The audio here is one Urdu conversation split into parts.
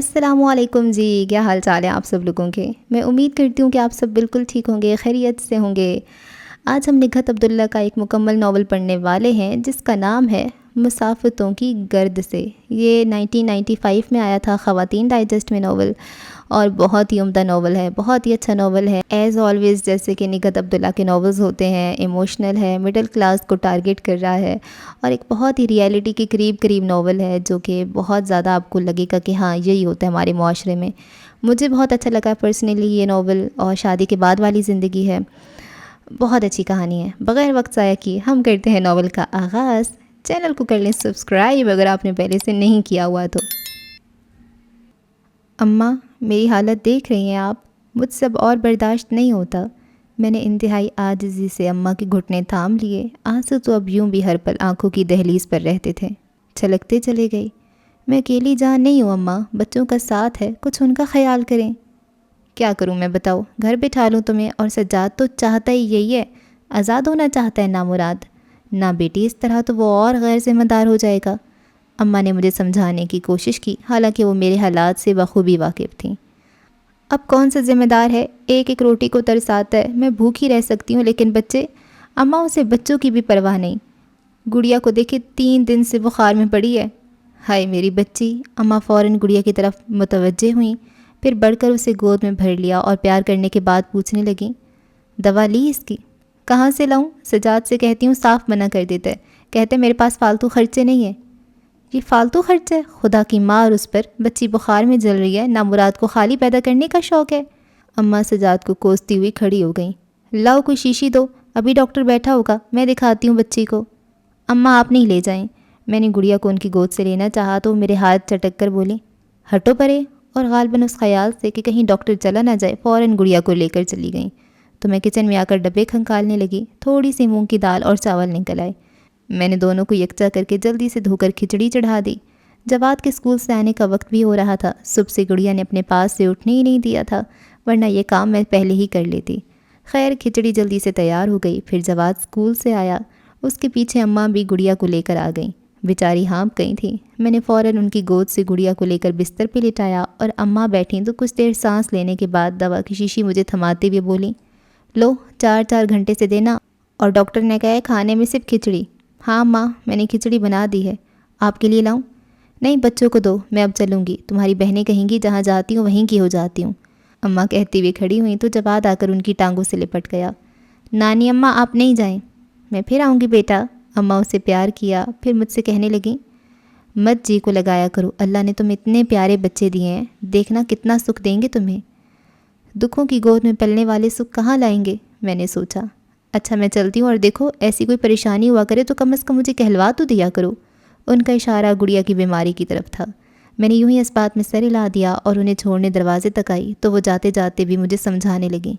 السلام علیکم جی، کیا حال چال ہے آپ سب لوگوں کے؟ میں امید کرتی ہوں کہ آپ سب بالکل ٹھیک ہوں گے، خیریت سے ہوں گے۔ آج ہم نگہت عبداللہ کا ایک مکمل ناول پڑھنے والے ہیں جس کا نام ہے مسافتوں کی گرد سے۔ یہ 1995 میں آیا تھا خواتین ڈائجسٹ میں ناول، اور بہت ہی عمدہ ناول ہے، بہت ہی اچھا ناول ہے۔ ایز آلویز جیسے کہ نگہت عبداللہ کے ناولز ہوتے ہیں، ایموشنل ہے، مڈل کلاس کو ٹارگٹ کر رہا ہے، اور ایک بہت ہی ریئلٹی کے قریب ناول ہے جو کہ بہت زیادہ آپ کو لگے گا کہ ہاں یہی ہوتا ہے ہمارے معاشرے میں۔ مجھے بہت اچھا لگا پرسنلی یہ ناول، اور شادی کے بعد والی زندگی ہے، بہت اچھی کہانی ہے۔ بغیر وقت ضائع کیے ہم کرتے ہیں ناول کا آغاز۔ چینل کو کر لیں سبسکرائب اگر آپ نے پہلے سے نہیں کیا ہوا تو۔ اماں، میری حالت دیکھ رہی ہیں آپ، مجھ سے اب اور برداشت نہیں ہوتا۔ میں نے انتہائی عاجزی سے اماں کے گھٹنے تھام لیے، آنسو تو اب یوں بھی ہر پل آنکھوں کی دہلیز پر رہتے تھے۔ چھلکتے چلے گئی، میں اکیلی جان نہیں ہوں اماں، بچوں کا ساتھ ہے، کچھ ان کا خیال کریں۔ کیا کروں میں بتاؤ، گھر بٹھا لوں تمہیں، اور سجاد تو چاہتا ہی یہی ہے، آزاد ہونا چاہتا ہے نامراد۔ نہ بیٹی اس طرح تو وہ اور غیر ذمہ دار ہو جائے گا۔ اماں نے مجھے سمجھانے کی کوشش کی، حالانکہ وہ میرے حالات سے بخوبی واقف تھیں۔ اب کون سا ذمہ دار ہے، ایک ایک روٹی کو ترساتا ہے، میں بھوکھی رہ سکتی ہوں لیکن بچے، اماں اسے بچوں کی بھی پرواہ نہیں۔ گڑیا کو دیکھے 3 دن سے بخار میں پڑی ہے۔ ہائے میری بچی، اماں فوراً گڑیا کی طرف متوجہ ہوئیں، پھر بڑھ کر اسے گود میں بھر لیا اور پیار کرنے کے بعد پوچھنے لگیں، دوا لی اس کی؟ کہاں سے لاؤں؟ سجاد سے کہتی ہوں صاف منع کر دیتا ہے، کہتے میرے پاس فالتو خرچے نہیں ہیں۔ یہ فالتو خرچ ہے؟ خدا کی مار اس پر، بچی بخار میں جل رہی ہے، نامراد کو خالی پیدا کرنے کا شوق ہے۔ اماں سجاد کو کوستی ہوئی کھڑی ہو گئیں۔ لاؤ کوئی شیشی دو، ابھی ڈاکٹر بیٹھا ہوگا، میں دکھاتی ہوں بچی کو۔ اماں آپ نہیں لے جائیں۔ میں نے گڑیا کو ان کی گود سے لینا چاہا تو میرے ہاتھ چٹک کر بولی، ہٹو پرے، اور غالباً اس خیال سے کہ کہیں ڈاکٹر چلا نہ جائے فوراً گڑیا کو لے کر چلی گئیں۔ تو میں کچن میں آ کر ڈبے کھنکالنے لگی، تھوڑی سی مونگ کی دال اور چاول نکل آئے۔ میں نے دونوں کو یکجا کر کے جلدی سے دھو کر کھچڑی چڑھا دی۔ جواد کے اسکول سے آنے کا وقت بھی ہو رہا تھا، صبح سے گڑیا نے اپنے پاس سے اٹھنے ہی نہیں دیا تھا، ورنہ یہ کام میں پہلے ہی کر لیتی۔ خیر کھچڑی جلدی سے تیار ہو گئی، پھر جواد اسکول سے آیا، اس کے پیچھے اماں بھی گڑیا کو لے کر آ گئیں۔ بیچاری ہانپ گئی تھیں۔ میں نے فوراً ان کی گود سے گڑیا کو لے کر بستر پہ لٹایا، اور اماں بیٹھیں تو کچھ دیر سانس لینے کے بعد دوا کی شیشی مجھے تھماتے ہوئے بولیں، لو 4 گھنٹے سے دینا، اور ڈاکٹر نے کہا ہے کھانے میں صرف کھچڑی۔ ہاں ماں، میں نے کھچڑی بنا دی ہے، آپ کے لیے لاؤں؟ نہیں بچوں کو دو، میں اب چلوں گی، تمہاری بہنیں کہیں گی جہاں جاتی ہوں وہیں کی ہو جاتی ہوں۔ اماں کہتی ہوئی کھڑی ہوئیں تو جواد آ کر ان کی ٹانگوں سے لپٹ گیا۔ نانی اماں آپ نہیں جائیں، میں پھر آؤں گی بیٹا۔ اماں اسے پیار کیا، پھر مجھ سے کہنے لگیں، مت جی کو لگایا کرو، اللہ نے تمہیں اتنے پیارے بچے دیے ہیں، دیکھنا کتنا سکھ دیں گے تمہیں۔ دکھوں کی گود میں پلنے والے سکھ کہاں لائیں گے؟ میں نے سوچا۔ اچھا میں چلتی ہوں، اور دیکھو ایسی کوئی پریشانی ہوا کرے تو کم از کم مجھے کہلوا تو دیا کرو۔ ان کا اشارہ گڑیا کی بیماری کی طرف تھا۔ میں نے یوں ہی اس بات میں سر ہلا دیا اور انہیں چھوڑنے دروازے تک آئی تو وہ جاتے جاتے بھی مجھے سمجھانے لگیں،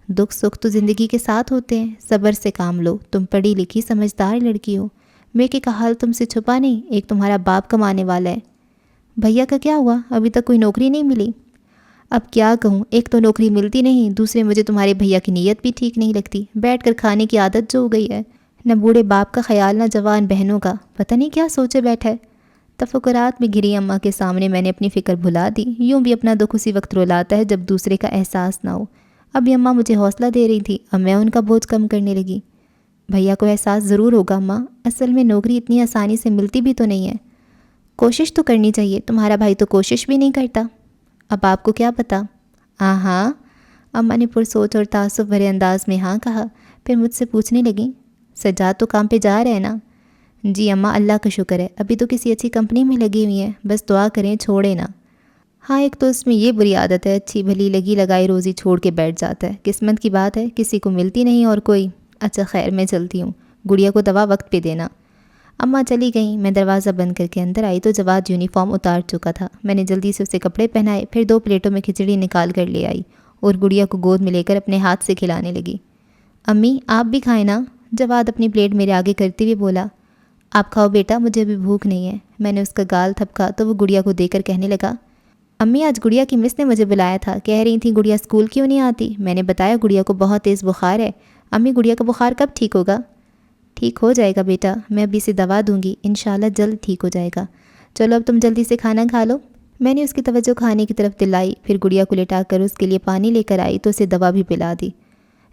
دکھ سکھ تو زندگی کے ساتھ ہوتے ہیں، صبر سے کام لو، تم پڑھی لکھی سمجھدار لڑکی ہو، میکے کا حال تم سے چھپا نہیں، ایک تمہارا باپ کمانے والا ہے۔ بھیا کا کیا ہوا؟ ابھی تک کوئی نوکری نہیں ملی؟ اب کیا کہوں، ایک تو نوکری ملتی نہیں، دوسرے مجھے تمہارے بھیا کی نیت بھی ٹھیک نہیں لگتی، بیٹھ کر کھانے کی عادت جو ہو گئی ہے، نہ بوڑھے باپ کا خیال نہ جوان بہنوں کا، پتہ نہیں کیا سوچے بیٹھا ہے۔ تفکرات میں گھری اماں کے سامنے میں نے اپنی فکر بھلا دی، یوں بھی اپنا دکھ اسی وقت رلاتا ہے جب دوسرے کا احساس نہ ہو۔ اب یہ اماں مجھے حوصلہ دے رہی تھی، اب میں ان کا بوجھ کم کرنے لگی۔ بھیا کو احساس ضرور ہوگا اماں، اصل میں نوکری اتنی آسانی سے ملتی بھی تو نہیں ہے، کوشش تو کرنی چاہیے، تمہارا بھائی تو کوشش بھی نہیں کرتا۔ اب آپ کو کیا پتا؟ ہاں، اماں نے پرسوچ اور تعصب بھرے انداز میں ہاں کہا، پھر مجھ سے پوچھنے لگیں، سجاد تو کام پہ جا رہے ہیں نا؟ جی اماں اللہ کا شکر ہے، ابھی تو کسی اچھی کمپنی میں لگی ہوئی ہیں، بس دعا کریں چھوڑے نا۔ ہاں ایک تو اس میں یہ بری عادت ہے، اچھی بھلی لگی لگائی روزی چھوڑ کے بیٹھ جاتا ہے، قسمت کی بات ہے، کسی کو ملتی نہیں اور کوئی۔ اچھا خیر میں چلتی ہوں، گڑیا کو دوا وقت پہ دینا۔ اماں چلی گئیں، میں دروازہ بند کر کے اندر آئی تو جواد یونیفارم اتار چکا تھا۔ میں نے جلدی سے اسے کپڑے پہنائے، پھر 2 پلیٹوں میں کھچڑی نکال کر لے آئی اور گڑیا کو گود میں لے کر اپنے ہاتھ سے کھلانے لگی۔ امی آپ بھی کھائیں نا، جواد اپنی پلیٹ میرے آگے کرتے ہوئے بولا۔ آپ کھاؤ بیٹا، مجھے ابھی بھوک نہیں ہے۔ میں نے اس کا گال تھپکا تو وہ گڑیا کو دے کر کہنے لگا، امی آج گڑیا کی مس نے مجھے بلایا تھا، کہہ رہی تھیں گڑیا اسکول کیوں نہیں آتی؟ میں نے بتایا گڑیا کو بہت تیز بخار ہے۔ امی گڑیا کا بخار کب ٹھیک ہوگا؟ ٹھیک ہو جائے گا بیٹا، میں ابھی سے دوا دوں گی، انشاءاللہ جلد ٹھیک ہو جائے گا۔ چلو اب تم جلدی سے کھانا کھا لو۔ میں نے اس کی توجہ کھانے کی طرف دلائی، پھر گڑیا کو لٹا کر اس کے لیے پانی لے کر آئی تو اسے دوا بھی پلا دی۔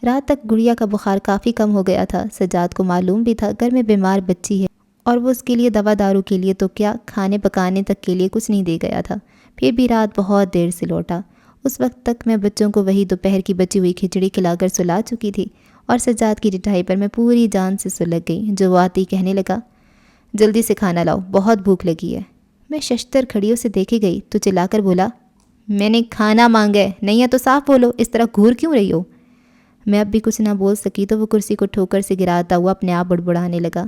رات تک گڑیا کا بخار کافی کم ہو گیا تھا۔ سجاد کو معلوم بھی تھا گھر میں بیمار بچی ہے، اور وہ اس کے لیے دوا دارو کے لیے تو کیا کھانے پکانے تک کے لیے کچھ نہیں دے گیا تھا۔ پھر بھی رات بہت دیر سے لوٹا۔ اس وقت تک میں بچوں کو وہی دوپہر کی بچی ہوئی کھچڑی کھلا کر سلا چکی تھی، اور سجاد کی رٹائی پر میں پوری جان سے سلگ گئی۔ جو وہ آتی کہنے لگا، جلدی سے کھانا لاؤ، بہت بھوک لگی ہے۔ میں ششتر کھڑی اسے دیکھے گئی تو چلا کر بولا، میں نے کھانا مانگا ہے، نہیں ہے تو صاف بولو، اس طرح گھور کیوں رہی ہو؟ میں اب بھی کچھ نہ بول سکی تو وہ کرسی کو ٹھوکر سے گراتا ہوا اپنے آپ بڑبڑانے لگا،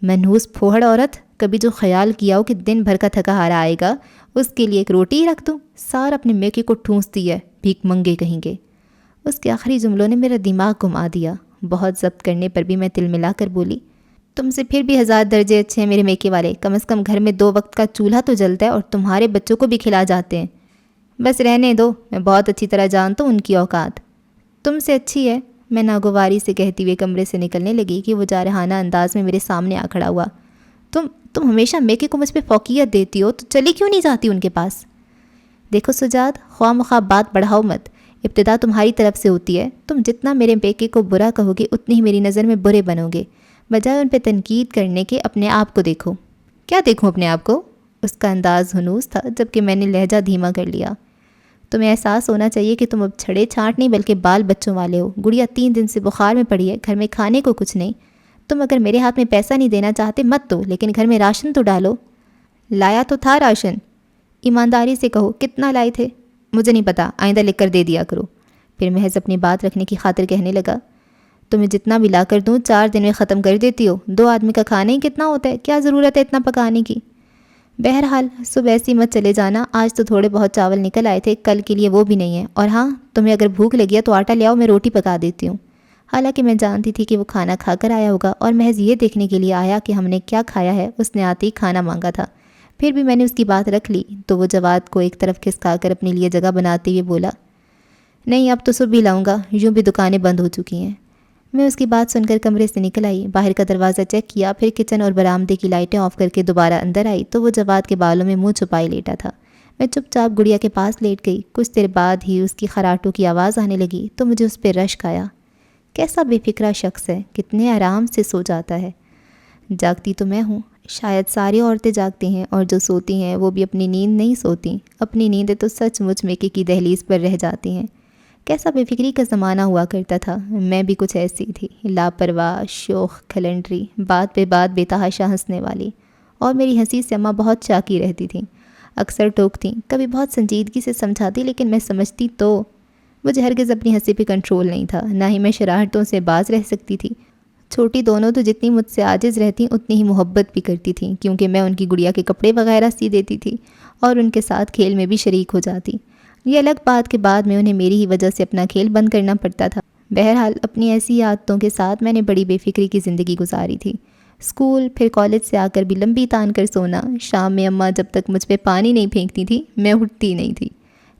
منحوس پھوہڑ عورت، کبھی جو خیال کیا ہو کہ دن بھر کا تھکا ہارا آئے گا اس کے لیے ایک روٹی ہی رکھ دوں، سار اپنے میکے کو ٹھونستی ہے، بھیک منگے کہیں گے۔ اس کے آخری جملوں نے میرا دماغ گھما دیا۔ بہت ضبط کرنے پر بھی میں تل ملا کر بولی، تم سے پھر بھی 1000 درجے اچھے ہیں میرے میکے والے، کم از کم گھر میں 2 وقت کا چولہا تو جلتا ہے اور تمہارے بچوں کو بھی کھلا جاتے ہیں۔ بس رہنے دو، میں بہت اچھی طرح جانتا ہوں ان کی اوقات۔ تم سے اچھی ہے، میں ناگواری سے کہتی ہوئے کمرے سے نکلنے لگی کہ وہ جارحانہ انداز میں میرے سامنے آ کھڑا ہوا۔ تم ہمیشہ میکے کو مجھ پہ فوقیت دیتی ہو، تو چلی کیوں نہیں جاتی ان کے پاس؟ دیکھو سجاد، خواہ مخواہ بات بڑھاؤ مت، ابتدا تمہاری طرف سے ہوتی ہے۔ تم جتنا میرے میکے کو برا کہو گے اتنی ہی میری نظر میں برے بنو گے۔ بجائے ان پہ تنقید کرنے کے اپنے آپ کو دیکھو۔ کیا دیکھوں اپنے آپ کو؟ اس کا انداز ہنوز تھا، جبکہ میں نے لہجہ دھیما کر لیا۔ تمہیں احساس ہونا چاہیے کہ تم اب چھڑے چھانٹ نہیں بلکہ بال بچوں والے ہو۔ گڑیا 3 دن سے بخار میں پڑی ہے، گھر میں کھانے کو کچھ نہیں۔ تم اگر میرے ہاتھ میں پیسہ نہیں دینا چاہتے مت دو، لیکن گھر میں راشن تو ڈالو۔ لایا تو تھا راشن، ایمانداری سے کہو کتنا لائے تھے؟ مجھے نہیں پتا، آئندہ لکھ کر دے دیا کرو۔ پھر محض اپنی بات رکھنے کی خاطر کہنے لگا، تمہیں جتنا بھی لا کر دوں 4 دن میں ختم کر دیتی ہو۔ 2 آدمی کا کھانا ہی کتنا ہوتا ہے، کیا ضرورت ہے اتنا پکانے کی؟ بہرحال صبح ایسی مت چلے جانا، آج تو تھوڑے بہت چاول نکل آئے تھے، کل کے لیے وہ بھی نہیں ہے۔ اور ہاں، تمہیں اگر بھوک لگی ہے تو آٹا لے آؤ، میں روٹی پکا دیتی ہوں۔ حالانکہ میں جانتی تھی کہ وہ کھانا کھا کر آیا ہوگا اور محض یہ دیکھنے کے لیے آیا کہ ہم نے کیا کھایا ہے۔ اس نے آتے ہی کھانا مانگا تھا۔ پھر بھی میں نے اس کی بات رکھ لی تو وہ جواد کو ایک طرف کھسکا کر اپنے لیے جگہ بناتے ہوئے بولا، نہیں اب تو صبح ہی لاؤں گا، یوں بھی دکانیں بند ہو چکی ہیں۔ میں اس کی بات سن کر کمرے سے نکل آئی، باہر کا دروازہ چیک کیا، پھر کچن اور برآمدے کی لائٹیں آف کر کے دوبارہ اندر آئی تو وہ جواد کے بالوں میں منہ چھپائے لیٹا تھا۔ میں چپ چاپ گڑیا کے پاس لیٹ گئی۔ کچھ دیر بعد ہی اس کی خراٹوں کی آواز آنے لگی تو مجھے اس پہ رشک آیا۔ کیسا بے فکرہ شخص ہے، کتنے آرام سے سو جاتا ہے۔ جاگتی تو میں ہوں، شاید ساری عورتیں جاگتی ہیں، اور جو سوتی ہیں وہ بھی اپنی نیند نہیں سوتی، اپنی نیندیں تو سچ مچ میکے کی دہلیز پر رہ جاتی ہیں۔ کیسا بے فکری کا زمانہ ہوا کرتا تھا، میں بھی کچھ ایسی تھی، لاپرواہ، شوخ، کھلنڈری، بات پہ بات بے تحاشا ہنسنے والی۔ اور میری ہنسی سے اماں بہت چاکی رہتی تھیں، اکثر ٹوکتیں، کبھی بہت سنجیدگی سے سمجھاتی، لیکن میں سمجھتی تو مجھے ہرگز اپنی ہنسی پہ کنٹرول نہیں تھا، نہ ہی میں شرارتوں سے باز رہ سکتی تھی۔ چھوٹی دونوں تو جتنی مجھ سے عاجز رہتی اتنی ہی محبت بھی کرتی تھیں، کیونکہ میں ان کی گڑیا کے کپڑے وغیرہ سی دیتی تھی اور ان کے ساتھ کھیل میں بھی شریک ہو جاتی۔ یہ الگ بات کے بعد میں انہیں میری ہی وجہ سے اپنا کھیل بند کرنا پڑتا تھا۔ بہرحال اپنی ایسی عادتوں کے ساتھ میں نے بڑی بے فکری کی زندگی گزاری تھی۔ اسکول پھر کالج سے آ کر بھی لمبی تان کر سونا، شام میں اماں جب تک مجھ پہ پانی نہیں پھینکتی تھی میں اٹھتی نہیں تھی۔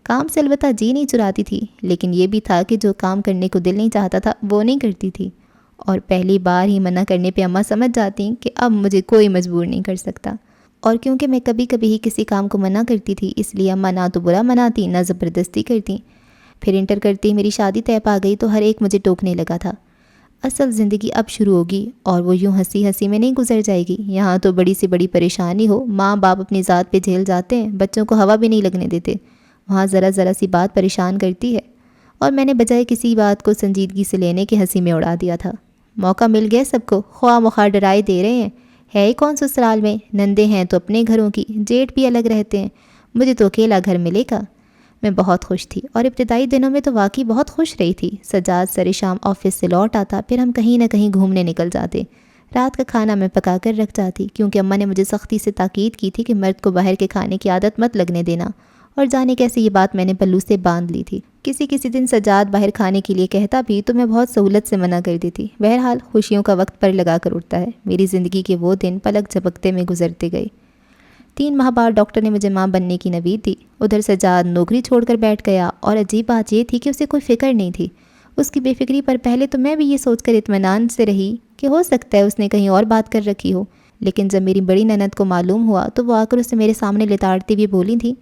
کام سے البتہ جی نہیں چراتی تھی، لیکن یہ بھی تھا کہ جو کام کرنے کو دل نہیں چاہتا تھا وہ نہیں کرتی تھی، اور پہلی بار ہی منع کرنے پہ اماں سمجھ جاتی کہ اب مجھے کوئی مجبور نہیں کر سکتا۔ اور کیونکہ میں کبھی کبھی ہی کسی کام کو منع کرتی تھی، اس لیے اماں نہ تو برا مناتی نہ زبردستی کرتی۔ پھر انٹر کرتی میری شادی طے پا گئی تو ہر ایک مجھے ٹوکنے لگا تھا۔ اصل زندگی اب شروع ہوگی اور وہ یوں ہنسی ہنسی میں نہیں گزر جائے گی۔ یہاں تو بڑی سی بڑی پریشانی ہو، ماں باپ اپنی ذات پہ جھیل جاتے ہیں، بچوں کو ہوا بھی نہیں لگنے دیتے، وہاں ذرا ذرا سی بات پریشان کرتی ہے، اور میں نے بجائے کسی بات کو سنجیدگی سے لینے کے ہنسی میں اڑا دیا تھا۔ موقع مل گیا سب کو، خواہ مخواہ ڈرائے دے رہے ہیں، ہے ہی کون سسرال میں، نندے ہیں تو اپنے گھروں کی، جیٹ بھی الگ رہتے ہیں، مجھے تو اکیلا گھر ملے گا۔ میں بہت خوش تھی، اور ابتدائی دنوں میں تو واقعی بہت خوش رہی تھی۔ سجاد سر شام آفس سے لوٹ آتا، پھر ہم کہیں نہ کہیں گھومنے نکل جاتے۔ رات کا کھانا میں پکا کر رکھ جاتی، کیونکہ اماں نے مجھے سختی سے تاکید کی تھی کہ مرد کو باہر کے کھانے کی عادت مت لگنے دینا، اور جانے کیسے یہ بات میں نے پلو سے باندھ لی تھی۔ کسی دن سجاد باہر کھانے کے لیے کہتا بھی تو میں بہت سہولت سے منع کر دیتی۔ بہرحال خوشیوں کا وقت پر لگا کر اٹھتا ہے۔ میری زندگی کے وہ دن پلک جھپکتے میں گزرتے گئے۔ 3 ماہ بعد ڈاکٹر نے مجھے ماں بننے کی نوید دی۔ ادھر سجاد نوکری چھوڑ کر بیٹھ گیا، اور عجیب بات یہ تھی کہ اسے کوئی فکر نہیں تھی۔ اس کی بے فکری پر پہلے تو میں بھی یہ سوچ کر اطمینان سے رہی کہ ہو سکتا ہے اس نے کہیں اور بات کر رکھی ہو، لیکن جب میری بڑی نند کو معلوم ہوا تو وہ آ کر اسے میرے سامنے لتاڑتی ہوئی بولی تھی،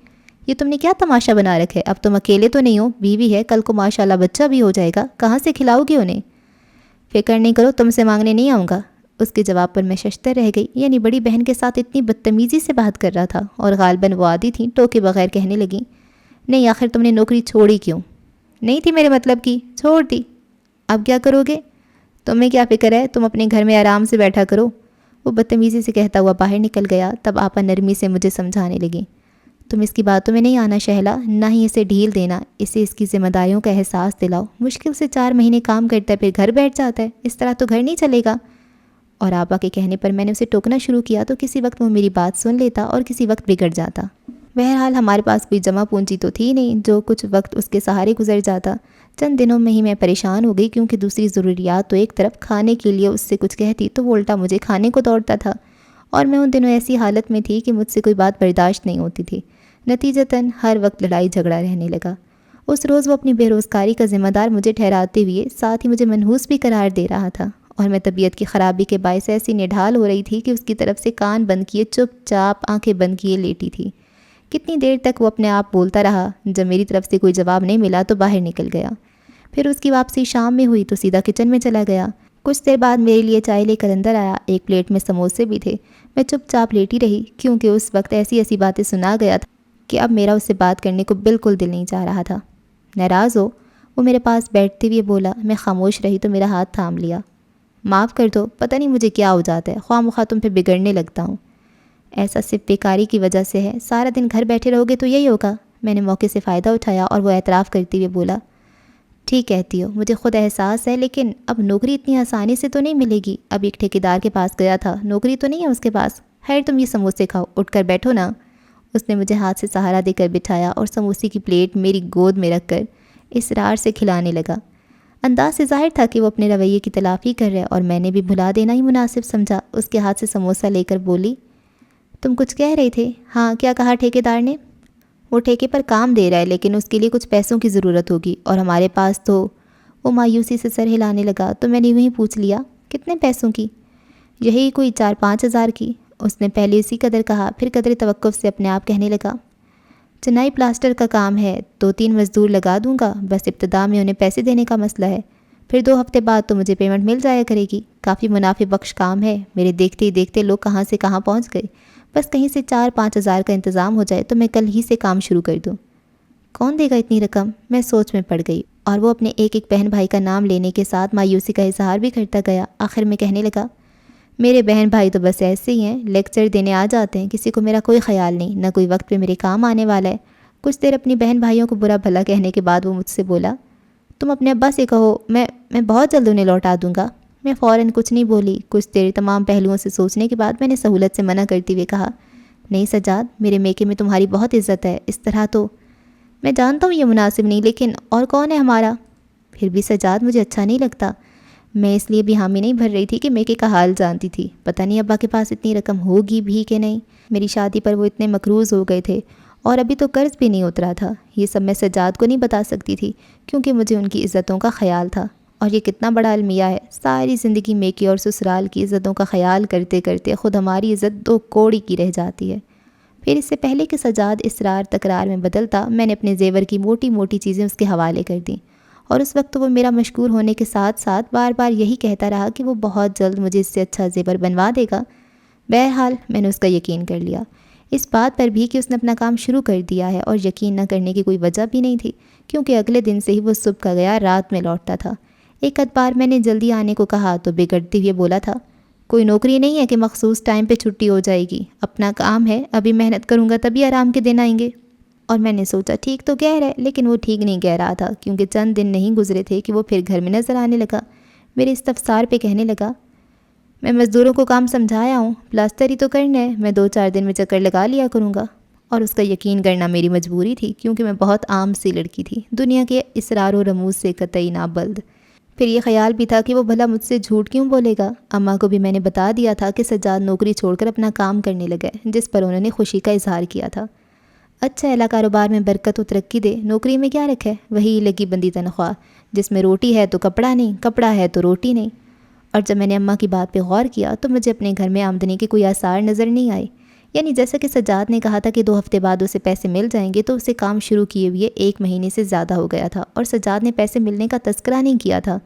یہ تم نے کیا تماشا بنا رکھا ہے؟ اب تم اکیلے تو نہیں ہو، بیوی ہے، کل کو ماشاءاللہ بچہ بھی ہو جائے گا، کہاں سے کھلاؤ گی انہیں؟ فکر نہیں کرو، تم سے مانگنے نہیں آؤں گا۔ اس کے جواب پر میں ششتر رہ گئی، یعنی بڑی بہن کے ساتھ اتنی بدتمیزی سے بات کر رہا تھا، اور غالباً وہ عادی تھیں، ٹوکے بغیر کہنے لگیں، نہیں آخر تم نے نوکری چھوڑی کیوں؟ نہیں تھی میرے مطلب کی، چھوڑ دی۔ اب کیا کرو گے؟ تمہیں کیا فکر ہے، تم اپنے گھر میں آرام سے بیٹھا کرو۔ وہ بدتمیزی سے کہتا ہوا باہر نکل گیا۔ تب آپا نرمی سے مجھے سمجھانے لگیں، تم اس کی باتوں میں نہیں آنا شہلا، نہ ہی اسے ڈھیل دینا، اسے اس کی ذمہ داریوں کا احساس دلاؤ، مشکل سے 4 مہینے کام کرتا ہے پھر گھر بیٹھ جاتا ہے، اس طرح تو گھر نہیں چلے گا۔ اور آپا کے کہنے پر میں نے اسے ٹوکنا شروع کیا تو کسی وقت وہ میری بات سن لیتا اور کسی وقت بگڑ جاتا۔ بہرحال ہمارے پاس کوئی جمع پونجی تو تھی نہیں، جو کچھ وقت اس کے سہارے گزر جاتا۔ چند دنوں میں ہی میں پریشان ہو گئی، کیونکہ دوسری ضروریات تو ایک طرف، کھانے کے لیے اس سے کچھ کہتی تو وہ الٹا مجھے کھانے کو دوڑتا تھا، اور میں ان دنوں ایسی حالت میں تھی کہ مجھ سے کوئی بات برداشت نہیں ہوتی تھی۔ نتیجتاً ہر وقت لڑائی جھگڑا رہنے لگا۔ اس روز وہ اپنی بے روزگاری کا ذمہ دار مجھے ٹھہراتے ہوئے ساتھ ہی مجھے منحوس بھی قرار دے رہا تھا، اور میں طبیعت کی خرابی کے باعث ایسی نڈھال ہو رہی تھی کہ اس کی طرف سے کان بند کیے چپ چاپ آنکھیں بند کیے لیٹی تھی۔ کتنی دیر تک وہ اپنے آپ بولتا رہا، جب میری طرف سے کوئی جواب نہیں ملا تو باہر نکل گیا۔ پھر اس کی واپسی شام میں ہوئی تو سیدھا کچن میں چلا گیا۔ کچھ دیر بعد میرے لیے چائے لے کر اندر آیا، ایک پلیٹ میں سموسے بھی تھے۔ میں چپ چاپ لیٹی رہی، کیونکہ اس وقت ایسی ایسی باتیں سنا گیا تھا کہ اب میرا اس سے بات کرنے کو بالکل دل نہیں چاہ رہا تھا۔ ناراض ہو؟ وہ میرے پاس بیٹھتے ہوئے بولا۔ میں خاموش رہی تو میرا ہاتھ تھام لیا۔ معاف کر دو، پتہ نہیں مجھے کیا ہو جاتا ہے، خواہ مخواہ تم پہ بگڑنے لگتا ہوں۔ ایسا صرف بیکاری کی وجہ سے ہے، سارا دن گھر بیٹھے رہو گے تو یہی ہوگا۔ میں نے موقع سے فائدہ اٹھایا اور وہ اعتراف کرتے ہوئے بولا، ٹھیک کہتی ہو، مجھے خود احساس ہے، لیکن اب نوکری اتنی آسانی سے تو نہیں ملے گی۔ اب ایک ٹھیکیدار کے پاس گیا تھا، نوکری تو نہیں ہے اس کے پاس۔ خیر تم یہ سموسے کھاؤ، اٹھ کر بیٹھو نا۔ اس نے مجھے ہاتھ سے سہارا دے کر بٹھایا اور سموسے کی پلیٹ میری گود میں رکھ کر اصرار سے کھلانے لگا۔ انداز سے ظاہر تھا کہ وہ اپنے رویے کی تلافی کر رہے، اور میں نے بھی بھلا دینا ہی مناسب سمجھا۔ اس کے ہاتھ سے سموسہ لے کر بولی، تم کچھ کہہ رہے تھے؟ ہاں، کیا کہا ٹھیکیدار نے؟ وہ ٹھیکے پر کام دے رہا ہے، لیکن اس کے لیے کچھ پیسوں کی ضرورت ہوگی، اور ہمارے پاس تو… وہ مایوسی سے سر ہلانے لگا تو میں نے یوں ہی پوچھ لیا، کتنے پیسوں کی؟ یہی کوئی 4-5 ہزار کی۔ اس نے پہلے اسی قدر کہا، پھر قدر توقف سے اپنے آپ کہنے لگا، چنائی پلاسٹر کا کام ہے، 2-3 مزدور لگا دوں گا، بس ابتدا میں انہیں پیسے دینے کا مسئلہ ہے، پھر 2 ہفتے بعد تو مجھے پیمنٹ مل جایا کرے گی۔ کافی منافع بخش کام ہے، میرے دیکھتے ہی دیکھتے لوگ کہاں سے کہاں پہنچ گئے، بس کہیں سے 4-5 ہزار کا انتظام ہو جائے تو میں کل ہی سے کام شروع کر دوں۔ کون دے گا اتنی رقم؟ میں سوچ میں پڑ گئی، اور وہ اپنے ایک ایک بہن بھائی کا نام لینے کے ساتھ مایوسی کا اظہار بھی کرتا گیا۔ آخر میں کہنے لگا، میرے بہن بھائی تو بس ایسے ہی ہیں، لیکچر دینے آ جاتے ہیں، کسی کو میرا کوئی خیال نہیں، نہ کوئی وقت پہ میرے کام آنے والا ہے۔ کچھ دیر اپنی بہن بھائیوں کو برا بھلا کہنے کے بعد وہ مجھ سے بولا، تم اپنے ابا سے کہو، میں بہت جلد انہیں لوٹا دوں گا۔ میں فوراً کچھ نہیں بولی۔ کچھ دیر تمام پہلوؤں سے سوچنے کے بعد میں نے سہولت سے منع کرتے ہوئے کہا، نہیں سجاد، میرے میکے میں تمہاری بہت عزت ہے، اس طرح تو… میں جانتا ہوں یہ مناسب نہیں، لیکن اور کون ہے ہمارا؟ پھر بھی سجاد مجھے اچھا نہیں لگتا۔ میں اس لیے بھی حامی نہیں بھر رہی تھی کہ میکے کا حال جانتی تھی، پتہ نہیں ابا کے پاس اتنی رقم ہوگی بھی کہ نہیں۔ میری شادی پر وہ اتنے مقروض ہو گئے تھے، اور ابھی تو قرض بھی نہیں اترا تھا۔ یہ سب میں سجاد کو نہیں بتا سکتی تھی، کیونکہ مجھے ان کی عزتوں کا خیال تھا، اور یہ کتنا بڑا المیہ ہے، ساری زندگی میکے اور سسرال کی عزتوں کا خیال کرتے کرتے خود ہماری عزت 2 کوڑی کی رہ جاتی ہے۔ پھر اس سے پہلے کہ سجاد اصرار تکرار میں بدلتا، میں نے اپنے زیور کی موٹی موٹی چیزیں اس کے حوالے کر دیں، اور اس وقت وہ میرا مشکور ہونے کے ساتھ ساتھ بار بار یہی کہتا رہا کہ وہ بہت جلد مجھے اس سے اچھا زیور بنوا دے گا۔ بہرحال میں نے اس کا یقین کر لیا، اس بات پر بھی کہ اس نے اپنا کام شروع کر دیا ہے، اور یقین نہ کرنے کی کوئی وجہ بھی نہیں تھی، کیونکہ اگلے دن سے ہی وہ صبح کا گیا رات میں لوٹتا تھا۔ ایک آدھ بار میں نے جلدی آنے کو کہا تو بگڑتے ہوئے بولا تھا، کوئی نوکری نہیں ہے کہ مخصوص ٹائم پہ چھٹی ہو جائے گی، اپنا کام ہے، ابھی محنت کروں گا تبھی آرام کے دن آئیں گے۔ اور میں نے سوچا ٹھیک تو کہہ رہا ہے، لیکن وہ ٹھیک نہیں کہہ رہا تھا، کیونکہ چند دن نہیں گزرے تھے کہ وہ پھر گھر میں نظر آنے لگا۔ میرے استفسار پہ کہنے لگا، میں مزدوروں کو کام سمجھایا ہوں، پلاسٹر ہی تو کرنا ہے، میں 2-4 دن میں چکر لگا لیا کروں گا۔ اور اس کا یقین کرنا میری مجبوری تھی، کیونکہ میں بہت عام سی لڑکی تھی، دنیا کے اسرار و رموز سے قطعی نابلد۔ پھر یہ خیال بھی تھا کہ وہ بھلا مجھ سے جھوٹ کیوں بولے گا۔ اماں کو بھی میں نے بتا دیا تھا کہ سجاد نوکری چھوڑ کر اپنا کام کرنے لگا ہے، جس پر انہوں نے خوشی کا اظہار کیا تھا۔ اچھا اللہ کاروبار میں برکت و ترقی دے، نوکری میں کیا رکھا ہے، وہی لگی بندی تنخواہ، جس میں روٹی ہے تو کپڑا نہیں، کپڑا ہے تو روٹی نہیں۔ اور جب میں نے اماں کی بات پہ غور کیا تو مجھے اپنے گھر میں آمدنی کے کوئی آثار نظر نہیں آئے۔ یعنی جیسا کہ سجاد نے کہا تھا کہ 2 ہفتے بعد اسے پیسے مل جائیں گے، تو اسے کام شروع کیے ہوئے 1 مہینے سے زیادہ ہو گیا تھا اور سجاد نے پیسے ملنے کا تذکرہ نہیں کیا تھا۔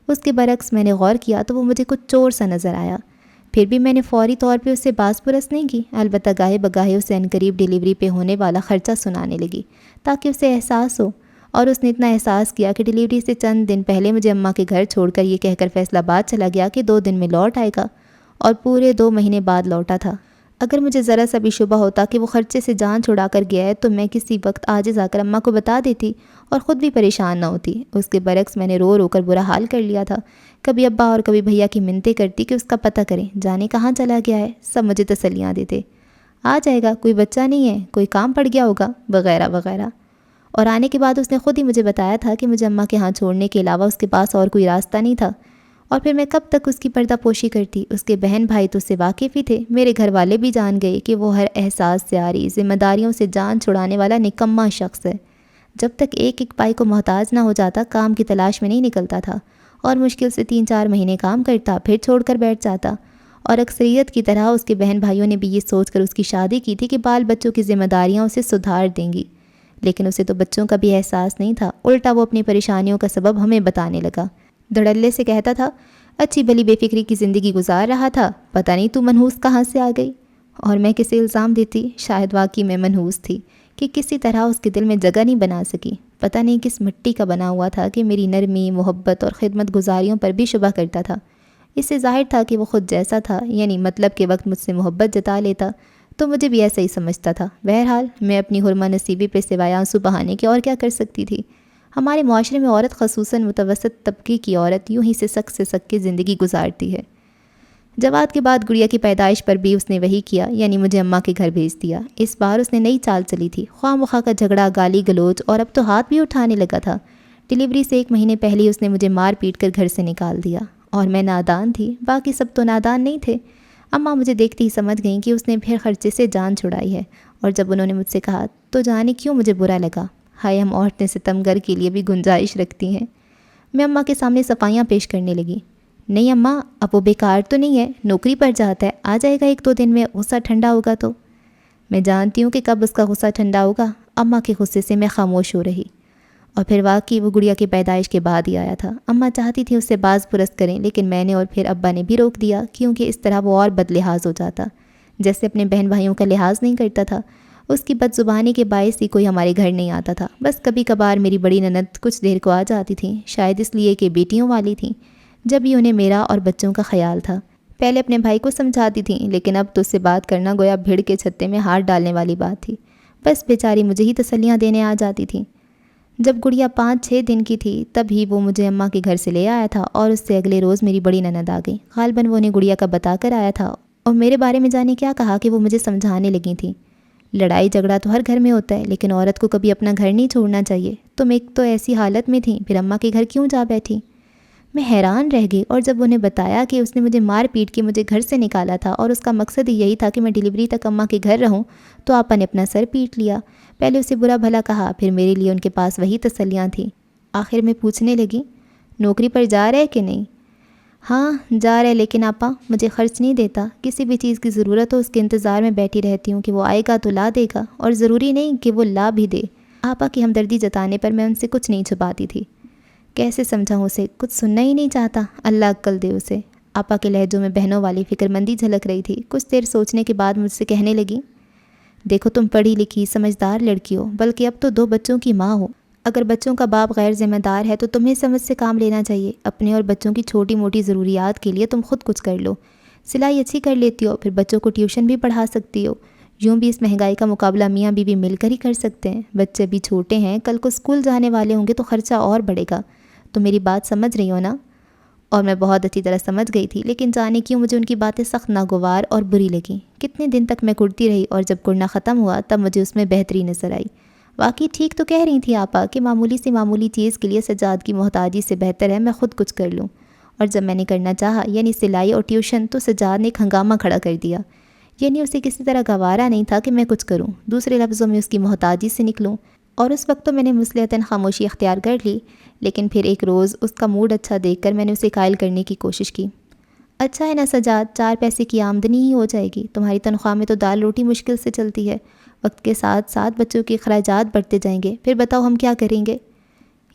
اس کے برعکس میں نے غور کیا تو وہ مجھے کچھ چور سا نظر آیا۔ پھر بھی میں نے فوری طور پہ اس سے باز پرس نہیں کی، البتہ گاہے بگاہے اسے عنقریب ڈیلیوری پہ ہونے والا خرچہ سنانے لگی تاکہ اسے احساس ہو، اور اس نے اتنا احساس کیا کہ ڈیلیوری سے چند دن پہلے مجھے اماں کے گھر چھوڑ کر یہ کہہ کر فیصل آباد چلا گیا کہ 2 دن میں لوٹ آئے گا، اور پورے 2 مہینے بعد لوٹا تھا۔ اگر مجھے ذرا سا بھی شبہ ہوتا کہ وہ خرچے سے جان چھڑا کر گیا ہے تو میں کسی وقت عاجز آ کر اماں کو بتا دیتی اور خود بھی پریشان نہ ہوتی۔ اس کے برعکس میں نے رو رو کر برا حال کر لیا تھا، کبھی ابا اور کبھی بھیا کی منتیں کرتی کہ اس کا پتہ کریں، جانے کہاں چلا گیا ہے۔ سب مجھے تسلیاں دیتے، آ جائے گا، کوئی بچہ نہیں ہے، کوئی کام پڑ گیا ہوگا، وغیرہ وغیرہ۔ اور آنے کے بعد اس نے خود ہی مجھے بتایا تھا کہ مجھے اماں کے ہاں چھوڑنے کے علاوہ اس کے پاس اور کوئی راستہ نہیں تھا، اور پھر میں کب تک اس کی پردہ پوشی کرتی۔ اس کے بہن بھائی تو اس سے واقف ہی تھے، میرے گھر والے بھی جان گئے کہ وہ ہر احساس سے عاری، ذمہ داریوں سے جان چھڑانے والا نکما شخص ہے۔ جب تک ایک ایک پائی کو محتاج نہ ہو جاتا کام کی تلاش میں نہیں نکلتا تھا، اور مشکل سے 3-4 مہینے کام کرتا پھر چھوڑ کر بیٹھ جاتا۔ اور اکثریت کی طرح اس کے بہن بھائیوں نے بھی یہ سوچ کر اس کی شادی کی تھی کہ بال بچوں کی ذمہ داریاں اسے سدھار دیں گی، لیکن اسے تو بچوں کا بھی احساس نہیں تھا، الٹا وہ اپنی پریشانیوں کا سبب ہمیں بتانے لگا۔ دھڑلے سے کہتا تھا، اچھی بھلی بے فکری کی زندگی گزار رہا تھا، پتہ نہیں تو منحوس کہاں سے آ گئی۔ اور میں کسے الزام دیتی؟ شاید واقعی میں منحوس تھی کہ کسی طرح اس کے دل میں جگہ نہیں بنا سکی۔ پتہ نہیں کس مٹی کا بنا ہوا تھا کہ میری نرمی، محبت اور خدمت گزاریوں پر بھی شبہ کرتا تھا۔ اس سے ظاہر تھا کہ وہ خود جیسا تھا، یعنی مطلب کے وقت مجھ سے محبت جتا لیتا تو مجھے بھی ایسا ہی سمجھتا تھا۔ بہرحال میں اپنی حرمہ نصیبی پہ سوائے آنسو بہانے کے اور کیا کر سکتی تھی؟ ہمارے معاشرے میں عورت، خصوصاً متوسط طبقے کی عورت، یوں ہی سے سک کے زندگی گزارتی ہے۔ جواد کے بعد گڑیا کی پیدائش پر بھی اس نے وہی کیا، یعنی مجھے اماں کے گھر بھیج دیا۔ اس بار اس نے نئی چال چلی تھی، خواہ مخواہ کا جھگڑا، گالی گلوچ، اور اب تو ہاتھ بھی اٹھانے لگا تھا۔ ڈیلیوری سے 1 مہینے پہلے ہی اس نے مجھے مار پیٹ کر گھر سے نکال دیا، اور میں نادان تھی، باقی سب تو نادان نہیں تھے۔ اماں مجھے دیکھتی ہی سمجھ گئیں کہ اس نے پھر خرچے سے جان چھڑائی ہے، اور جب انہوں نے مجھ سے کہا تو جانے کیوں مجھے برا لگا۔ ہائے، ہم عورتیں ستمگر کے لیے بھی گنجائش رکھتی ہیں۔ میں اماں کے سامنے صفائیاں پیش کرنے لگی۔ نہیں اماں، اب وہ بیکار تو نہیں ہے، نوکری پر جاتا ہے، آ جائے گا 1-2 دن میں، غصہ ٹھنڈا ہوگا تو۔ میں جانتی ہوں کہ کب اس کا غصہ ٹھنڈا ہوگا۔ اماں کے غصے سے میں خاموش ہو رہی۔ اور پھر واقعی وہ گڑیا کی پیدائش کے بعد ہی آیا تھا۔ اماں چاہتی تھی اس سے باز پرست کریں، لیکن میں نے اور پھر ابا نے بھی روک دیا، کیونکہ اس طرح وہ اور بد لحاظ ہو جاتا، جیسے اپنے بہن بھائیوں کا لحاظ نہیں کرتا تھا۔ اس کی بد زبانی کے باعث ہی کوئی ہمارے گھر نہیں آتا تھا، بس کبھی کبھار میری بڑی نند کچھ دیر کو آ جاتی تھیں، شاید اس لیے کہ بیٹیوں والی تھیں، جب ہی انہیں میرا اور بچوں کا خیال تھا۔ پہلے اپنے بھائی کو سمجھاتی تھیں، لیکن اب تو اس سے بات کرنا گویا بھیڑ کے چھتے میں ہاتھ ڈالنے والی بات تھی۔ بس بیچاری مجھے ہی تسلیاں دینے آ جاتی تھیں۔ جب گڑیا 5-6 دن کی تھی تب ہی وہ مجھے اماں کے گھر سے لے آیا تھا، اور اس سے اگلے روز میری بڑی نند آ گئی۔ غالباً وہ انہیں گڑیا کا بتا کر آیا تھا، اور میرے بارے میں جانے کیا کہا کہ وہ مجھے سمجھانے لگی تھیں، لڑائی جھگڑا تو ہر گھر میں ہوتا ہے، لیکن عورت کو کبھی اپنا گھر نہیں چھوڑنا چاہیے۔ تم ایک تو ایسی حالت میں تھیں، پھر اماں کے گھر کیوں جا بیٹھی؟ میں حیران رہ گئی، اور جب انہیں بتایا کہ اس نے مجھے مار پیٹ کے مجھے گھر سے نکالا تھا اور اس کا مقصد ہی یہی تھا کہ میں ڈیلیوری تک اماں کے گھر رہوں، تو آپا نے اپنا سر پیٹ لیا۔ پہلے اسے برا بھلا کہا، پھر میرے لیے ان کے پاس وہی تسلیاں تھیں۔ آخر میں پوچھنے لگی، نوکری پر جا رہے کہ نہیں؟ ہاں جا رہے، لیکن آپا مجھے خرچ نہیں دیتا، کسی بھی چیز کی ضرورت ہو اس کے انتظار میں بیٹھی رہتی ہوں کہ وہ آئے گا تو لا دے گا، اور ضروری نہیں کہ وہ لا بھی دے۔ آپا کی ہمدردی جتانے پر میں ان سے کچھ نہیں چھپاتی تھی۔ کیسے سمجھاؤں اسے، کچھ سننا ہی نہیں چاہتا، اللہ عقل دے اسے۔ آپا کے لہجوں میں بہنوں والی فکر مندی جھلک رہی تھی۔ کچھ دیر سوچنے کے بعد مجھ سے کہنے لگی، دیکھو تم پڑھی لکھی سمجھدار لڑکی ہو، بلکہ اب تو 2 بچوں کی ماں ہو۔ اگر بچوں کا باپ غیر ذمہ دار ہے تو تمہیں سمجھ سے کام لینا چاہیے۔ اپنے اور بچوں کی چھوٹی موٹی ضروریات کے لیے تم خود کچھ کر لو، سلائی اچھی کر لیتی ہو، پھر بچوں کو ٹیوشن بھی پڑھا سکتی ہو۔ یوں بھی اس مہنگائی کا مقابلہ میاں بیوی مل کر ہی کر سکتے ہیں۔ بچے بھی چھوٹے ہیں، کل کو اسکول جانے والے ہوں گے تو خرچہ اور بڑھے گا۔ تو میری بات سمجھ رہی ہو نا؟ اور میں بہت اچھی طرح سمجھ گئی تھی، لیکن جانے کیوں مجھے ان کی باتیں سخت ناگوار اور بری لگیں۔ کتنے دن تک میں کڑتی رہی، اور جب کڑنا ختم ہوا تب مجھے اس میں بہتری نظر آئی۔ واقعی ٹھیک تو کہہ رہی تھی آپا کہ معمولی سی معمولی چیز کے لیے سجاد کی محتاجی سے بہتر ہے میں خود کچھ کر لوں۔ اور جب میں نے کرنا چاہا، یعنی سلائی اور ٹیوشن، تو سجاد نے ایک ہنگامہ کھڑا کر دیا، یعنی اسے کسی طرح گوارا نہیں تھا کہ میں کچھ کروں، دوسرے لفظوں میں اس کی محتاجی سے نکلوں۔ اور اس وقت تو میں نے مصلحتاً خاموشی اختیار کر لی، لیکن پھر ایک روز اس کا موڈ اچھا دیکھ کر میں نے اسے قائل کرنے کی کوشش کی۔ اچھا ہے نا سجاد، 4 پیسے کی آمدنی ہی ہو جائے گی، تمہاری تنخواہ میں تو دال روٹی مشکل سے چلتی ہے، وقت کے ساتھ ساتھ بچوں کے اخراجات بڑھتے جائیں گے، پھر بتاؤ ہم کیا کریں گے؟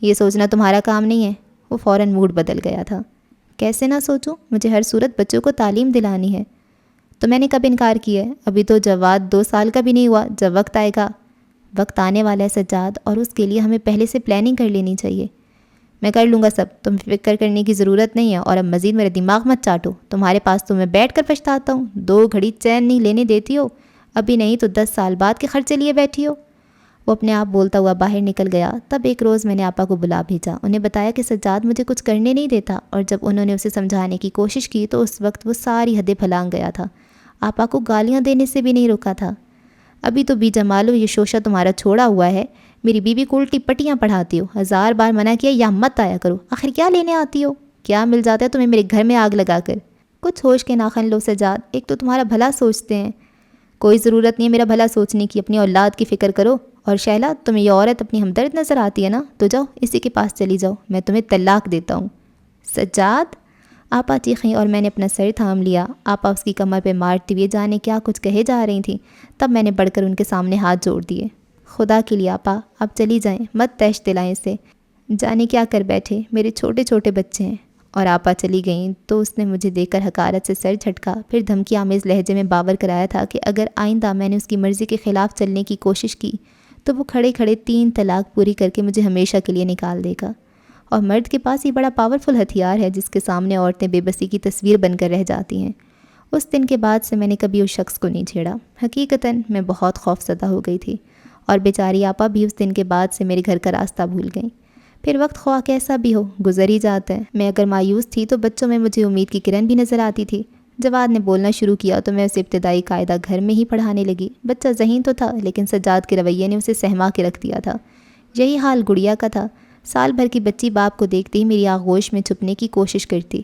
یہ سوچنا تمہارا کام نہیں ہے۔ وہ فوراً موڈ بدل گیا تھا۔ کیسے نہ سوچوں، مجھے ہر صورت بچوں کو تعلیم دلانی ہے۔ تو میں نے کب انکار کیا ہے؟ ابھی تو جواد 2 سال کا بھی نہیں ہوا، جب وقت آئے گا۔ وقت آنے والا ہے سجاد، اور اس کے لیے ہمیں پہلے سے پلاننگ کر لینی چاہیے۔ میں کر لوں گا سب، تم فکر کرنے کی ضرورت نہیں ہے، اور اب مزید میرا دماغ مت چاٹو، تمہارے پاس تو میں بیٹھ کر پچھتاتا ہوں، 2 گھڑی چین نہیں لینے دیتی ہو، ابھی نہیں تو 10 سال بعد کے خرچے لیے بیٹھی ہو۔ وہ اپنے آپ بولتا ہوا باہر نکل گیا۔ تب ایک روز میں نے آپا کو بلا بھیجا، انہیں بتایا کہ سجاد مجھے کچھ کرنے نہیں دیتا، اور جب انہوں نے اسے سمجھانے کی کوشش کی تو اس وقت وہ ساری حدیں پھلانگ گیا تھا، آپا کو گالیاں دینے سے بھی نہیں روکا تھا۔ ابھی تو بھی جمالو، یہ شوشہ تمہارا چھوڑا ہوا ہے، میری بیوی کو الٹی پٹیاں پڑھاتی ہو، 1000 بار منع کیا یا مت آیا کرو، آخر کیا لینے آتی ہو؟ کیا مل جاتا ہے تمہیں میرے گھر میں آگ لگا کر؟ کچھ ہوش کے ناخن لو سجاد، ایک تو تمہارا بھلا سوچتے ہیں۔ کوئی ضرورت نہیں ہے میرا بھلا سوچنے کی، اپنی اولاد کی فکر کرو۔ اور شیلا، تمہیں یہ عورت اپنی ہمدرد نظر آتی ہے نا، تو جاؤ اسی کے پاس چلی جاؤ، میں تمہیں طلاق دیتا ہوں۔ سجاد! آپا چیخیں اور میں نے اپنا سر تھام لیا۔ آپا اس کی کمر پہ مارتی ہوئے جانے کیا کچھ کہے جا رہی تھیں، تب میں نے بڑھ کر ان کے سامنے ہاتھ جوڑ دیے۔ خدا کے لیے آپا، اب چلی جائیں، مت تیش دلائیں اسے، جانے کیا کر بیٹھے، میرے چھوٹے چھوٹے بچے ہیں۔ اور آپا چلی گئیں تو اس نے مجھے دیکھ کر حقارت سے سر جھٹکا، پھر دھمکی آمیز لہجے میں باور کرایا تھا کہ اگر آئندہ میں نے اس کی مرضی کے خلاف چلنے کی کوشش کی تو وہ کھڑے کھڑے 3 طلاق پوری کر کے مجھے ہمیشہ کے لیے نکال دے گا۔ اور مرد کے پاس یہ بڑا پاورفل ہتھیار ہے جس کے سامنے عورتیں بے بسی کی تصویر بن کر رہ جاتی ہیں۔ اس دن کے بعد سے میں نے کبھی اس شخص کو نہیں چھیڑا۔ حقیقتاً میں بہت خوفزدہ ہو گئی تھی، اور بیچاری آپا بھی اس دن کے بعد سے میرے گھر کا راستہ بھول گئیں۔ پھر وقت خواہ کیسا بھی ہو گزر ہی جاتا ہے۔ میں اگر مایوس تھی تو بچوں میں مجھے امید کی کرن بھی نظر آتی تھی۔ جواد نے بولنا شروع کیا تو میں اسے ابتدائی قاعدہ گھر میں ہی پڑھانے لگی۔ بچہ ذہین تو تھا، لیکن سجاد کے رویے نے اسے سہما کے رکھ دیا تھا۔ یہی حال گڑیا کا تھا۔ سال بھر کی بچی باپ کو دیکھتے ہی میری آغوش میں چھپنے کی کوشش کرتی۔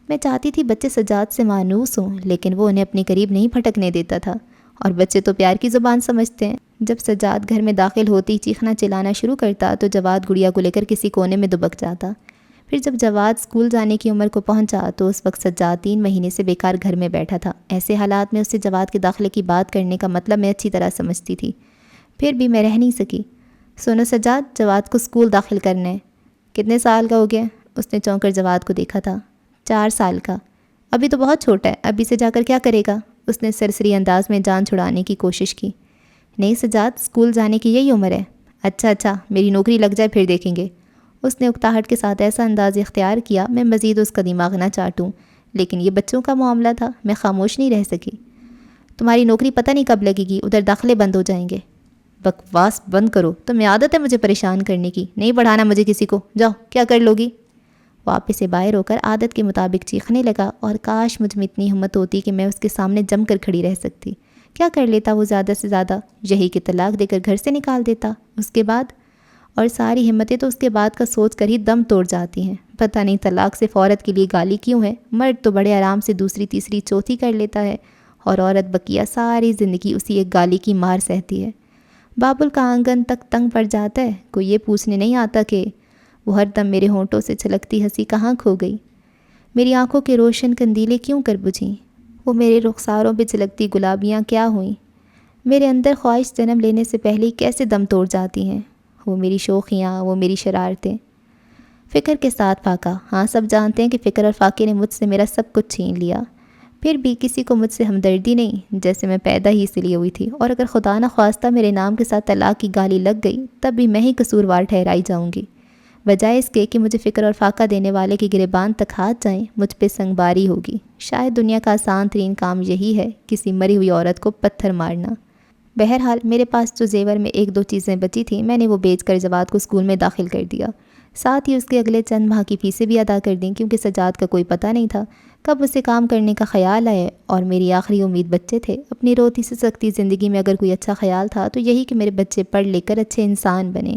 میں چاہتی تھی بچے سجاد سے مانوس ہوں، لیکن وہ انہیں اپنے قریب نہیں پھٹکنے دیتا تھا، اور بچے تو پیار کی زبان سمجھتے ہیں۔ جب سجاد گھر میں داخل ہوتی چیخنا چلانا شروع کرتا تو جواد گڑیا کو لے کر کسی کونے میں دبک جاتا۔ پھر جب جواد اسکول جانے کی عمر کو پہنچا تو اس وقت سجاد 3 مہینے سے بیکار گھر میں بیٹھا تھا۔ ایسے حالات میں اس سے جواد کے داخلے کی بات کرنے کا مطلب میں اچھی طرح سمجھتی تھی، پھر بھی میں رہ نہیں سکی۔ سنو سجاد، جواد کو اسکول داخل کرنا ہے۔ کتنے سال کا ہو گیا؟ اس نے چونک کر جواد کو دیکھا تھا۔ 4 سال کا۔ ابھی تو بہت چھوٹا ہے، ابھی سے جا کر کیا کرے گا؟ اس نے سرسری انداز میں جان چھڑانے کی کوشش کی۔ نہیں سجاد، اسکول جانے کی یہی عمر ہے۔ اچھا، میری نوکری لگ جائے پھر دیکھیں گے۔ اس نے اکتاہٹ کے ساتھ ایسا انداز اختیار کیا میں مزید اس کا دماغ نہ چاٹوں، لیکن یہ بچوں کا معاملہ تھا، میں خاموش نہیں رہ سکی۔ تمہاری نوکری پتہ نہیں کب لگے گی، ادھر داخلے بند ہو جائیں گے۔ بکواس بند کرو، تمہیں عادت ہے مجھے پریشان کرنے کی، نہیں پڑھانا مجھے کسی کو، جاؤ کیا کر لوگی؟ واپس سے باہر ہو کر عادت کے مطابق چیخنے لگا، اور کاش مجھ میں اتنی ہمت ہوتی کہ میں اس کے سامنے جم کر کھڑی رہ سکتی۔ کیا کر لیتا وہ زیادہ سے زیادہ؟ یہی کہ طلاق دے کر گھر سے نکال دیتا۔ اس کے بعد؟ اور ساری ہمتیں تو اس کے بعد کا سوچ کر ہی دم توڑ جاتی ہیں۔ پتہ نہیں طلاق سے عورت کے لیے گالی کیوں ہے؟ مرد تو بڑے آرام سے دوسری تیسری چوتھی کر لیتا ہے، اور عورت بقیہ ساری زندگی اسی ایک گالی کی مار سہتی ہے۔ بابل کا آنگن تک تنگ پڑ جاتا ہے، کوئی یہ پوچھنے نہیں آتا کہ وہ ہر دم میرے ہونٹوں سے چھلکتی ہنسی کہاں کھو گئی؟ میری آنکھوں کے روشن کندیلیں کیوں کر بجھیں؟ وہ میرے رخساروں پہ چھلکتی گلابیاں کیا ہوئیں؟ میرے اندر خواہش جنم لینے سے پہلے ہی کیسے دم توڑ جاتی ہیں؟ وہ میری شوخیاں، وہ میری شرارتیں۔ فکر کے ساتھ فاقہ، ہاں سب جانتے ہیں کہ فکر اور فاقے نے مجھ سے میرا سب کچھ چھین لیا، پھر بھی کسی کو مجھ سے ہمدردی نہیں، جیسے میں پیدا ہی اس لیے ہوئی تھی، اور اگر خدا نہ خواستہ میرے نام کے ساتھ طلاق کی گالی لگ گئی تب بھی میں ہی قصوروار ٹھہرائی جاؤں گی، بجائے اس کے کہ مجھے فکر اور فاقہ دینے والے کے گریبان تک ہاتھ جائیں، مجھ پہ سنگ باری ہوگی۔ شاید دنیا کا آسان ترین کام یہی ہے، کسی مری ہوئی عورت کو پتھر مارنا۔ بہرحال میرے پاس جو زیور میں 1-2 چیزیں بچی تھیں، میں نے وہ بیچ کر جواد کو اسکول میں داخل کر دیا، ساتھ ہی اس کے اگلے چند ماہ کی فیسیں بھی ادا کر دیں، کیونکہ سجاد کا کوئی پتہ نہیں تھا کب اسے کام کرنے کا خیال آئے، اور میری آخری امید بچے تھے۔ اپنی روتی سے سکتی زندگی میں اگر کوئی اچھا خیال تھا تو یہی کہ میرے بچے پڑھ لکھ کر اچھے انسان بنے،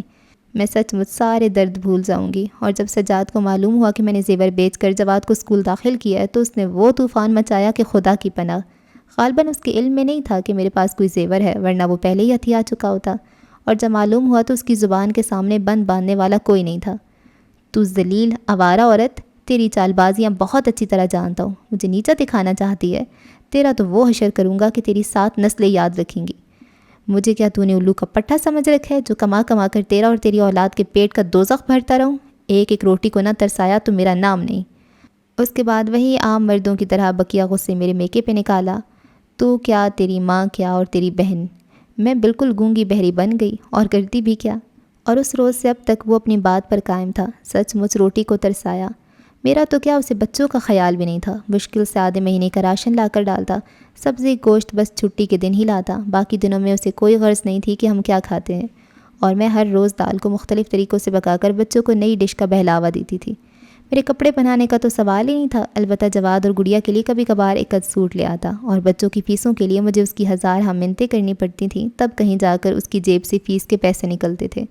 میں سچ مچ سارے درد بھول جاؤں گی۔ اور جب سجاد کو معلوم ہوا کہ میں نے زیور بیچ کر جواد کو اسکول داخل کیا ہے تو اس نے وہ طوفان مچایا کہ خدا کی پناہ۔ غالباً اس کے علم میں نہیں تھا کہ میرے پاس کوئی زیور ہے، ورنہ وہ پہلے ہی ہتھیا چکا ہوتا، اور جب معلوم ہوا تو اس کی زبان کے سامنے بند باندھنے والا کوئی نہیں تھا۔ تو ذلیل آوارہ عورت، تیری چال بازیاں بہت اچھی طرح جانتا ہوں، مجھے نیچا دکھانا چاہتی ہے؟ تیرا تو وہ حشر کروں گا کہ تیری 7 نسلیں یاد رکھیں گی۔ مجھے کیا تو نے الو کا پٹھا سمجھ رکھا ہے جو کما کما کر تیرا اور تیری اولاد کے پیٹ کا دوزخ بھرتا رہوں؟ ایک ایک روٹی کو نہ ترسایا تو میرا نام نہیں۔ اس کے بعد وہی عام مردوں کی طرح بکیا غصے میرے میکے پہ نکالا۔ تو کیا، تیری ماں کیا اور تیری بہن؟ میں بالکل گونگی بہری بن گئی اور کرتی بھی کیا؟ اور اس روز سے اب تک وہ اپنی بات پر قائم تھا، سچ مچ روٹی کو ترسایا۔ میرا تو کیا، اسے بچوں کا خیال بھی نہیں تھا۔ مشکل سے آدھے مہینے کا راشن لا کر ڈالتا، سبزی گوشت بس چھٹی کے دن ہی لاتا، باقی دنوں میں اسے کوئی غرض نہیں تھی کہ ہم کیا کھاتے ہیں۔ اور میں ہر روز دال کو مختلف طریقوں سے پکا کر بچوں کو نئی ڈش کا بہلاوا دیتی تھی۔ میرے کپڑے بنانے کا تو سوال ہی نہیں تھا، البتہ جواد اور گڑیا کے لیے کبھی کبھار ایک سوٹ لے آتا، اور بچوں کی فیسوں کے لیے مجھے اس کی 1000 منتیں کرنی پڑتی تھیں، تب کہیں جا کر اس کی جیب سے فیس کے پیسے نکلتے تھے۔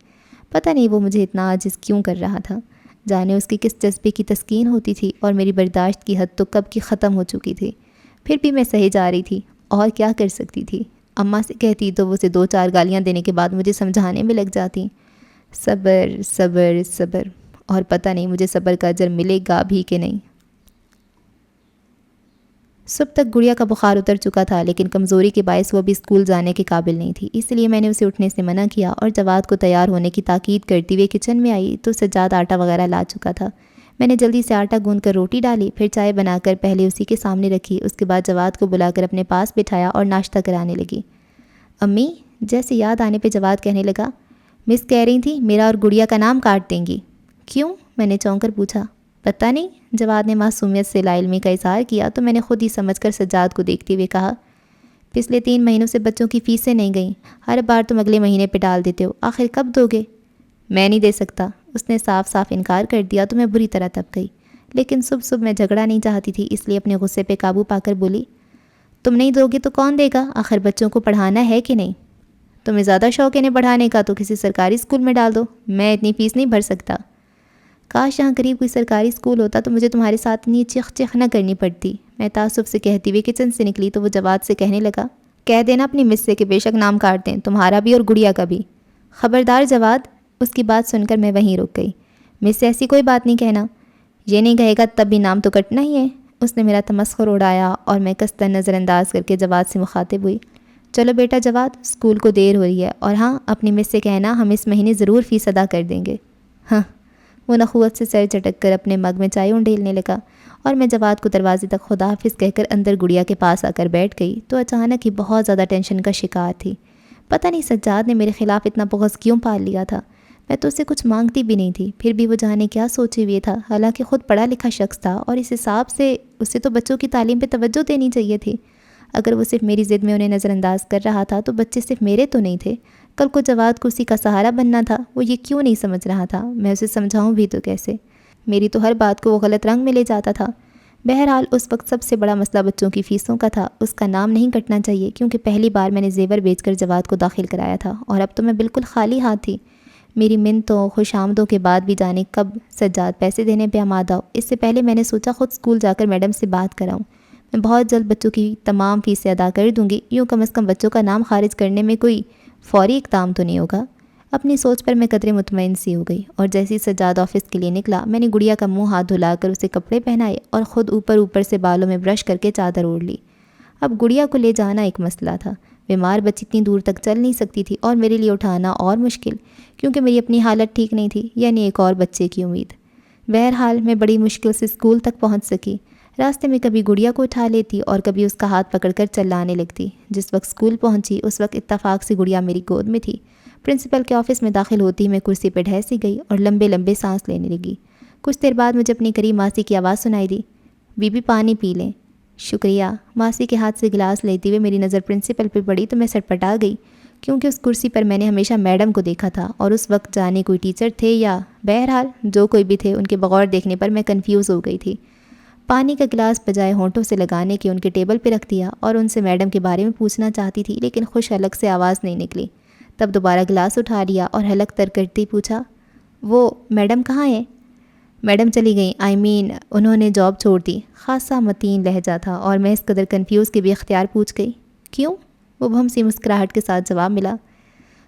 پتہ نہیں وہ مجھے اتنا عاجز کیوں کر رہا تھا، جانے اس کی کس جذبے کی تسکین ہوتی تھی، اور میری برداشت کی حد تو کب کی ختم ہو چکی تھی، پھر بھی میں سہے جا رہی تھی۔ اور کیا کر سکتی تھی؟ اماں سے کہتی تو وہ اسے 2-4 گالیاں دینے کے بعد مجھے سمجھانے میں لگ جاتی، صبر صبر صبر، اور پتہ نہیں مجھے صبر کا اجر ملے گا بھی کہ نہیں۔ صبح تک گڑیا کا بخار اتر چکا تھا، لیکن کمزوری کے باعث وہ بھی اسکول جانے کے قابل نہیں تھی، اس لیے میں نے اسے اٹھنے سے منع کیا اور جواد کو تیار ہونے کی تاکید کرتے ہوئے کچن میں آئی تو سجاد آٹا وغیرہ لا چکا تھا۔ میں نے جلدی سے آٹا گوندھ کر روٹی ڈالی، پھر چائے بنا کر پہلے اسی کے سامنے رکھی، اس کے بعد جواد کو بلا کر اپنے پاس بٹھایا اور ناشتہ کرانے لگی۔ امی، جیسے یاد آنے پہ جواد کہنے لگا، مس کہہ رہی تھی میرا اور گڑیا کا نام کاٹ دیں گی۔ کیوں؟ میں نے چونک کر پوچھا۔ پتہ نہیں، جواد نے معصومیت سے لا علمی کا اظہار کیا تو میں نے خود ہی سمجھ کر سجاد کو دیکھتے ہوئے کہا، پچھلے 3 مہینوں سے بچوں کی فیسیں نہیں گئیں، ہر بار تم اگلے مہینے پہ ڈال دیتے ہو، آخر کب دو گے؟ میں نہیں دے سکتا، اس نے صاف صاف انکار کر دیا تو میں بری طرح تپ گئی، لیکن صبح میں جھگڑا نہیں چاہتی تھی، اس لیے اپنے غصے پہ قابو پا کر بولی، تم نہیں دو گے تو کون دے گا؟ آخر بچوں کو پڑھانا ہے کہ نہیں؟ تمہیں زیادہ شوق ہے انہیں پڑھانے کا تو کسی سرکاری اسکول میں ڈال دو، میں اتنی فیس نہیں بھر سکتا۔ کاش یہاں قریب کوئی سرکاری اسکول ہوتا تو مجھے تمہارے ساتھ اتنی چیخ چیخ نہ کرنی پڑتی، میں تعصب سے کہتی ہوئے کچن سے نکلی تو وہ جواد سے کہنے لگا، کہہ دینا اپنی مس سے کہ بے شک نام کاٹ دیں، تمہارا بھی اور گڑیا کا بھی۔ خبردار جواد، اس کی بات سن کر میں وہیں رک گئی۔ مس سے ایسی کوئی بات نہیں کہنا، یہ نہیں کہے گا تب بھی نام تو کٹنا ہی ہے۔ اس نے میرا تمسخر اڑایا اور میں قصداً نظر انداز کر کے جواد سے مخاطب ہوئی، چلو بیٹا جواد، اسکول کو دیر ہو رہی ہے، اور ہاں اپنی مس سے کہنا ہم اس مہینے ضرور فیس ادا کر دیں گے۔ ہاں، وہ نخوت سے سر چٹک کر اپنے مگ میں چائے انڈیلنے لگا، اور میں جواد کو دروازے تک خدا حافظ کہہ کر اندر گڑیا کے پاس آ کر بیٹھ گئی تو اچانک ہی بہت زیادہ ٹینشن کا شکار تھی۔ پتہ نہیں سجاد نے میرے خلاف اتنا بغض کیوں پال لیا تھا، میں تو اسے کچھ مانگتی بھی نہیں تھی، پھر بھی وہ جانے کیا سوچے ہوئے تھا، حالانکہ خود پڑھا لکھا شخص تھا اور اس حساب سے اسے تو بچوں کی تعلیم پہ توجہ دینی چاہیے تھی۔ اگر وہ صرف میری ضد میں انہیں نظر انداز کر رہا تھا تو بچے صرف میرے تو نہیں تھے، کل کو جواد کو اسی کا سہارا بننا تھا، وہ یہ کیوں نہیں سمجھ رہا تھا؟ میں اسے سمجھاؤں بھی تو کیسے؟ میری تو ہر بات کو وہ غلط رنگ میں لے جاتا تھا۔ بہرحال اس وقت سب سے بڑا مسئلہ بچوں کی فیسوں کا تھا، اس کا نام نہیں کٹنا چاہیے، کیونکہ پہلی بار میں نے زیور بیچ کر جواد کو داخل کرایا تھا اور اب تو میں بالکل خالی ہاتھ تھی۔ میری منتوں خوش آمدوں کے بعد بھی جانے کب سجاد پیسے دینے پہ آمادہ ہو، اس سے پہلے میں نے سوچا خود اسکول جا کر میڈم سے بات کراؤں، میں بہت جلد بچوں کی تمام فیسیں ادا کر دوں گی، یوں کم از کم بچوں کا نام خارج کرنے میں کوئی فوری اقدام تو نہیں ہوگا۔ اپنی سوچ پر میں قدرے مطمئن سی ہو گئی، اور جیسے سجاد آفس کے لیے نکلا میں نے گڑیا کا منہ ہاتھ دھلا کر اسے کپڑے پہنائے اور خود اوپر سے بالوں میں برش کر کے چادر اوڑھ لی۔ اب گڑیا کو لے جانا ایک مسئلہ تھا، بیمار بچی اتنی دور تک چل نہیں سکتی تھی اور میرے لیے اٹھانا اور مشکل، کیونکہ میری اپنی حالت ٹھیک نہیں تھی، یعنی ایک اور بچے کی امید۔ بہرحال میں بڑی مشکل سے اسکول تک پہنچ سکی، راستے میں کبھی گڑیا کو اٹھا لیتی اور کبھی اس کا ہاتھ پکڑ کر چلانے لگتی۔ جس وقت اسکول پہنچی اس وقت اتفاق سے گڑیا میری گود میں تھی۔ پرنسپل کے آفس میں داخل ہوتی ہی میں کرسی پہ ڈھہ سی گئی اور لمبے لمبے سانس لینے لگی۔ کچھ دیر بعد مجھے اپنی قریب ماسی کی آواز سنائی دی، بی بی پانی پی لیں۔ شکریہ۔ ماسی کے ہاتھ سے گلاس لیتے ہوئے میری نظر پرنسپل پہ پڑی تو میں سٹپٹا گئی، کیونکہ اس کرسی پر میں نے ہمیشہ میڈم کو دیکھا تھا اور اس وقت جانے کوئی ٹیچر تھے یا بہرحال جو کوئی بھی تھے، ان کے بغور دیکھنے پر میں کنفیوز ہو گئی تھی۔ پانی کا گلاس بجائے ہونٹوں سے لگانے کے ان کے ٹیبل پہ رکھ دیا اور ان سے میڈم کے بارے میں پوچھنا چاہتی تھی، لیکن خوش حلق سے آواز نہیں نکلی۔ تب دوبارہ گلاس اٹھا لیا اور حلق تر کرتے پوچھا، وہ میڈم کہاں ہیں؟ میڈم چلی گئیں، انہوں نے جاب چھوڑ دی۔ خاصا متین لہجہ تھا اور میں اس قدر کنفیوز کے بھی اختیار پوچھ گئی، کیوں؟ وہ بھم سی مسکراہٹ کے ساتھ جواب ملا،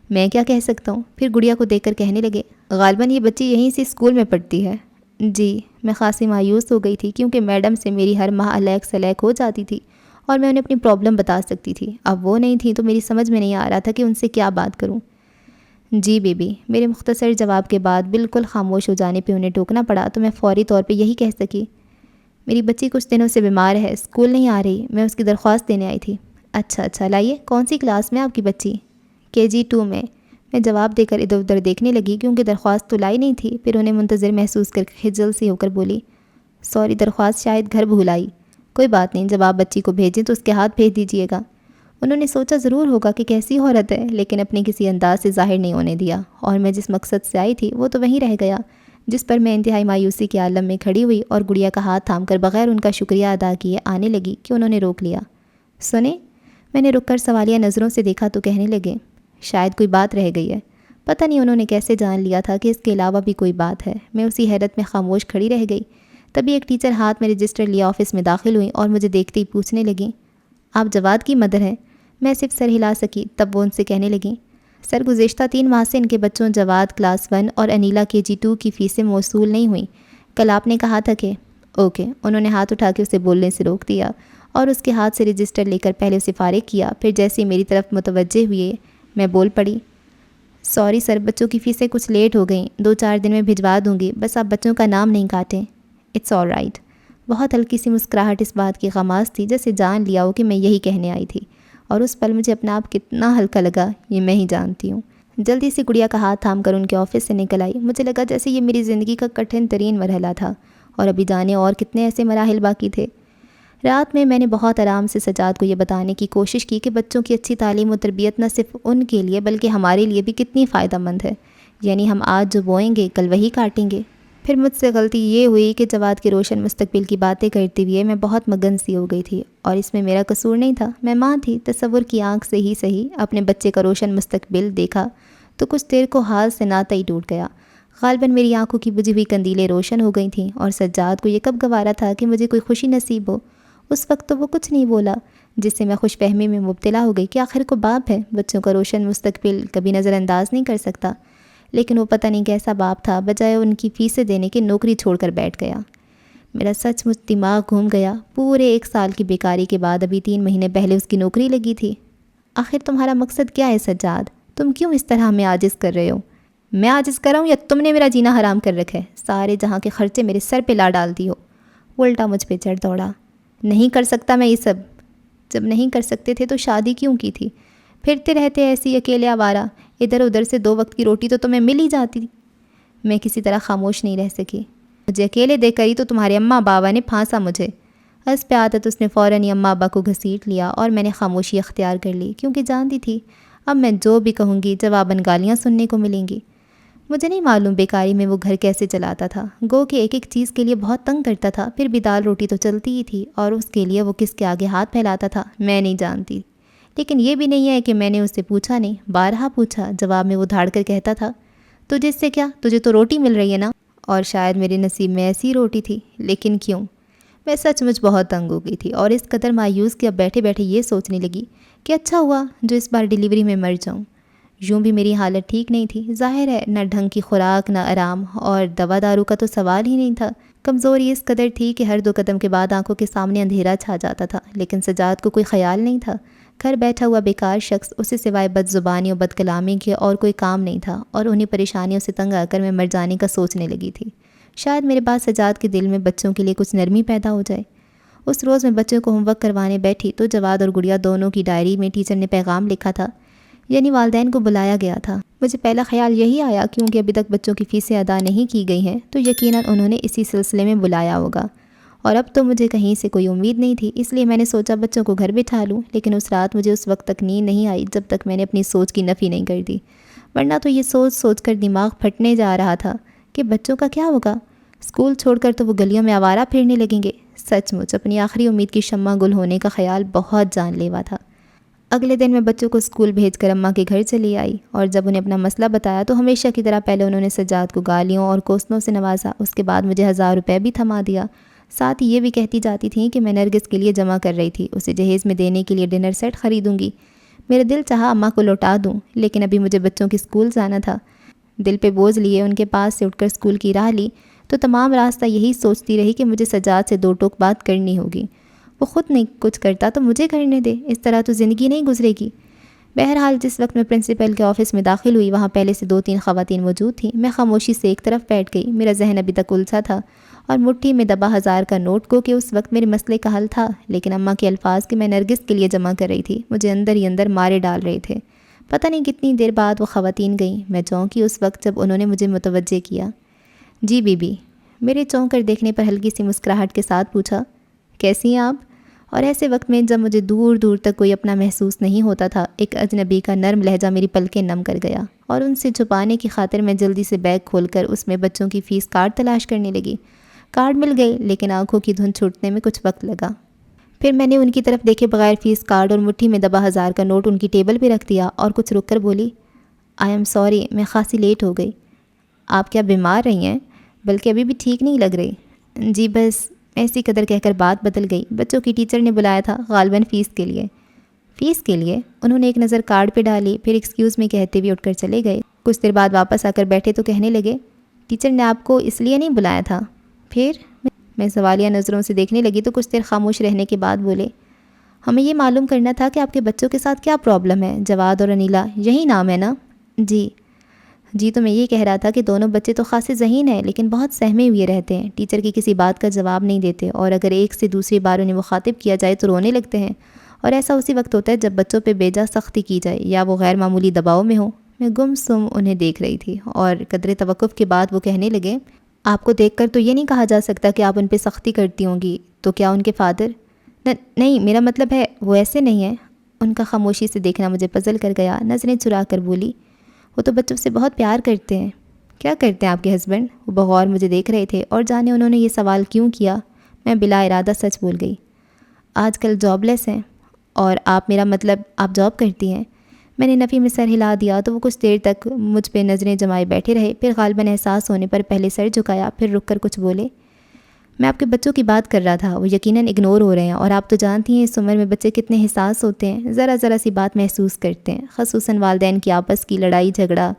میں کیا کہہ سکتا ہوں؟ پھر گڑیا کو دیکھ کر کہنے لگے، غالباً یہ بچی یہیں سے اسکول میں پڑھتی ہے۔ جی، میں خاصی مایوس ہو گئی تھی کیونکہ میڈم سے میری ہر ماہ الیک سلیک ہو جاتی تھی اور میں انہیں اپنی پرابلم بتا سکتی تھی۔ اب وہ نہیں تھیں تو میری سمجھ میں نہیں آ رہا تھا کہ ان سے کیا بات کروں۔ جی بیبی، میرے مختصر جواب کے بعد بالکل خاموش ہو جانے پہ انہیں ٹوکنا پڑا تو میں فوری طور پہ یہی کہہ سکی، میری بچی کچھ دنوں سے بیمار ہے، اسکول نہیں آ رہی، میں اس کی درخواست دینے آئی تھی۔ اچھا لائیے، کون سی کلاس میں آپ کی بچی؟ KG 2 میں۔ میں جواب دے کر ادھر ادھر دیکھنے لگی کیونکہ درخواست تو لائی نہیں تھی، پھر انہیں منتظر محسوس کر کے خجل سی ہو کر بولی، سوری، درخواست شاید گھر بھول آئی۔ کوئی بات نہیں، جب آپ بچی کو بھیجیں تو اس کے ہاتھ بھیج دیجیے گا۔ انہوں نے سوچا ضرور ہوگا کہ کیسی عورت ہے، لیکن اپنے کسی انداز سے ظاہر نہیں ہونے دیا، اور میں جس مقصد سے آئی تھی وہ تو وہیں رہ گیا، جس پر میں انتہائی مایوسی کے عالم میں کھڑی ہوئی اور گڑیا کا ہاتھ تھام کر بغیر ان کا شکریہ ادا کیے آنے لگی کہ انہوں نے روک لیا۔ سنیں، میں نے رک کر سوالیہ نظروں سے دیکھا تو کہنے لگے، شاید کوئی بات رہ گئی ہے۔ پتہ نہیں انہوں نے کیسے جان لیا تھا کہ اس کے علاوہ بھی کوئی بات ہے۔ میں اسی حیرت میں خاموش کھڑی رہ گئی۔ تبھی ایک ٹیچر ہاتھ میں رجسٹر لیا آفس میں داخل ہوئی اور مجھے دیکھتے ہی پوچھنے لگیں، آپ جواد کی مدر ہیں؟ میں صرف سر ہلا سکی۔ تب وہ ان سے کہنے لگیں، سر، گزشتہ 3 ماہ سے ان کے بچوں جواد کلاس 1 اور انیلا KG 2 کی فیسیں موصول نہیں ہوئیں۔ کل آپ نے کہا تھا کہ اوکے۔ انہوں نے ہاتھ اٹھا کے اسے بولنے سے روک دیا اور اس کے ہاتھ سے رجسٹر لے کر پہلے اسے فارغ کیا، پھر جیسے میری طرف متوجہ ہوئے میں بول پڑی، سوری سر، بچوں کی فیسیں کچھ لیٹ ہو گئیں، 2-4 دن میں بھجوا دوں گی، بس آپ بچوں کا نام نہیں کاٹیں۔ It's all right. بہت ہلکی سی مسکراہٹ اس بات کی غماز تھی جیسے جان لیا ہو کہ میں یہی کہنے آئی تھی، اور اس پل مجھے اپنا آپ کتنا ہلکا لگا یہ میں ہی جانتی ہوں۔ جلدی سے گڑیا کا ہاتھ تھام کر ان کے آفس سے نکل آئی۔ مجھے لگا جیسے یہ میری زندگی کا کٹھن ترین مرحلہ تھا اور ابھی جانے اور کتنے ایسے مراحل باقی تھے۔ رات میں نے بہت آرام سے سجاد کو یہ بتانے کی کوشش کی کہ بچوں کی اچھی تعلیم و تربیت نہ صرف ان کے لیے بلکہ ہمارے لیے بھی کتنی فائدہ مند ہے، یعنی ہم آج جو بوئیں گے کل وہی کاٹیں گے۔ پھر مجھ سے غلطی یہ ہوئی کہ جواد کے روشن مستقبل کی باتیں کرتے ہوئے میں بہت مگن سی ہو گئی تھی، اور اس میں میرا قصور نہیں تھا، میں ماں تھی۔ تصور کی آنکھ سے ہی صحیح اپنے بچے کا روشن مستقبل دیکھا تو کچھ دیر کو حال سے ناطا ہی ٹوٹ گیا۔ غالباً میری آنکھوں کی بجھی ہوئی قندیلیں روشن ہو گئی تھیں، اور سجاد کو یہ کب گوارا تھا کہ مجھے کوئی خوشی نصیب ہو۔ اس وقت تو وہ کچھ نہیں بولا، جس سے میں خوش فہمی میں مبتلا ہو گئی کہ آخر کو باپ ہے، بچوں کا روشن مستقبل کبھی نظر انداز نہیں کر سکتا۔ لیکن وہ پتہ نہیں کیسا باپ تھا، بجائے ان کی فیسیں دینے کے نوکری چھوڑ کر بیٹھ گیا۔ میرا سچ مچ دماغ گھوم گیا۔ پورے 1 سال کی بیکاری کے بعد ابھی 3 مہینے پہلے اس کی نوکری لگی تھی۔ آخر تمہارا مقصد کیا ہے سجاد؟ تم کیوں اس طرح ہمیں عاجز کر رہے ہو؟ میں عاجز کر رہا ہوں یا تم نے میرا جینا حرام کر رکھا ہے؟ سارے جہاں کے خرچے میرے سر پہ لا ڈالتی ہو۔ وہ الٹا مجھ پہ چڑھ دوڑا، نہیں کر سکتا میں یہ سب۔ جب نہیں کر سکتے تھے تو شادی کیوں کی تھی؟ پھرتے رہتے ایسی اکیلے آوارہ، ادھر ادھر سے 2 وقت کی روٹی تو تمہیں مل ہی جاتی۔ میں کسی طرح خاموش نہیں رہ سکی۔ مجھے اکیلے دیکھ کر ہی تو تمہارے اماں بابا نے پھانسا مجھے۔ اس پہ عادت اس نے فوراً ہی اماں ابا کو گھسیٹ لیا اور میں نے خاموشی اختیار کر لی، کیونکہ جانتی تھی اب میں جو بھی کہوں گی جواباً گالیاں سننے کو ملیں گی۔ مجھے نہیں معلوم بیکاری میں وہ گھر کیسے چلاتا تھا، گو کہ ایک چیز کے لیے بہت تنگ کرتا تھا، پھر بھی دال روٹی تو چلتی ہی تھی، اور اس کے لیے وہ کس کے آگے ہاتھ پھیلاتا تھا میں نہیں جانتی۔ لیکن یہ بھی نہیں ہے کہ میں نے اس سے پوچھا نہیں، بارہا پوچھا، جواب میں وہ دھاڑ کر کہتا تھا، تجھے اس سے کیا، تجھے تو روٹی مل رہی ہے نا۔ اور شاید میرے نصیب میں ایسی روٹی تھی، لیکن کیوں؟ میں سچ مچ بہت تنگ ہو گئی تھی اور اس قدر مایوس کہ اب بیٹھے بیٹھے یہ سوچنے لگی کہ اچھا ہوا جو اس بار ڈیلیوری میں مر جاؤں۔ یوں بھی میری حالت ٹھیک نہیں تھی، ظاہر ہے نہ ڈھنگ کی خوراک، نہ آرام، اور دوا دارو کا تو سوال ہی نہیں تھا۔ کمزوری اس قدر تھی کہ ہر 2 قدم کے بعد آنکھوں کے سامنے اندھیرا چھا جاتا تھا، لیکن سجاد کو کوئی خیال نہیں تھا۔ گھر بیٹھا ہوا بیکار شخص، اسے سوائے بد زبانی اور بد کلامی کے اور کوئی کام نہیں تھا، اور انہیں پریشانیوں سے تنگ آ کر میں مر جانے کا سوچنے لگی تھی۔ شاید میرے بعد سجاد کے دل میں بچوں کے لیے کچھ نرمی پیدا ہو جائے۔ اس روز میں بچوں کو ہوم ورک کروانے بیٹھی تو جواد اور گڑیا دونوں کی ڈائری میں ٹیچر نے پیغام لکھا تھا، یعنی والدین کو بلایا گیا تھا۔ مجھے پہلا خیال یہی آیا کیونکہ ابھی تک بچوں کی فیسیں ادا نہیں کی گئی ہیں تو یقیناً انہوں نے اسی سلسلے میں بلایا ہوگا، اور اب تو مجھے کہیں سے کوئی امید نہیں تھی، اس لیے میں نے سوچا بچوں کو گھر بٹھا لوں۔ لیکن اس رات مجھے اس وقت تک نیند نہیں آئی جب تک میں نے اپنی سوچ کی نفی نہیں کر دی، ورنہ تو یہ سوچ سوچ کر دماغ پھٹنے جا رہا تھا کہ بچوں کا کیا ہوگا، اسکول چھوڑ کر تو وہ گلیوں میں آوارہ پھرنے لگیں گے۔ سچ مچ اپنی آخری امید کی شمع گل ہونے کا خیال بہت جان لیوا تھا۔ اگلے دن میں بچوں کو اسکول بھیج کر اماں کے گھر چلی آئی، اور جب انہیں اپنا مسئلہ بتایا تو ہمیشہ کی طرح پہلے انہوں نے سجاد کو گالیوں اور کوسنوں سے نوازا، اس کے بعد مجھے 1000 روپے بھی تھما دیا۔ ساتھ ہی یہ بھی کہتی جاتی تھیں کہ میں نرگس کے لیے جمع کر رہی تھی، اسے جہیز میں دینے کے لیے ڈنر سیٹ خریدوں گی۔ میرا دل چاہا اماں کو لوٹا دوں، لیکن ابھی مجھے بچوں کی اسکول جانا تھا۔ دل پہ بوجھ لیے ان کے پاس سے اٹھ کر اسکول کی راہ لی تو تمام راستہ یہی سوچتی رہی کہ مجھے سجاد سے 2 ٹوک بات کرنی ہوگی۔ وہ خود نہیں کچھ کرتا تو مجھے کرنے دے، اس طرح تو زندگی نہیں گزرے گی۔ بہرحال جس وقت میں پرنسپل کے آفس میں داخل ہوئی وہاں پہلے سے 2-3 خواتین موجود تھیں۔ میں خاموشی سے ایک طرف بیٹھ گئی۔ میرا ذہن ابھی تک الجھا تھا اور مٹھی میں دبا 1000 کا نوٹ کو کہ اس وقت میرے مسئلے کا حل تھا، لیکن اماں کے الفاظ کہ میں نرگس کے لیے جمع کر رہی تھی مجھے اندر ہی اندر مارے ڈال رہے تھے۔ پتہ نہیں کتنی دیر بعد وہ خواتین گئیں۔ میں چونکی اس وقت جب انہوں نے مجھے متوجہ کیا۔ جی بی بی، میرے چونک کر دیکھنے پر ہلکی سی مسکراہٹ کے ساتھ پوچھا، کیسی ہیں آپ؟ اور ایسے وقت میں جب مجھے دور دور تک کوئی اپنا محسوس نہیں ہوتا تھا، ایک اجنبی کا نرم لہجہ میری پلکیں نم کر گیا اور ان سے چھپانے کی خاطر میں جلدی سے بیگ کھول کر اس میں بچوں کی فیس کارڈ تلاش کرنے لگی۔ کارڈ مل گئے لیکن آنکھوں کی دھند چھوٹنے میں کچھ وقت لگا۔ پھر میں نے ان کی طرف دیکھے بغیر فیس کارڈ اور مٹھی میں دبا 1000 کا نوٹ ان کی ٹیبل پہ رکھ دیا اور کچھ رک کر بولی، آئی ایم سوری، میں خاصی لیٹ ہو گئی۔ آپ کیا بیمار رہی ہیں؟ بلکہ ابھی بھی ٹھیک نہیں لگ رہی۔ جی بس، ایسی قدر کہہ کر بات بدل گئی۔ بچوں کی ٹیچر نے بلایا تھا، غالباً فیس کے لیے۔ فیس کے لیے؟ انہوں نے ایک نظر کارڈ پہ ڈالی، پھر ایکسکیوز می کہتے ہوئے اٹھ کر چلے گئے۔ کچھ دیر بعد واپس آ کر بیٹھے تو کہنے لگے، ٹیچر نے آپ کو اس لیے نہیں بلایا تھا؟ پھر میں سوالیہ نظروں سے دیکھنے لگی تو کچھ دیر خاموش رہنے کے بعد بولے، ہمیں یہ معلوم کرنا تھا کہ آپ کے بچوں کے ساتھ کیا پرابلم ہے۔ جواد اور انیلا یہی نام ہے نا؟ جی تو میں یہ کہہ رہا تھا کہ دونوں بچے تو خاصے ذہین ہیں لیکن بہت سہمے ہوئے رہتے ہیں، ٹیچر کی کسی بات کا جواب نہیں دیتے اور اگر ایک سے دوسری بار انہیں مخاطب کیا جائے تو رونے لگتے ہیں، اور ایسا اسی وقت ہوتا ہے جب بچوں پہ بے جا سختی کی جائے یا وہ غیر معمولی دباؤ میں ہوں۔ میں گم سم انہیں دیکھ رہی تھی اور قدرے توقف کے بعد وہ کہنے لگے، آپ کو دیکھ کر تو یہ نہیں کہا جا سکتا کہ آپ ان پہ سختی کرتی ہوں گی، تو کیا ان کے فادر؟ نہیں، میرا مطلب ہے وہ ایسے نہیں ہیں۔ ان کا خاموشی سے دیکھنا مجھے پزل کر گیا۔ نظریں چرا کر بولی، وہ تو بچوں سے بہت پیار کرتے ہیں۔ کیا کرتے ہیں آپ کے ہسبینڈ؟ وہ بغور مجھے دیکھ رہے تھے اور جانے انہوں نے یہ سوال کیوں کیا، میں بلا ارادہ سچ بول گئی، آج کل جاب لیس ہیں۔ اور آپ، میرا مطلب آپ جاب کرتی ہیں؟ میں نے نفی میں سر ہلا دیا تو وہ کچھ دیر تک مجھ پہ نظریں جمائے بیٹھے رہے، پھر غالباً احساس ہونے پر پہلے سر جھکایا پھر رک کر کچھ بولے، میں آپ کے بچوں کی بات کر رہا تھا، وہ یقیناً اگنور ہو رہے ہیں، اور آپ تو جانتی ہیں اس عمر میں بچے کتنے حساس ہوتے ہیں، ذرا ذرا سی بات محسوس کرتے ہیں، خصوصاً والدین کی آپس کی لڑائی جھگڑا۔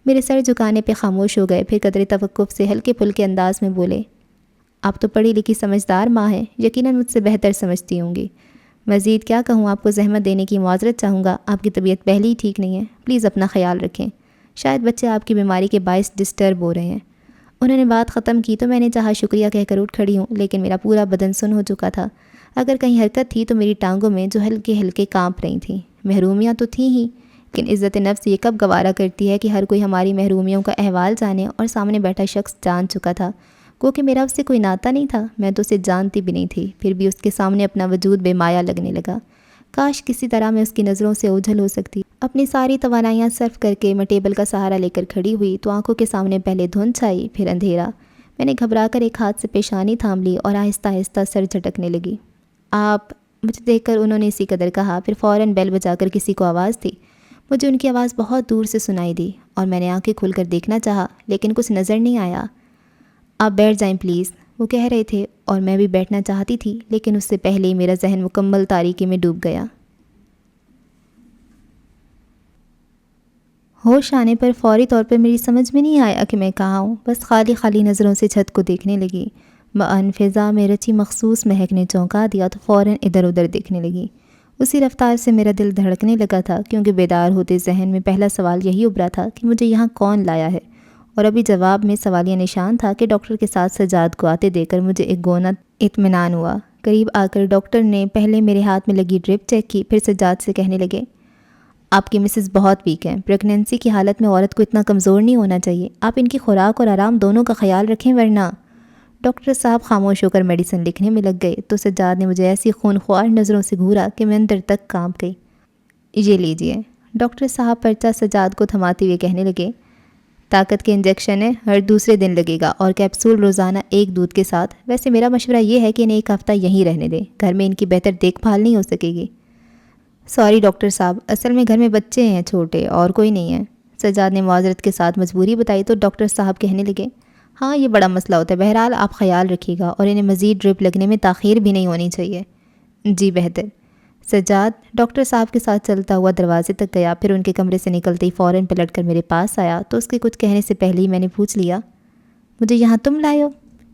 میرے سر جھکانے پہ خاموش ہو گئے، پھر قدرے توقف سے ہلکے پھلکے انداز میں بولے، آپ تو پڑھی لکھی سمجھدار ماں ہیں، یقیناً مجھ سے بہتر سمجھتی ہوں گی۔ مزید کیا کہوں، آپ کو زحمت دینے کی معذرت چاہوں گا، آپ کی طبیعت پہلے ہی ٹھیک نہیں ہے، پلیز اپنا خیال رکھیں، شاید بچے آپ کی بیماری کے باعث ڈسٹرب ہو رہے ہیں۔ انہوں نے بات ختم کی تو میں نے چاہا شکریہ کہہ کر اٹھ کھڑی ہوں، لیکن میرا پورا بدن سن ہو چکا تھا، اگر کہیں حرکت تھی تو میری ٹانگوں میں جو ہلکے ہلکے کانپ رہی تھیں۔ محرومیاں تو تھیں ہی، لیکن عزت نفس یہ کب گوارا کرتی ہے کہ ہر کوئی ہماری محرومیوں کا احوال جانے، اور سامنے بیٹھا شخص جان چکا تھا، گو کہ میرا اس سے کوئی ناتا نہیں تھا، میں تو اسے جانتی بھی نہیں تھی، پھر بھی اس کے سامنے اپنا وجود بے مایا لگنے لگا۔ کاش کسی طرح میں اس کی نظروں سے اوجھل ہو سکتی۔ اپنی ساری توانائیاں صرف کر کے میں ٹیبل کا سہارا لے کر کھڑی ہوئی تو آنکھوں کے سامنے پہلے دھند چھائی، پھر اندھیرا۔ میں نے گھبرا کر ایک ہاتھ سے پیشانی تھام لی اور آہستہ آہستہ سر جھٹکنے لگی۔ آپ؟ مجھے دیکھ کر انہوں نے اسی قدر کہا، پھر فوراً بیل بجا کر کسی کو آواز دی۔ مجھے ان کی آواز بہت دور سے سنائی دی اور میں نے آنکھیں کھول کر دیکھنا چاہا، لیکن کچھ نظر نہیں آیا۔ آپ بیٹھ جائیں پلیز، وہ کہہ رہے تھے، اور میں بھی بیٹھنا چاہتی تھی، لیکن اس سے پہلے ہی میرا ذہن مکمل تاریکی میں ڈوب گیا۔ ہوش آنے پر فوری طور پر میری سمجھ میں نہیں آیا کہ میں کہاں ہوں، بس خالی خالی نظروں سے چھت کو دیکھنے لگی۔ بان فضا میں رچی مخصوص مہک نے چونکا دیا تو فوراً ادھر ادھر دیکھنے لگی۔ اسی رفتار سے میرا دل دھڑکنے لگا تھا، کیونکہ بیدار ہوتے ذہن میں پہلا سوال یہی ابھرا تھا کہ مجھے یہاں کون لایا ہے، اور ابھی جواب میں سوالیہ نشان تھا کہ ڈاکٹر کے ساتھ سجاد کو آتے دیکھ کر مجھے ایک گونا اطمینان ہوا۔ قریب آ کر ڈاکٹر نے پہلے میرے ہاتھ میں لگی ڈرپ چیک کی، پھر سجاد سے کہنے لگے، آپ کی مسز بہت ویک ہیں، پریگنینسی کی حالت میں عورت کو اتنا کمزور نہیں ہونا چاہیے، آپ ان کی خوراک اور آرام دونوں کا خیال رکھیں ورنہ۔ ڈاکٹر صاحب خاموش ہو کر میڈیسن لکھنے میں لگ گئے تو سجاد نے مجھے ایسی خونخوار نظروں سے گھورا کہ میں اندر تک کانپ گئی۔ یہ لیجئے، ڈاکٹر صاحب پرچہ سجاد کو تھماتے ہوئے کہنے لگے، طاقت کے انجیکشن ہے، ہر دوسرے دن لگے گا، اور کیپسول روزانہ ایک دودھ کے ساتھ۔ ویسے میرا مشورہ یہ ہے کہ انہیں ایک ہفتہ یہیں رہنے دیں، گھر میں ان کی بہتر دیکھ بھال نہیں ہو سکے گی۔ سوری ڈاکٹر صاحب، اصل میں گھر میں بچے ہیں چھوٹے، اور کوئی نہیں ہے، سجاد نے معذرت کے ساتھ مجبوری بتائی تو ڈاکٹر صاحب کہنے لگے، ہاں یہ بڑا مسئلہ ہوتا ہے، بہرحال آپ خیال رکھیے گا، اور انہیں مزید ڈرپ لگنے میں تاخیر بھی نہیں ہونی چاہیے۔ جی بہتر۔ سجاد ڈاکٹر صاحب کے ساتھ چلتا ہوا دروازے تک گیا، پھر ان کے کمرے سے نکلتے ہی فوراً پلٹ کر میرے پاس آیا تو اس کے کچھ کہنے سے پہلے ہی میں نے پوچھ لیا، مجھے یہاں تم لائے ہو؟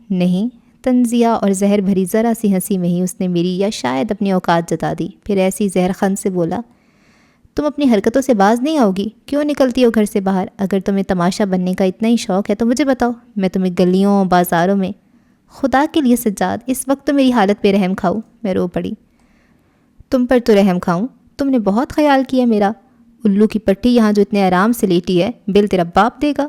نہیں، تنزیہ اور زہر بھری ذرا سی ہنسی میں ہی اس نے میری یا شاید اپنی اوقات جتا دی، پھر ایسی زہر خند سے بولا، تم اپنی حرکتوں سے باز نہیں آؤ گی؟ کیوں نکلتی ہو گھر سے باہر؟ اگر تمہیں تماشا بننے کا اتنا ہی شوق ہے تو مجھے بتاؤ، میں تمہیں گلیوں بازاروں میں… خدا کے لیے سجاد، اس وقت تو میری حالت پہ رحم کھاؤ۔ میں رو پڑی۔ تم پر تو رحم کھاؤں؟ تم نے بہت خیال کیا میرا۔ الو کی پٹی یہاں جو اتنے آرام سے لیٹی ہے، بل تیرا باپ دے گا۔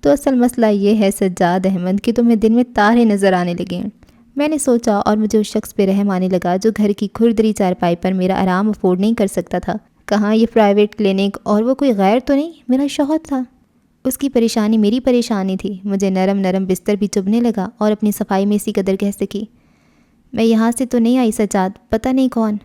تو اصل مسئلہ یہ ہے سجاد احمد کہ تمہیں دن میں تارے نظر آنے لگے ہیں۔ میں نے سوچا اور مجھے اس شخص پہ رحم آنے لگا جو گھر کی کھردری چارپائی پر میرا آرام افورڈ نہیں کر سکتا تھا۔ کہاں یہ پرائیویٹ کلینک، اور وہ کوئی غیر تو نہیں، میرا شوہر تھا۔ اس کی پریشانی میری پریشانی تھی۔ مجھے نرم نرم بستر بھی چبھنے لگا اور اپنی صفائی میں اسی قدر کہہ سکی، میں یہاں سے تو نہیں آئی سجاد، پتہ نہیں کون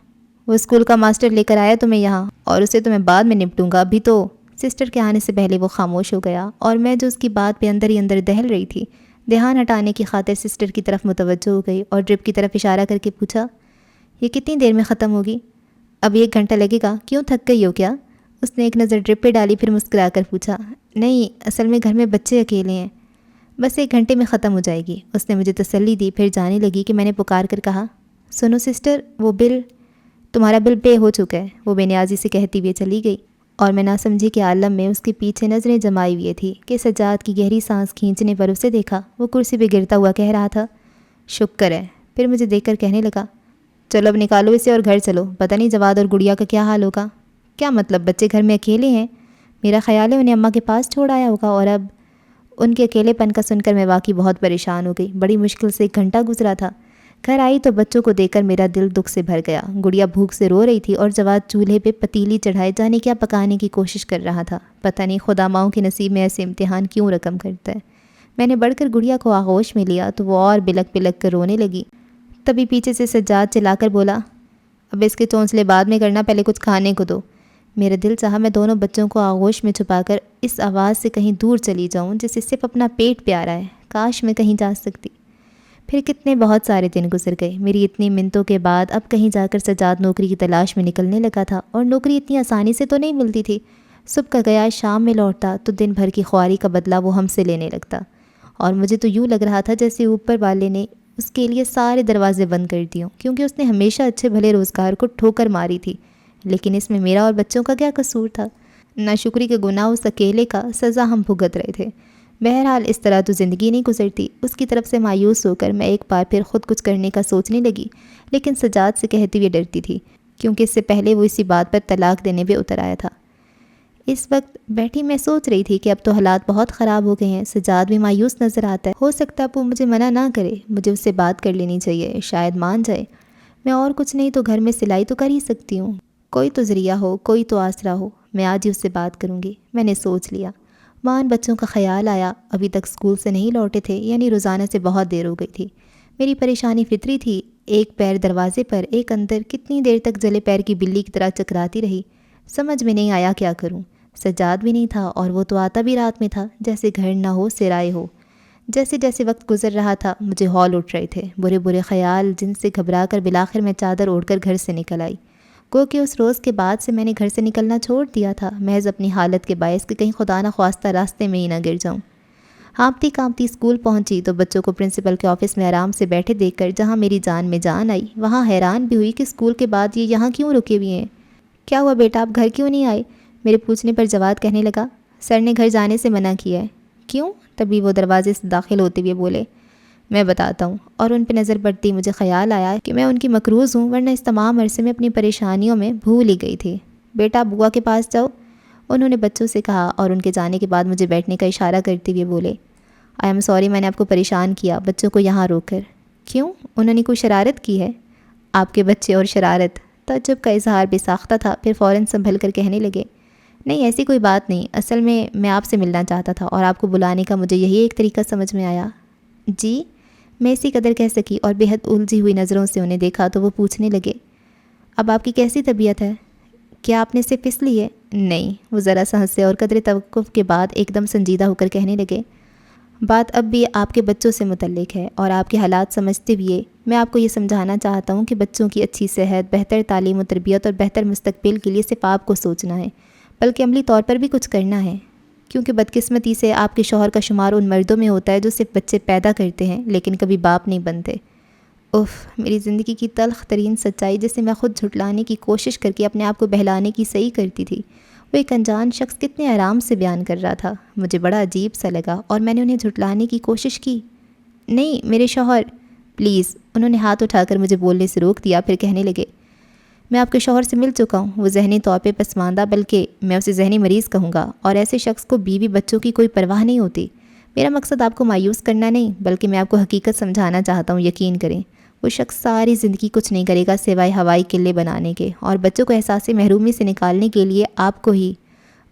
وہ اسکول کا ماسٹر لے کر آیا تمہیں یہاں، اور اسے تو میں بعد میں نپٹوں گا، ابھی تو… سسٹر کے آنے سے پہلے وہ خاموش ہو گیا، اور میں جو اس کی بات پہ اندر ہی اندر دہل رہی تھی، دھیان ہٹانے کی خاطر سسٹر کی طرف متوجہ ہو گئی اور ڈرپ کی طرف اشارہ کر کے پوچھا، یہ کتنی دیر میں ختم ہوگی؟ اب 1 گھنٹہ لگے گا، کیوں تھک گئی ہو کیا؟ اس نے ایک نظر ڈرپ پہ ڈالی، پھر مسکرا کر پوچھا، نہیں اصل میں گھر میں بچے اکیلے ہیں، بس 1 گھنٹے میں ختم ہو جائے گی۔ اس نے مجھے تسلی دی، پھر جانے لگی کہ میں نے پکار کر کہا، سنو سسٹر، وہ بل… تمہارا بل پے ہو چکا ہے۔ وہ بے نیازی سے کہتی ہوئے چلی گئی، اور میں نہ سمجھی کہ عالم میں اس کے پیچھے نظریں جمائی ہوئی تھی کہ سجاد کی گہری سانس کھینچنے پر اسے دیکھا، وہ کرسی پہ گرتا ہوا کہہ رہا تھا، شکر ہے۔ پھر مجھے دیکھ کر کہنے لگا، چلو اب نکالو اسے اور گھر چلو، پتہ نہیں جواد اور گڑیا کا کیا حال ہوگا۔ کیا مطلب، بچے گھر میں اکیلے ہیں؟ میرا خیال ہے انہیں اماں کے پاس چھوڑ آیا ہوگا، اور اب… ان کے اکیلے پن کا سن کر میں واقعی بہت پریشان ہو گئی۔ بڑی مشکل سے 1 گھنٹہ گزرا تھا۔ گھر آئی تو بچوں کو دیکھ کر میرا دل دکھ سے بھر گیا۔ گڑیا بھوک سے رو رہی تھی اور جواد چولہے پہ پتیلی چڑھائے جانے کیا پکانے کی کوشش کر رہا تھا۔ پتہ نہیں خدا ماؤں کے نصیب میں ایسے امتحان کیوں رقم کرتا ہے۔ میں نے بڑھ کر گڑیا کو آغوش میں لیا تو وہ اور بلک بلک کر رونے لگی۔ تبھی پیچھے سے سجاد چلا کر بولا، اب اس کے چونسلے بعد میں کرنا، پہلے کچھ کھانے کو دو۔ میرا دل چاہا میں دونوں بچوں کو آغوش میں چھپا کر اس آواز سے کہیں دور چلی جاؤں جسے صرف اپنا پیٹ پیارا ہے، کاش میں کہیں جا سکتی۔ پھر کتنے بہت سارے دن گزر گئے۔ میری اتنی منتوں کے بعد اب کہیں جا کر سجاد نوکری کی تلاش میں نکلنے لگا تھا، اور نوکری اتنی آسانی سے تو نہیں ملتی تھی۔ صبح کا گیا شام میں لوٹتا تو دن بھر کی خواری کا بدلہ وہ ہم سے لینے لگتا، اور مجھے تو یوں لگ رہا تھا جیسے اوپر والے نے اس کے لیے سارے دروازے بند کر دیے ہوں، کیونکہ اس نے ہمیشہ اچھے بھلے روزگار کو ٹھوکر ماری تھی۔ لیکن اس میں میرا اور بچوں کا کیا قصور تھا؟ ناشکری کے گناہ اس اکیلے کا، سزا ہم بھگت رہے تھے۔ بہرحال اس طرح تو زندگی نہیں گزرتی۔ اس کی طرف سے مایوس ہو کر میں ایک بار پھر خود کچھ کرنے کا سوچنے لگی، لیکن سجاد سے کہتے ہوئے ڈرتی تھی، کیونکہ اس سے پہلے وہ اسی بات پر طلاق دینے پہ اتر آیا تھا۔ اس وقت بیٹھی میں سوچ رہی تھی کہ اب تو حالات بہت خراب ہو گئے ہیں۔ سجاد بھی مایوس نظر آتا ہے، ہو سکتا ہے وہ مجھے منع نہ کرے، مجھے اس سے بات کر لینی چاہیے، شاید مان جائے۔ میں اور کچھ نہیں تو گھر میں سلائی تو کر ہی سکتی ہوں، کوئی تو ذریعہ ہو، کوئی تو آسرا ہو۔ میں آج ہی اس سے بات کروں گی، میں نے سوچ لیا۔ وہاں بچوں کا خیال آیا، ابھی تک اسکول سے نہیں لوٹے تھے، یعنی روزانہ سے بہت دیر ہو گئی تھی۔ میری پریشانی فطری تھی، ایک پیر دروازے پر، ایک اندر، کتنی دیر تک جلے پیر کی بلی کی طرح چکراتی رہی۔ سمجھ میں نہیں آیا کیا کروں۔ سجاد بھی نہیں تھا، اور وہ تو آتا بھی رات میں تھا، جیسے گھر نہ ہو سرائے ہو۔ جیسے جیسے وقت گزر رہا تھا مجھے ہول اٹھ رہے تھے، برے برے خیال، جن سے گھبرا کر بالآخر میں چادر اوڑھ کر گھر سے نکل آئی۔ گو کہ اس روز کے بعد سے میں نے گھر سے نکلنا چھوڑ دیا تھا، محض اپنی حالت کے باعث کہ کہیں خدا نہ خواستہ راستے میں ہی نہ گر جاؤں۔ ہانپتی کانپتی اسکول پہنچی تو بچوں کو پرنسپل کے آفس میں آرام سے بیٹھے دیکھ کر جہاں میری جان میں جان آئی، وہاں حیران بھی ہوئی کہ اسکول کے بعد یہ یہاں کیوں رکے ہوئے ہیں۔ کیا ہوا بیٹا، آپ گھر کیوں نہیں آئے؟ میرے پوچھنے پر جواد کہنے لگا، سر نے گھر جانے سے منع کیا ہے۔ کیوں؟ تبھی وہ دروازے سے داخل ہوتے ہوئے بولے، میں بتاتا ہوں۔ اور ان پہ نظر پڑتی مجھے خیال آیا کہ میں ان کی مقروض ہوں، ورنہ اس تمام عرصے میں اپنی پریشانیوں میں بھول ہی گئی تھی۔ بیٹا بوا کے پاس جاؤ، انہوں نے بچوں سے کہا، اور ان کے جانے کے بعد مجھے بیٹھنے کا اشارہ کرتے ہوئے بولے، آئی ایم سوری میں نے آپ کو پریشان کیا بچوں کو یہاں روک کر۔ کیوں؟ انہوں نے کوئی شرارت کی ہے؟ آپ کے بچے اور شرارت؟ تعجب کا اظہار بے ساختہ تھا، پھر فوراً سنبھل کر کہنے لگے، نہیں ایسی کوئی بات نہیں، اصل میں آپ سے ملنا چاہتا تھا، اور آپ کو بلانے کا مجھے یہی ایک طریقہ سمجھ میں آیا۔ جی؟ میں اسی قدر کہہ سکی، اور بے حد الجھی ہوئی نظروں سے انہیں دیکھا تو وہ پوچھنے لگے، اب آپ کی کیسی طبیعت ہے؟ کیا آپ نے اسے پس لی ہے؟ نہیں۔ وہ ذرا سا ہنسے اور قدر توقف کے بعد ایک دم سنجیدہ ہو کر کہنے لگے، بات اب بھی آپ کے بچوں سے متعلق ہے، اور آپ کے حالات سمجھتے ہوئے میں آپ کو یہ سمجھانا چاہتا ہوں کہ بچوں کی اچھی صحت، بہتر تعلیم و تربیت اور بہتر مستقبل کے لیے صرف آپ کو سوچنا ہے، بلکہ عملی طور پر بھی کچھ کرنا ہے۔ کیونکہ بدقسمتی سے آپ کے شوہر کا شمار ان مردوں میں ہوتا ہے جو صرف بچے پیدا کرتے ہیں لیکن کبھی باپ نہیں بنتے۔ اف، میری زندگی کی تلخ ترین سچائی جسے میں خود جھٹلانے کی کوشش کر کے اپنے آپ کو بہلانے کی صحیح کرتی تھی، وہ ایک انجان شخص کتنے آرام سے بیان کر رہا تھا۔ مجھے بڑا عجیب سا لگا اور میں نے انہیں جھٹلانے کی کوشش کی۔ نہیں، میرے شوہر، پلیز۔ انہوں نے ہاتھ اٹھا کر مجھے بولنے سے روک دیا، پھر کہنے لگے، میں آپ کے شوہر سے مل چکا ہوں، وہ ذہنی طور پہ پسماندہ، بلکہ میں اسے ذہنی مریض کہوں گا، اور ایسے شخص کو بیوی بچوں کی کوئی پرواہ نہیں ہوتی۔ میرا مقصد آپ کو مایوس کرنا نہیں، بلکہ میں آپ کو حقیقت سمجھانا چاہتا ہوں، یقین کریں۔ وہ شخص ساری زندگی کچھ نہیں کرے گا سوائے ہوائی قلعے بنانے کے، اور بچوں کو احساس محرومی سے نکالنے کے لیے آپ کو ہی۔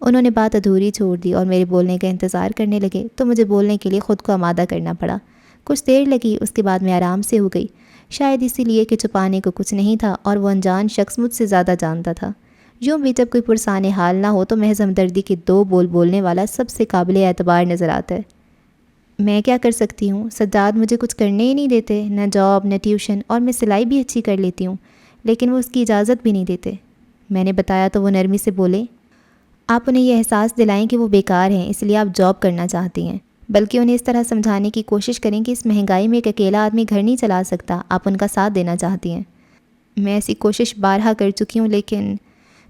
انہوں نے بات ادھوری چھوڑ دی اور میرے بولنے کا انتظار کرنے لگے، تو مجھے بولنے کے لیے خود کو آمادہ کرنا پڑا۔ کچھ دیر لگی، اس کے بعد میں آرام سے ہو گئی، شاید اسی لیے کہ چھپانے کو کچھ نہیں تھا اور وہ انجان شخص مجھ سے زیادہ جانتا تھا۔ یوں بھی جب کوئی پرسان حال نہ ہو تو محض ہمدردی کے دو بول بولنے والا سب سے قابل اعتبار نظر آتا ہے۔ میں کیا کر سکتی ہوں؟ سجاد مجھے کچھ کرنے ہی نہیں دیتے، نہ جاب نہ ٹیوشن، اور میں سلائی بھی اچھی کر لیتی ہوں، لیکن وہ اس کی اجازت بھی نہیں دیتے۔ میں نے بتایا تو وہ نرمی سے بولے، آپ انہیں یہ احساس دلائیں کہ وہ بیکار ہیں اس لیے آپ جاب کرنا چاہتی ہیں، بلکہ انہیں اس طرح سمجھانے کی کوشش کریں کہ اس مہنگائی میں ایک اکیلا آدمی گھر نہیں چلا سکتا، آپ ان کا ساتھ دینا چاہتی ہیں۔ میں ایسی کوشش بارہا کر چکی ہوں، لیکن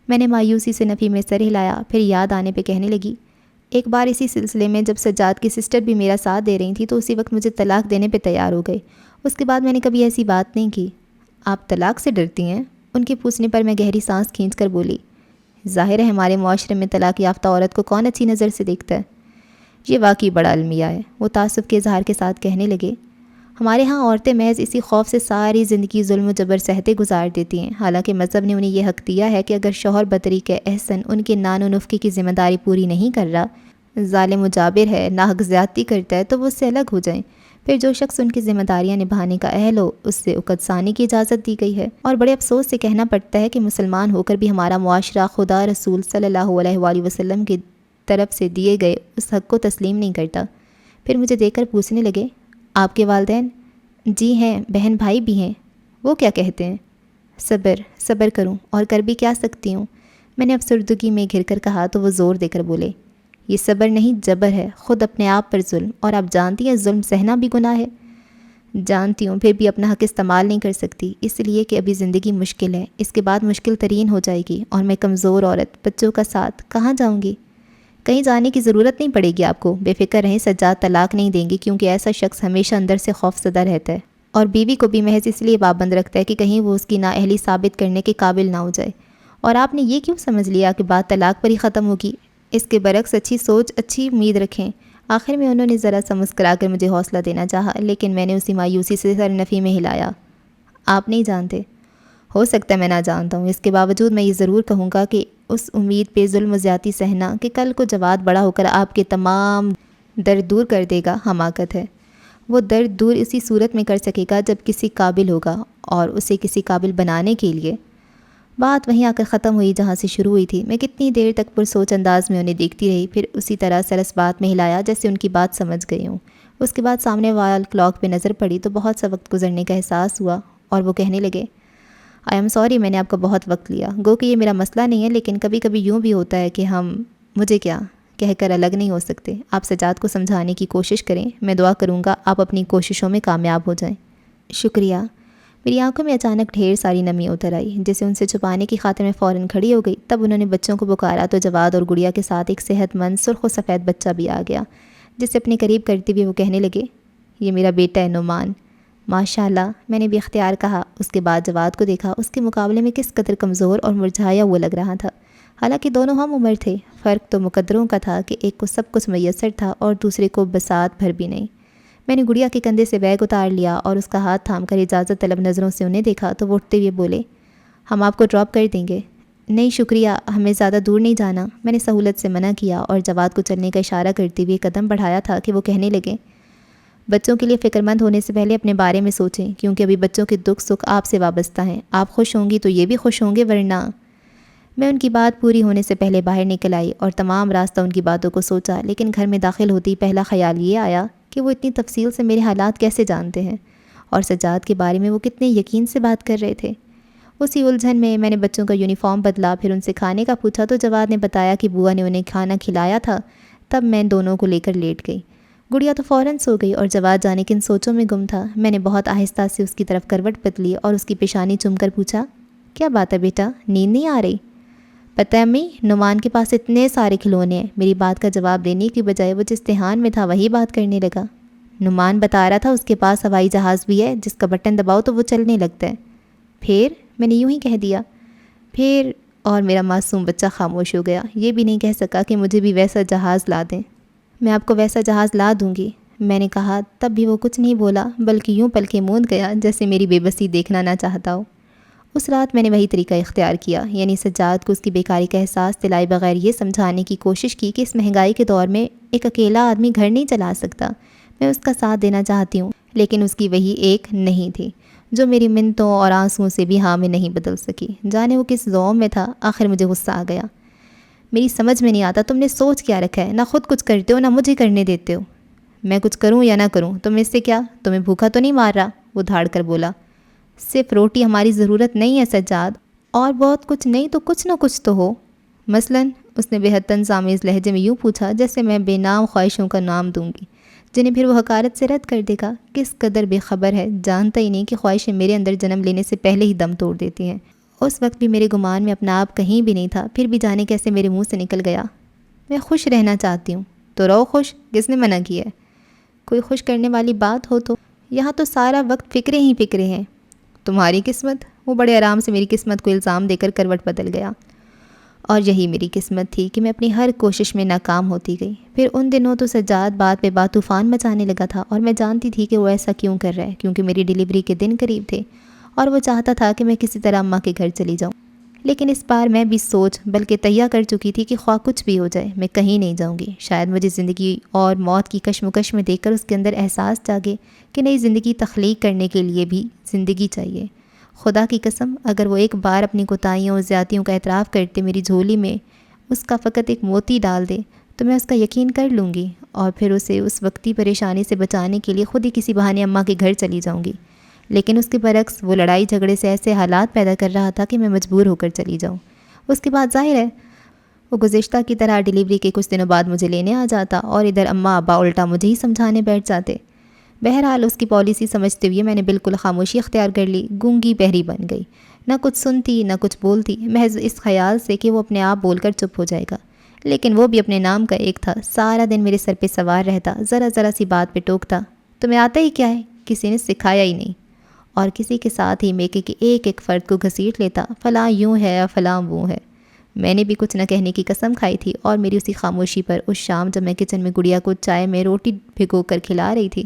میں نے مایوسی سے نفی میں سر ہلایا، پھر یاد آنے پہ کہنے لگی، ایک بار اسی سلسلے میں جب سجاد کی سسٹر بھی میرا ساتھ دے رہی تھی تو اسی وقت مجھے طلاق دینے پہ تیار ہو گئے۔ اس کے بعد میں نے کبھی ایسی بات نہیں کی۔ آپ طلاق سے ڈرتی ہیں؟ ان کے پوچھنے پر میں گہری سانس کھینچ کر بولی، ظاہر ہے ہمارے معاشرے میں طلاق یافتہ عورت کو کون اچھی نظر سے دیکھتا ہے۔ یہ واقعی بڑا المیہ ہے، وہ تعصب کے اظہار کے ساتھ کہنے لگے، ہمارے ہاں عورتیں محض اسی خوف سے ساری زندگی ظلم و جبر سہتے گزار دیتی ہیں، حالانکہ مذہب نے انہیں یہ حق دیا ہے کہ اگر شوہر بطریق احسن ان کے نان و نفقے کی ذمہ داری پوری نہیں کر رہا، ظالم و جابر ہے، ناحق زیادتی کرتا ہے، تو وہ اس سے الگ ہو جائیں۔ پھر جو شخص ان کی ذمہ داریاں نبھانے کا اہل ہو اس سے عقد ثانی کی اجازت دی گئی ہے، اور بڑے افسوس سے کہنا پڑتا ہے کہ مسلمان ہو کر بھی ہمارا معاشرہ خدا رسول صلی اللہ علیہ وآلہ وسلم کی طرف سے دیے گئے اس حق کو تسلیم نہیں کرتا۔ پھر مجھے دیکھ کر پوچھنے لگے، آپ کے والدین؟ جی ہیں، بہن بھائی بھی ہیں۔ وہ کیا کہتے ہیں؟ صبر کروں، اور کر بھی کیا سکتی ہوں؟ میں نے افسردگی میں گھر کر کہا تو وہ زور دے کر بولے، یہ صبر نہیں جبر ہے، خود اپنے آپ پر ظلم، اور آپ جانتی ہیں ظلم سہنا بھی گناہ ہے۔ جانتی ہوں، پھر بھی اپنا حق استعمال نہیں کر سکتی، اس لیے کہ ابھی زندگی مشکل ہے، اس کے بعد مشکل ترین ہو جائے گی، اور میں کمزور عورت، بچوں کا ساتھ کہاں جاؤں گی؟ کہیں جانے کی ضرورت نہیں پڑے گی آپ کو، بے فکر رہیں، سجاد طلاق نہیں دیں گے، کیونکہ ایسا شخص ہمیشہ اندر سے خوف زدہ رہتا ہے، اور بیوی کو بھی محض اس لیے پابند رکھتا ہے کہ کہیں وہ اس کی نااہلی ثابت کرنے کے قابل نہ ہو جائے۔ اور آپ نے یہ کیوں سمجھ لیا کہ بات طلاق پر ہی ختم ہوگی؟ اس کے برعکس اچھی سوچ، اچھی امید رکھیں۔ آخر میں انہوں نے ذرا سا مسکرا کر مجھے حوصلہ دینا چاہا، لیکن میں نے اسی مایوسی سے سر نفی میں ہلایا۔ آپ نہیں جانتے؟ ہو سکتا ہے میں نہ جانتا ہوں، اس کے باوجود میں یہ ضرور کہوں گا کہ اس امید پہ ظلم و زیادتی سہنا کہ کل کو جواد بڑا ہو کر آپ کے تمام درد دور کر دے گا، حماقت ہے۔ وہ درد دور اسی صورت میں کر سکے گا جب کسی قابل ہوگا، اور اسے کسی قابل بنانے کے لیے۔ بات وہیں آ کر ختم ہوئی جہاں سے شروع ہوئی تھی۔ میں کتنی دیر تک پرسوچ انداز میں انہیں دیکھتی رہی، پھر اسی طرح سر اس بات میں ہلایا جیسے ان کی بات سمجھ گئی ہوں۔ اس کے بعد سامنے وال کلاک پہ نظر پڑی تو بہت سا وقت گزرنے کا احساس ہوا، اور وہ کہنے لگے، آئی ایم سوری میں نے آپ کا بہت وقت لیا، گو کہ یہ میرا مسئلہ نہیں ہے، لیکن کبھی کبھی یوں بھی ہوتا ہے کہ ہم مجھے کیا کہہ کر الگ نہیں ہو سکتے۔ آپ سجاد کو سمجھانے کی کوشش کریں، میں دعا کروں گا آپ اپنی کوششوں میں کامیاب ہو جائیں۔ شکریہ۔ میری آنکھوں میں اچانک ڈھیر ساری نمی اتر آئی، جسے ان سے چھپانے کی خاطر میں فوراً کھڑی ہو گئی۔ تب انہوں نے بچوں کو پکارا تو جواد اور گڑیا کے ساتھ ایک صحت مند سرخ و سفید بچہ بھی آ گیا، جسے اپنے قریب کرتے ہوئے وہ کہنے لگے، یہ میرا بیٹا ہے نعمان۔ ماشاء اللہ، میں نے بھی اختیار کہا۔ اس کے بعد جواد کو دیکھا، اس کے مقابلے میں کس قدر کمزور اور مرجھایا ہوا لگ رہا تھا، حالانکہ دونوں ہم عمر تھے۔ فرق تو مقدروں کا تھا کہ ایک کو سب کچھ میسر تھا اور دوسرے کو بساط بھر بھی نہیں۔ میں نے گڑیا کے کندھے سے بیگ اتار لیا اور اس کا ہاتھ تھام کر اجازت طلب نظروں سے انہیں دیکھا تو وہ اٹھتے ہوئے بولے، ہم آپ کو ڈراپ کر دیں گے۔ نہیں شکریہ، ہمیں زیادہ دور نہیں جانا۔ میں نے سہولت سے منع کیا اور جواد کو چلنے کا اشارہ کرتے ہوئے قدم بڑھایا تھا کہ وہ کہنے لگے، بچوں کے لیے فکر مند ہونے سے پہلے اپنے بارے میں سوچیں، کیونکہ ابھی بچوں کے دکھ سکھ آپ سے وابستہ ہیں۔ آپ خوش ہوں گی تو یہ بھی خوش ہوں گے، ورنہ۔ میں ان کی بات پوری ہونے سے پہلے باہر نکل آئی اور تمام راستہ ان کی باتوں کو سوچا، لیکن گھر میں داخل ہوتی پہلا خیال یہ آیا کہ وہ اتنی تفصیل سے میرے حالات کیسے جانتے ہیں، اور سجاد کے بارے میں وہ کتنے یقین سے بات کر رہے تھے۔ اسی الجھن میں نے بچوں کا یونیفارم بدلا، پھر ان سے کھانے کا پوچھا تو جواد نے بتایا کہ بوا نے انہیں کھانا کھلایا تھا تب میں دونوں کو لے کر لیٹ گئی۔ گڑیا تو فوراً سو گئی اور جواد جانے کن سوچوں میں گم تھا۔ میں نے بہت آہستہ سے اس کی طرف کروٹ بدلی اور اس کی پیشانی چوم کر پوچھا، کیا بات ہے بیٹا، نیند نہیں آ رہی؟ پتہ ہے امی، نعمان کے پاس اتنے سارے کھلونے ہیں۔ میری بات کا جواب دینے کی بجائے وہ جس دھیان میں تھا وہی بات کرنے لگا۔ نعمان بتا رہا تھا اس کے پاس ہوائی جہاز بھی ہے جس کا بٹن دباؤ تو وہ چلنے لگتا ہے۔ پھر میں نے یوں ہی کہہ دیا۔ پھر، اور میرا معصوم بچہ خاموش ہو گیا۔ یہ بھی نہیں کہہ سکا کہ مجھے بھی ویسا جہاز لا دیں۔ میں آپ کو ویسا جہاز لا دوں گی، میں نے کہا۔ تب بھی وہ کچھ نہیں بولا بلکہ یوں پلکیں موند گیا جیسے میری بے بسی دیکھنا نہ چاہتا ہو۔ اس رات میں نے وہی طریقہ اختیار کیا، یعنی سجاد کو اس کی بیکاری کا احساس دلائے بغیر یہ سمجھانے کی کوشش کی کہ اس مہنگائی کے دور میں ایک اکیلا آدمی گھر نہیں چلا سکتا۔ میں اس کا ساتھ دینا چاہتی ہوں، لیکن اس کی وہی ایک نہیں تھی جو میری منتوں اور آنسوؤں سے بھی ہاں میں نہیں بدل سکی۔ جانے وہ کس ذوم میں تھا۔ آخر مجھے غصہ آ گیا۔ میری سمجھ میں نہیں آتا تم نے سوچ کیا رکھا ہے، نہ خود کچھ کرتے ہو نہ مجھے کرنے دیتے ہو۔ میں کچھ کروں یا نہ کروں تمہیں اس سے کیا؟ تمہیں بھوکا تو نہیں مار رہا؟ وہ دھاڑ کر بولا۔ صرف روٹی ہماری ضرورت نہیں ہے سجاد، اور بہت کچھ نہیں تو کچھ نہ کچھ تو ہو۔ مثلاً، اس نے بے حد طنز آمیز لہجے میں یوں پوچھا جیسے میں بے نام خواہشوں کا نام دوں گی جنہیں پھر وہ حقارت سے رد کر دے گا۔ کس قدر بے خبر ہے، جانتا ہی نہیں کہ خواہشیں میرے اندر جنم لینے سے پہلے ہی دم توڑ دیتی ہیں۔ اس وقت بھی میرے گمان میں اپنا آپ کہیں بھی نہیں تھا، پھر بھی جانے کیسے میرے منہ سے نکل گیا۔ میں خوش رہنا چاہتی ہوں۔ تو رہو خوش، کس نے منع کیا ہے؟ کوئی خوش کرنے والی بات ہو تو؟ یہاں تو سارا وقت فکرے ہی فکرے ہیں۔ تمہاری قسمت؟ وہ بڑے آرام سے میری قسمت کو الزام دے کر کروٹ بدل گیا۔ اور یہی میری قسمت تھی کہ میں اپنی ہر کوشش میں ناکام ہوتی گئی۔ پھر ان دنوں تو سجاد بات پہ بات طوفان مچانے لگا تھا، اور میں جانتی تھی کہ وہ ایسا کیوں کر رہا ہے، کیونکہ میری ڈیلیوری کے دن قریب تھے اور وہ چاہتا تھا کہ میں کسی طرح اماں کے گھر چلی جاؤں۔ لیکن اس بار میں بھی سوچ بلکہ تہیہ کر چکی تھی کہ خواہ کچھ بھی ہو جائے میں کہیں نہیں جاؤں گی۔ شاید مجھے زندگی اور موت کی کشمکش میں دیکھ کر اس کے اندر احساس جاگے کہ نئی زندگی تخلیق کرنے کے لیے بھی زندگی چاہیے۔ خدا کی قسم، اگر وہ ایک بار اپنی کوتاہیوں اور زیادتیوں کا اعتراف کرتے میری جھولی میں اس کا فقط ایک موتی ڈال دے تو میں اس کا یقین کر لوں گی، اور پھر اسے اس وقتی پریشانی سے بچانے کے لیے خود ہی کسی بہانے اماں کے گھر چلی جاؤں گی۔ لیکن اس کے برعکس وہ لڑائی جھگڑے سے ایسے حالات پیدا کر رہا تھا کہ میں مجبور ہو کر چلی جاؤں۔ اس کے بعد ظاہر ہے وہ گزشتہ کی طرح ڈیلیوری کے کچھ دنوں بعد مجھے لینے آ جاتا، اور ادھر اماں ابا الٹا مجھے ہی سمجھانے بیٹھ جاتے۔ بہرحال اس کی پالیسی سمجھتے ہوئے میں نے بالکل خاموشی اختیار کر لی، گونگی بہری بن گئی، نہ کچھ سنتی نہ کچھ بولتی، محض اس خیال سے کہ وہ اپنے آپ بول کر چپ ہو جائے گا۔ لیکن وہ بھی اپنے نام کا ایک تھا، سارا دن میرے سر پہ سوار رہتا، ذرا ذرا سی بات پہ ٹوکتا، تمہیں آتا ہی کیا ہے؟ کسی نے سکھایا ہی نہیں، اور کسی کے ساتھ ہی میکے کے ایک ایک فرد کو گھسیٹ لیتا، فلاں یوں ہے فلاں وہ ہے۔ میں نے بھی کچھ نہ کہنے کی قسم کھائی تھی، اور میری اسی خاموشی پر اس شام جب میں کچن میں گڑیا کو چائے میں روٹی بھگو کر کھلا رہی تھی،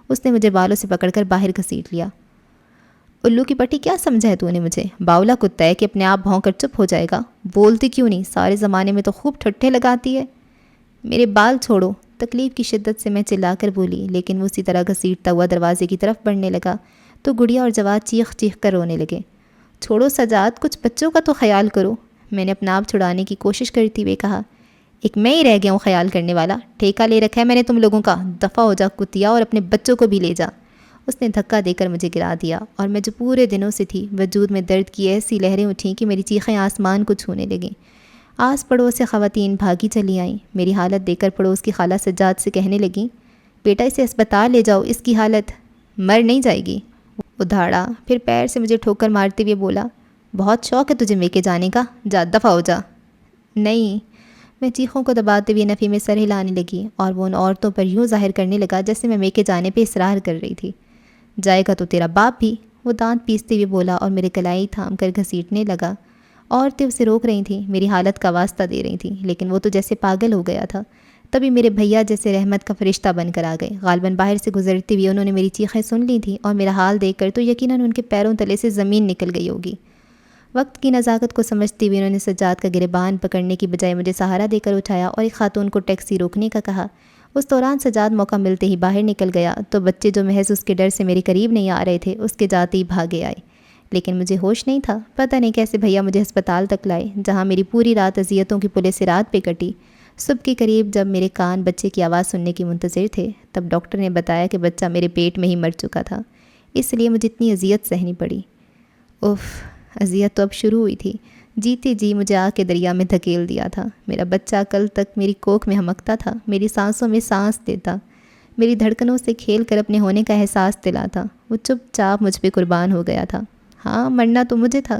اس نے مجھے بالوں سے پکڑ کر باہر گھسیٹ لیا۔ الو کی پٹی، کیا سمجھا ہے تو نے مجھے؟ باولا کتا ہے کہ اپنے آپ بھونک کر چپ ہو جائے گا؟ بولتی کیوں نہیں؟ سارے زمانے میں تو خوب ٹھٹھے لگاتی ہے۔ میرے بال چھوڑو، تکلیف کی شدت سے میں چلا کر بولی، لیکن وہ اسی طرح گھسیٹتا ہوا دروازے کی طرف بڑھنے لگا تو گڑیا اور جواد چیخ چیخ کر رونے لگے۔ چھوڑو سجاد، کچھ بچوں کا تو خیال کرو، میں نے اپنا آپ چھڑانے کی کوشش کرتی ہوئے کہا۔ ایک میں ہی رہ گیا ہوں خیال کرنے والا، ٹھیکہ لے رکھا ہے میں نے تم لوگوں کا، دفع ہو جا کتیا اور اپنے بچوں کو بھی لے جا۔ اس نے دھکا دے کر مجھے گرا دیا، اور میں جو پورے دنوں سے تھی وجود میں درد کی ایسی لہریں اٹھیں کہ میری چیخیں آسمان کو چھونے لگیں۔ آس پڑوس سے خواتین بھاگی چلی آئیں، میری حالت دیکھ کر پڑوس کی خالہ سجاد سے کہنے لگیں، بیٹا اسے اسپتال لے جاؤ، اس کی حالت مر نہیں جائے گی۔ وہ دھاڑا، پھر پیر سے مجھے ٹھوکر مارتے ہوئے بولا، بہت شوق ہے تجھے میکے جانے کا، جا دفع ہو جا۔ نہیں، میں چیخوں کو دباتے ہوئے نفی میں سر ہلانے لگی، اور وہ ان عورتوں پر یوں ظاہر کرنے لگا جیسے میں میکے جانے پہ اصرار کر رہی تھی۔ جائے گا تو تیرا باپ بھی، وہ دانت پیستے ہوئے بولا، اور میرے کلائی تھام کر گھسیٹنے لگا۔ عورتیں اسے روک رہی تھیں، میری حالت کا واسطہ دے رہی تھیں، لیکن وہ تو جیسے پاگل ہو گیا تھا۔ تبھی میرے بھیا جیسے رحمت کا فرشتہ بن کر آ گئے، غالباً باہر سے گزرتے ہوئے انہوں نے میری چیخیں سن لی تھیں، اور میرا حال دیکھ کر تو یقیناً ان کے پیروں تلے سے زمین نکل گئی ہوگی۔ وقت کی نزاکت کو سمجھتے ہوئے انہوں نے سجاد کا گریبان پکڑنے کی بجائے مجھے سہارا دے کر اٹھایا اور ایک خاتون کو ٹیکسی روکنے کا کہا۔ اس دوران سجاد موقع ملتے ہی باہر نکل گیا تو بچے جو محض اس کے ڈر سے میرے قریب نہیں آ رہے تھے اس کے جاتے ہی بھاگے آئے، لیکن مجھے ہوش نہیں تھا۔ پتہ نہیں کیسے بھیا مجھے ہسپتال تک لائے، جہاں میری پوری رات اذیتوں کی پلے سے رات پہ کٹی۔ صبح کے قریب جب میرے کان بچے کی آواز سننے کی منتظر تھے، تب ڈاکٹر نے بتایا کہ بچہ میرے پیٹ میں ہی مر چکا تھا، اس لیے مجھے اتنی اذیت سہنی پڑی۔ اف، اذیت تو اب شروع ہوئی تھی۔ جیتے جی مجھے آگ کے دریا میں دھکیل دیا تھا۔ میرا بچہ کل تک میری کوکھ میں ہمکتا تھا، میری سانسوں میں سانس دیتا، میری دھڑکنوں سے کھیل کر اپنے ہونے کا احساس دلاتا۔ وہ چپ چاپ مجھ پہ قربان ہو گیا تھا۔ ہاں، مرنا تو مجھے تھا،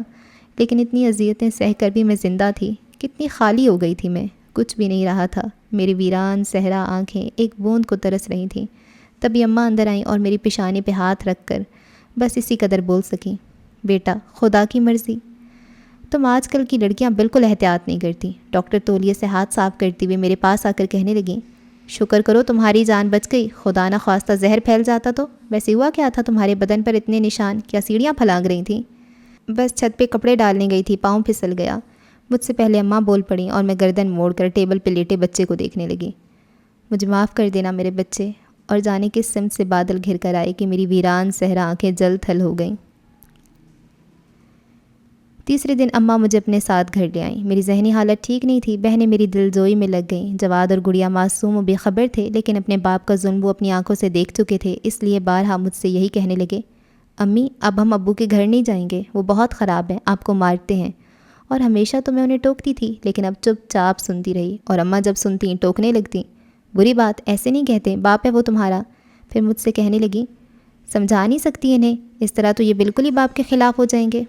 لیکن اتنی اذیتیں سہ کر بھی میں زندہ تھی۔ کتنی خالی ہو گئی تھی میں، کچھ بھی نہیں رہا تھا۔ میری ویران صحرا آنکھیں ایک بوند کو ترس رہی تھیں۔ تبھی اماں اندر آئیں اور میری پیشانی پہ ہاتھ رکھ کر بس اسی قدر بول سکیں، بیٹا خدا کی مرضی۔ تم آج کل کی لڑکیاں بالکل احتیاط نہیں کرتی۔ ڈاکٹر تولیے سے ہاتھ صاف کرتی ہوئے میرے پاس آ کر کہنے لگیں، شکر کرو تمہاری جان بچ گئی، خدا نہ خواستہ زہر پھیل جاتا تو۔ ویسے ہوا کیا تھا؟ تمہارے بدن پر اتنے نشان، کیا سیڑھیاں پھلانگ رہی تھیں؟ بس چھت پہ کپڑے ڈالنے گئی تھی، پاؤں پھسل گیا۔ مجھ سے پہلے اماں بول پڑیں اور میں گردن موڑ کر ٹیبل پہ لیٹے بچے کو دیکھنے لگی۔ مجھے معاف کر دینا میرے بچے۔ اور جانے کس سمت سے بادل گھر کر آئے کہ میری ویران صحرا آنکھیں جل تھل ہو گئیں۔ تیسرے دن اماں مجھے اپنے ساتھ گھر لے آئیں۔ میری ذہنی حالت ٹھیک نہیں تھی، بہنیں میری دل جوئی میں لگ گئیں۔ جواد اور گڑیا معصوم و بے خبر تھے، لیکن اپنے باپ کا ظلم وہ اپنی آنکھوں سے دیکھ چکے تھے، اس لیے بارہا مجھ سے یہی کہنے لگے، امی اب ہم ابو کے گھر نہیں جائیں گے، وہ بہت خراب ہیں، آپ کو مارتے ہیں۔ اور ہمیشہ تو میں انہیں ٹوکتی تھی، لیکن اب چپ چاپ سنتی رہی، اور اماں جب سنتیں ٹوکنے لگتیں۔ بری بات، ایسے نہیں کہتے، باپ ہے وہ تمہارا۔ پھر مجھ سے کہنے لگی، سمجھا نہیں سکتی انہیں، اس طرح تو یہ بالکل ہی باپ کے خلاف ہو جائیں گے۔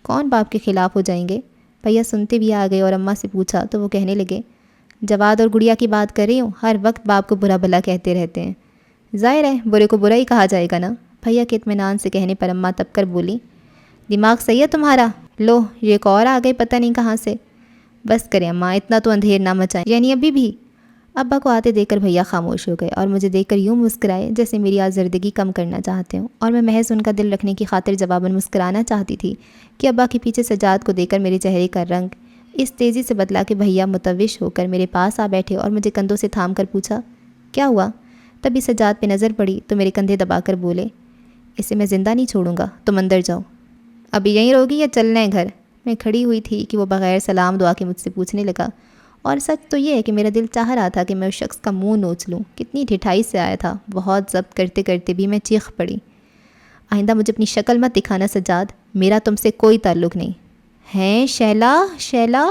کون باپ کے خلاف ہو جائیں گے؟ بھیا سنتے بھی آ گئے اور اماں سے پوچھا تو وہ کہنے لگے، جواد اور گڑیا کی بات کر رہی ہوں، ہر وقت باپ کو برا بھلا کہتے رہتے ہیں۔ ظاہر ہے برے کو برا ہی کہا جائے گا نا۔ بھیا کے اطمینان سے کہنے پر اماں تب کر بولی، دماغ صحیح ہے تمہارا؟ لو یہ ایک اور آ گئے پتہ نہیں کہاں سے۔ بس کریں اماں، اتنا تو اندھیر نہ مچائیں، یعنی ابھی بھی۔ ابا کو آتے دیکھ کر بھیا خاموش ہو گئے اور مجھے دیکھ کر یوں مسکرائے جیسے میری آزردگی کم کرنا چاہتے ہوں، اور میں محض ان کا دل رکھنے کی خاطر جواباً مسکرانا چاہتی تھی کہ ابا کے پیچھے سجاد کو دیکھ کر میرے چہرے کا رنگ اس تیزی سے بدلا کہ بھیا متوش ہو کر میرے پاس آ بیٹھے اور مجھے کندھوں سے تھام کر پوچھا، کیا ہوا؟ تبھی سجاد پہ نظر پڑی تو میرے کندھے دبا کر بولے، اسے میں زندہ نہیں چھوڑوں گا، تم اندر جاؤ۔ ابھی یہیں رہوگی یا چلنا ہے گھر؟ میں کھڑی ہوئی تھی کہ وہ بغیر سلام دعا کے مجھ سے پوچھنے لگا، اور سچ تو یہ ہے کہ میرا دل چاہ رہا تھا کہ میں اس شخص کا منہ نوچ لوں، کتنی ٹھٹائی سے آیا تھا، بہت ضبط کرتے کرتے بھی میں چیخ پڑی، آئندہ مجھے اپنی شکل مت دکھانا سجاد، میرا تم سے کوئی تعلق نہیں۔ ہیں شیلا، شیلا؟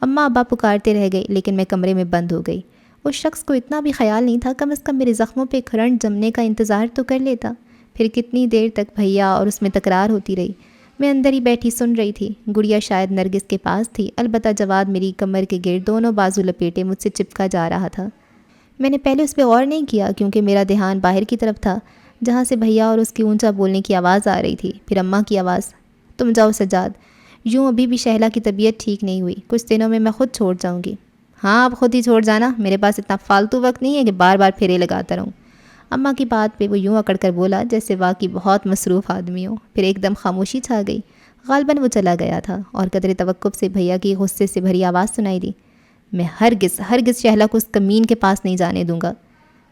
اماں ابا پکارتے رہ گئی، لیکن میں کمرے میں بند ہو گئی۔ اس شخص کو اتنا بھی خیال نہیں تھا، کم از کم میرے زخموں پہ کھرنٹ جمنے کا انتظار تو کر لیتا۔ پھر کتنی دیر تک بھیا اور اس میں تکرار ہوتی رہی۔ میں اندر ہی بیٹھی سن رہی تھی۔ گڑیا شاید نرگس کے پاس تھی، البتہ جواد میری کمر کے گرد دونوں بازو لپیٹے مجھ سے چپکا جا رہا تھا۔ میں نے پہلے اس پہ غور نہیں کیا کیونکہ میرا دھیان باہر کی طرف تھا، جہاں سے بھیا اور اس کی اونچا بولنے کی آواز آ رہی تھی، پھر اماں کی آواز، تم جاؤ سجاد، یوں ابھی بھی شہلا کی طبیعت ٹھیک نہیں ہوئی، کچھ دنوں میں میں خود چھوڑ جاؤں گی۔ ہاں اب خود ہی چھوڑ جانا، میرے پاس اتنا فالتو وقت نہیں ہے کہ بار بار پھیرے لگاتا رہوں۔ اماں کی بات پہ وہ یوں اکڑ کر بولا جیسے واقعی بہت مصروف آدمی ہو، پھر ایک دم خاموشی چھا گئی۔ غالباً وہ چلا گیا تھا اور قدر توقف سے بھیا کی غصے سے بھری آواز سنائی دی، میں ہرگز شہلا کو اس کمین کے پاس نہیں جانے دوں گا۔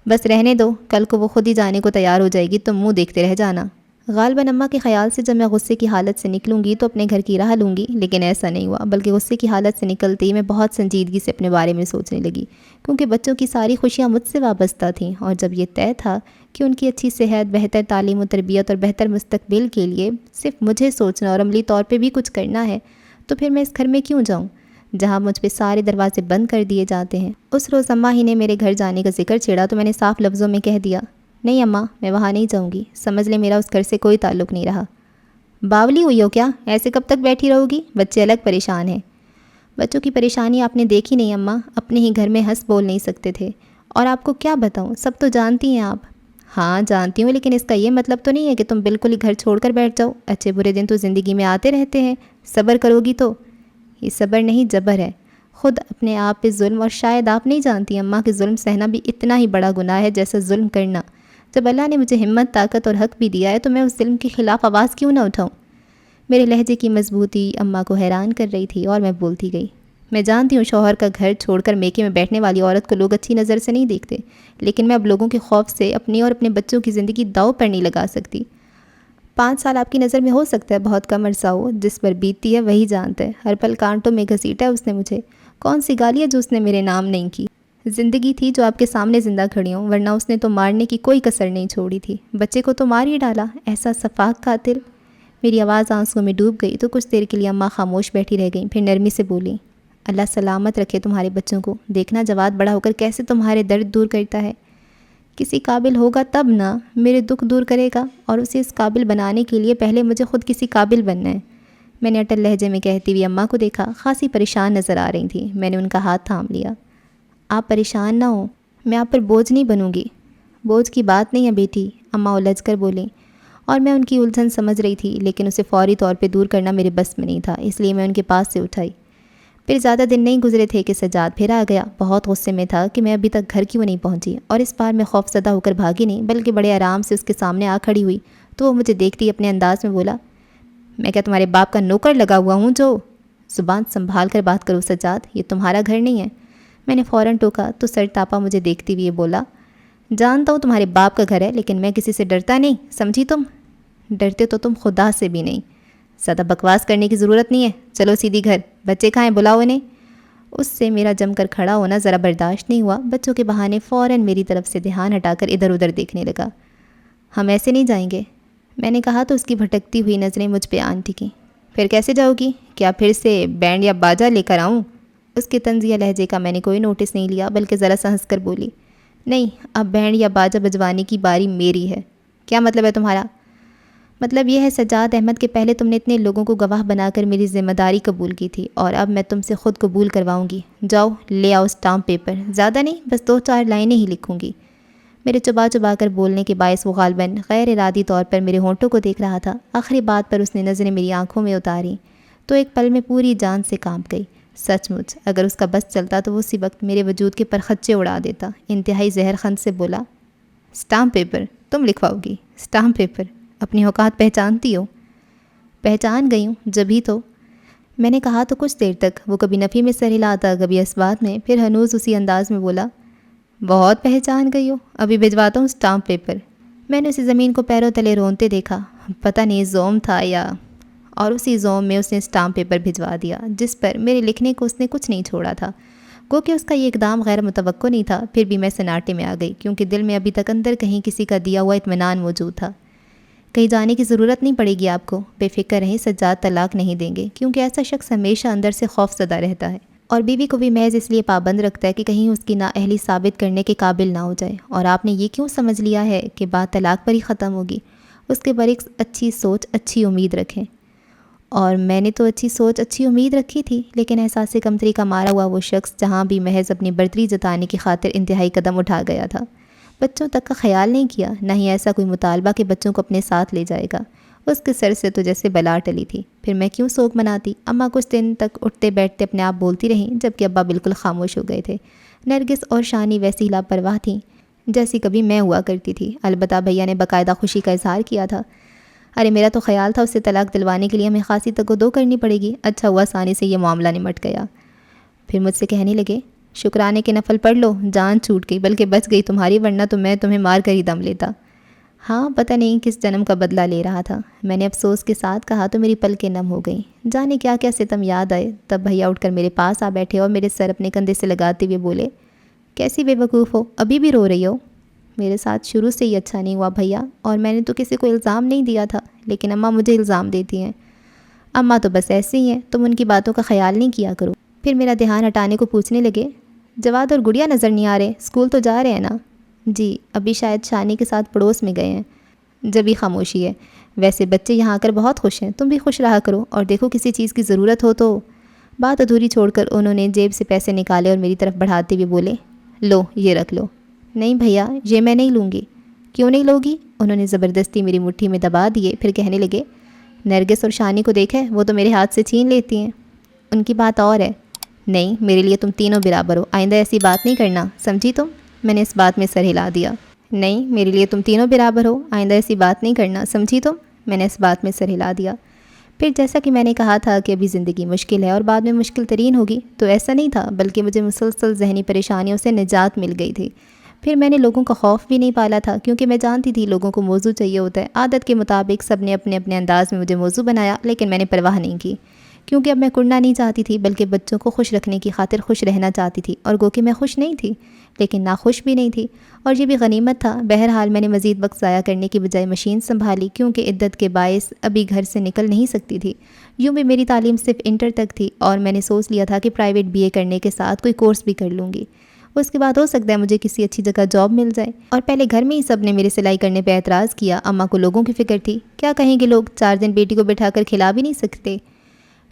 بس رہنے دو، کل کو وہ خود ہی جانے کو تیار ہو جائے گی، تم منہ دیکھتے رہ جانا۔ غالباً اماں کے خیال سے جب میں غصے کی حالت سے نکلوں گی تو اپنے گھر کی راہ لوں گی، لیکن ایسا نہیں ہوا، بلکہ غصے کی حالت سے نکلتے ہی میں بہت سنجیدگی سے اپنے بارے میں سوچنے لگی، کیونکہ بچوں کی ساری خوشیاں مجھ سے وابستہ تھیں، اور جب یہ طے تھا کہ ان کی اچھی صحت، بہتر تعلیم و تربیت اور بہتر مستقبل کے لیے صرف مجھے سوچنا اور عملی طور پہ بھی کچھ کرنا ہے، تو پھر میں اس گھر میں کیوں جاؤں جہاں مجھ پہ سارے دروازے بند کر دیے جاتے ہیں۔ اس روز اماں ہی نے میرے گھر جانے کا ذکر چھیڑا تو میں نے صاف لفظوں میں کہہ دیا، نہیں اماں میں وہاں نہیں جاؤں گی، سمجھ لے میرا اس گھر سے کوئی تعلق نہیں رہا۔ باولی ہوئی ہو کیا؟ ایسے کب تک بیٹھی رہو گی؟ بچے الگ پریشان ہیں۔ بچوں کی پریشانی آپ نے دیکھی نہیں اماں، اپنے ہی گھر میں ہنس بول نہیں سکتے تھے، اور آپ کو کیا بتاؤں، سب تو جانتی ہیں آپ۔ ہاں جانتی ہوں، لیکن اس کا یہ مطلب تو نہیں ہے کہ تم بالکل ہی گھر چھوڑ کر بیٹھ جاؤ، اچھے برے دن تو زندگی میں آتے رہتے ہیں، صبر کرو گی تو۔ یہ صبر نہیں جبر ہے، خود اپنے آپ پہ ظلم، اور شاید آپ نہیں جانتی اماں کہ ظلم سہنا بھی اتنا ہی بڑا گناہ ہے جیسا ظلم کرنا۔ جب اللہ نے مجھے ہمت، طاقت اور حق بھی دیا ہے تو میں اس ظلم کے خلاف آواز کیوں نہ اٹھاؤں؟ میرے لہجے کی مضبوطی اماں کو حیران کر رہی تھی اور میں بولتی گئی، میں جانتی ہوں شوہر کا گھر چھوڑ کر میکے میں بیٹھنے والی عورت کو لوگ اچھی نظر سے نہیں دیکھتے، لیکن میں اب لوگوں کے خوف سے اپنی اور اپنے بچوں کی زندگی داؤ پر نہیں لگا سکتی۔ 5 سال آپ کی نظر میں ہو سکتا ہے بہت کم عرصہ ہو، جس پر بیتتی ہے وہی جانتا ہے، ہر پل کانٹوں میں گھسیٹا ہے اس نے مجھے، کون سی گالی ہے جو اس نے میرے نام نہیں کی۔ زندگی تھی جو آپ کے سامنے زندہ کھڑی ہوں، ورنہ اس نے تو مارنے کی کوئی کسر نہیں چھوڑی تھی، بچے کو تو مار ہی ڈالا، ایسا سفاک قاتل۔ میری آواز آنسوں میں ڈوب گئی تو کچھ دیر کے لیے اماں خاموش بیٹھی رہ گئیں، پھر نرمی سے بولیں، اللہ سلامت رکھے تمہارے بچوں کو، دیکھنا جواد بڑا ہو کر کیسے تمہارے درد دور کرتا ہے۔ کسی قابل ہوگا تب نہ میرے دکھ دور کرے گا، اور اسے اس قابل بنانے کے لیے پہلے مجھے خود کسی قابل بننا ہے۔ میں نے اٹل لہجے میں کہتی ہوئی اماں کو دیکھا، خاصی پریشان نظر آ رہی تھیں۔ میں نے ان کا ہاتھ تھام لیا۔ آپ پریشان نہ ہوں، میں آپ پر بوجھ نہیں بنوں گی۔ بوجھ کی بات نہیں ہے بیٹی، اماں الجھ کر بولیں، اور میں ان کی الجھن سمجھ رہی تھی، لیکن اسے فوری طور پہ دور کرنا میرے بس میں نہیں تھا، اس لیے میں ان کے پاس سے اٹھائی۔ پھر زیادہ دن نہیں گزرے تھے کہ سجاد پھر آ گیا۔ بہت غصے میں تھا کہ میں ابھی تک گھر کیوں نہیں پہنچی، اور اس بار میں خوف زدہ ہو کر بھاگی نہیں بلکہ بڑے آرام سے اس کے سامنے آ کھڑی ہوئی تو وہ مجھے دیکھتی اپنے انداز میں بولا، میں کیا تمہارے باپ کا نوکر لگا ہوا ہوں جو؟ زبان سنبھال کر بات کرو سجاد، یہ تمہارا گھر نہیں ہے۔ میں نے فوراً ٹوکا تو سر تاپا مجھے دیکھتی ہوئی بولا، جانتا ہوں تمہارے باپ کا گھر ہے، لیکن میں کسی سے ڈرتا نہیں، سمجھی تم؟ ڈرتے تو تم خدا سے بھی نہیں۔ زیادہ بکواس کرنے کی ضرورت نہیں ہے، چلو سیدھی گھر۔ بچے کہاں ہیں، بلاؤ انہیں۔ اس سے میرا جم کر کھڑا ہونا ذرا برداشت نہیں ہوا۔ بچوں کے بہانے فوراً میری طرف سے دھیان ہٹا کر ادھر ادھر دیکھنے لگا۔ ہم ایسے نہیں جائیں گے، میں نے کہا تو اس کی بھٹکتی ہوئی نظریں مجھ پہ آن ٹکیں۔ پھر کیسے جاؤ گی؟ کیا پھر سے بینڈ یا باجا لے کر آؤں؟ اس کے طنزیہ لہجے کا میں نے کوئی نوٹس نہیں لیا بلکہ ذرا سا ہنس کر بولی، نہیں، اب بینڈ یا باجا بجوانے کی باری میری ہے۔ کیا مطلب ہے تمہارا؟ مطلب یہ ہے سجاد احمد کہ پہلے تم نے اتنے لوگوں کو گواہ بنا کر میری ذمہ داری قبول کی تھی، اور اب میں تم سے خود قبول کرواؤں گی۔ جاؤ لے آؤ اسٹامپ پیپر، زیادہ نہیں، بس 2-4 لائنیں ہی لکھوں گی۔ میرے چبا چبا کر بولنے کے باعث وہ غالباً غیر ارادی طور پر میرے ہونٹوں کو دیکھ رہا تھا۔ آخری بات پر اس نے نظریں میری آنکھوں میں اتاری تو ایک پل میں پوری جان سے کانپ گئی۔ سچ مچ اگر اس کا بس چلتا تو وہ اسی وقت میرے وجود کے پرخچے اڑا دیتا۔ انتہائی زہر خند سے بولا، اسٹامپ پیپر تم لکھواؤ گی؟ Stamp paper? اپنی اوقات پہچانتی ہو؟ پہچان گئی ہوں، جبھی تو۔ میں نے کہا تو کچھ دیر تک وہ کبھی نفی میں سر ہلاتا کبھی اثبات میں، پھر ہنوز اسی انداز میں بولا، بہت پہچان گئی ہو، ابھی بھجواتا ہوں اسٹامپ پیپر۔ میں نے اسے زمین کو پیروں تلے رونتے دیکھا، پتہ نہیں زوم تھا یا، اور اسی زوم میں اس نے اسٹامپ پیپر بھجوا دیا جس پر میرے لکھنے کو اس نے کچھ نہیں چھوڑا تھا۔ گو کہ اس کا یہ اقدام غیر متوقع نہیں تھا، پھر بھی میں سناٹے میں آ گئی کیونکہ دل میں ابھی تک اندر کہیں کسی کا دیا ہوا اطمینان موجود تھا۔ کہیں جانے کی ضرورت نہیں پڑے گی آپ کو، بے فکر رہیں، سجاد طلاق نہیں دیں گے، کیونکہ ایسا شخص ہمیشہ اندر سے خوف زدہ رہتا ہے، اور بیوی کو بھی محض اس لیے پابند رکھتا ہے کہ کہیں اس کی نااہلی ثابت کرنے کے قابل نہ ہو جائے۔ اور آپ نے یہ کیوں سمجھ لیا ہے کہ بات طلاق پر ہی ختم ہوگی؟ اس کے برعکس اچھی سوچ اچھی امید رکھیں۔ اور میں نے تو اچھی سوچ اچھی امید رکھی تھی، لیکن احساس کمتری کا مارا ہوا وہ شخص جہاں بھی محض اپنی برتری جتانے کی خاطر انتہائی قدم اٹھا گیا تھا، بچوں تک کا خیال نہیں کیا، نہ ہی ایسا کوئی مطالبہ کہ بچوں کو اپنے ساتھ لے جائے گا۔ اس کے سر سے تو جیسے بلا ٹلی تھی۔ پھر میں کیوں سوگ مناتی؟ اماں کچھ دن تک اٹھتے بیٹھتے اپنے آپ بولتی رہیں، جبکہ ابا بالکل خاموش ہو گئے تھے۔ نرگس اور شانی ویسی لاپرواہ تھیں جیسی کبھی میں ہوا کرتی تھی۔ البتہ بھیا نے باقاعدہ خوشی کا اظہار کیا تھا، ارے میرا تو خیال تھا اسے طلاق دلوانے کے لیے ہمیں خاصی تگ و دو کرنی پڑے گی، اچھا ہوا آسانی سے یہ معاملہ نمٹ گیا۔ پھر مجھ سے کہنے لگے، شکرانے کے نفل پڑھ لو، جان چھوٹ گئی بلکہ بچ گئی تمہاری، ورنہ تو میں تمہیں مار کر ہی دم لیتا۔ ہاں، پتہ نہیں کس جنم کا بدلہ لے رہا تھا، میں نے افسوس کے ساتھ کہا تو میری پلکیں نم ہو گئیں۔ جانے کیا کیا ستم یاد آئے۔ تب بھیا اٹھ کر میرے پاس آ بیٹھے اور میرے سر اپنے کندھے سے لگاتے ہوئے بولے، کیسی بے وقوف ہو، ابھی بھی رو رہی ہو؟ میرے ساتھ شروع سے ہی اچھا نہیں ہوا بھیا، اور میں نے تو کسی کو الزام نہیں دیا تھا، لیکن اماں مجھے الزام دیتی ہیں۔ اماں تو بس ایسے ہی ہیں، تم ان کی باتوں کا خیال نہیں کیا کرو۔ پھر میرا دھیان ہٹانے کو پوچھنے لگے، جواد اور گڑیا نظر نہیں آ رہے، اسکول تو جا رہے ہیں نا؟ جی، ابھی شاید شانی کے ساتھ پڑوس میں گئے ہیں۔ جبھی خاموشی ہے، ویسے بچے یہاں آ کر بہت خوش ہیں، تم بھی خوش رہا کرو، اور دیکھو کسی چیز کی ضرورت ہو تو۔ بات ادھوری چھوڑ کر انہوں نے جیب سے پیسے نکالے اور میری طرف بڑھاتے ہوئے بولے، لو یہ رکھ لو۔ نہیں بھیا، یہ میں نہیں لوں گی۔ کیوں نہیں لوگی؟ انہوں نے زبردستی میری مٹھی میں دبا دیے، پھر کہنے لگے، نرگس اور شانی کو دیکھے، وہ تو میرے ہاتھ سے چھین لیتی ہیں، ان کی بات اور ہے۔ نہیں، میرے لیے تم تینوں برابر ہو، آئندہ ایسی بات نہیں کرنا، سمجھی تم؟ میں نے اس بات میں سر ہلا دیا۔ نہیں، میرے لیے تم تینوں برابر ہو، آئندہ ایسی بات نہیں کرنا، سمجھی تم؟ میں نے اس بات میں سر ہلا دیا۔ پھر جیسا کہ میں نے کہا تھا کہ ابھی زندگی مشکل ہے اور بعد میں مشکل ترین ہوگی، تو ایسا نہیں تھا، بلکہ مجھے مسلسل ذہنی پریشانیوں سے نجات مل گئی تھی۔ پھر میں نے لوگوں کا خوف بھی نہیں پالا تھا، کیونکہ میں جانتی تھی لوگوں کو موضوع چاہیے ہوتا ہے۔ عادت کے مطابق سب نے اپنے اپنے انداز میں مجھے موضوع بنایا، لیکن میں نے پرواہ نہیں کی، کیونکہ اب میں کڑنا نہیں چاہتی تھی بلکہ بچوں کو خوش رکھنے کی خاطر خوش رہنا چاہتی تھی، اور گو کہ میں خوش نہیں تھی لیکن ناخوش بھی نہیں تھی، اور یہ بھی غنیمت تھا۔ بہرحال میں نے مزید وقت ضائع کرنے کی بجائے مشین سنبھالی، کیونکہ عدت کے باعث ابھی گھر سے نکل نہیں سکتی تھی۔ یوں بھی میری تعلیم صرف انٹر تک تھی، اور میں نے سوچ لیا تھا کہ پرائیویٹ بی اے کرنے کے ساتھ کوئی کورس بھی کر لوں گی، اس کے بعد ہو سکتا ہے مجھے کسی اچھی جگہ جاب مل جائے۔ اور پہلے گھر میں ہی سب نے میرے سلائی کرنے پہ اعتراض کیا۔ اماں کو لوگوں کی فکر تھی، کیا کہیں گے لوگ، 4 دن بیٹی کو بٹھا کر کھلا بھی نہیں سکتے۔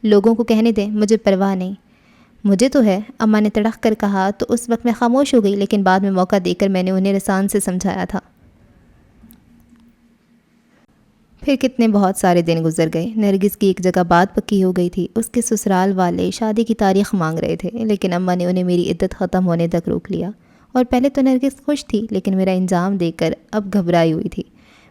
لوگوں کو کہنے دیں، مجھے پرواہ نہیں، مجھے تو ہے، اماں نے تڑخ کر کہا۔ تو اس وقت میں خاموش ہو گئی، لیکن بعد میں موقع دے کر میں نے انہیں رسان سے سمجھایا تھا۔ پھر کتنے بہت سارے دن گزر گئے۔ نرگس کی ایک جگہ بات پکی ہو گئی تھی، اس کے سسرال والے شادی کی تاریخ مانگ رہے تھے، لیکن اماں نے انہیں میری عدت ختم ہونے تک روک لیا۔ اور پہلے تو نرگس خوش تھی، لیکن میرا انجام دیکھ کر اب گھبرائی ہوئی تھی۔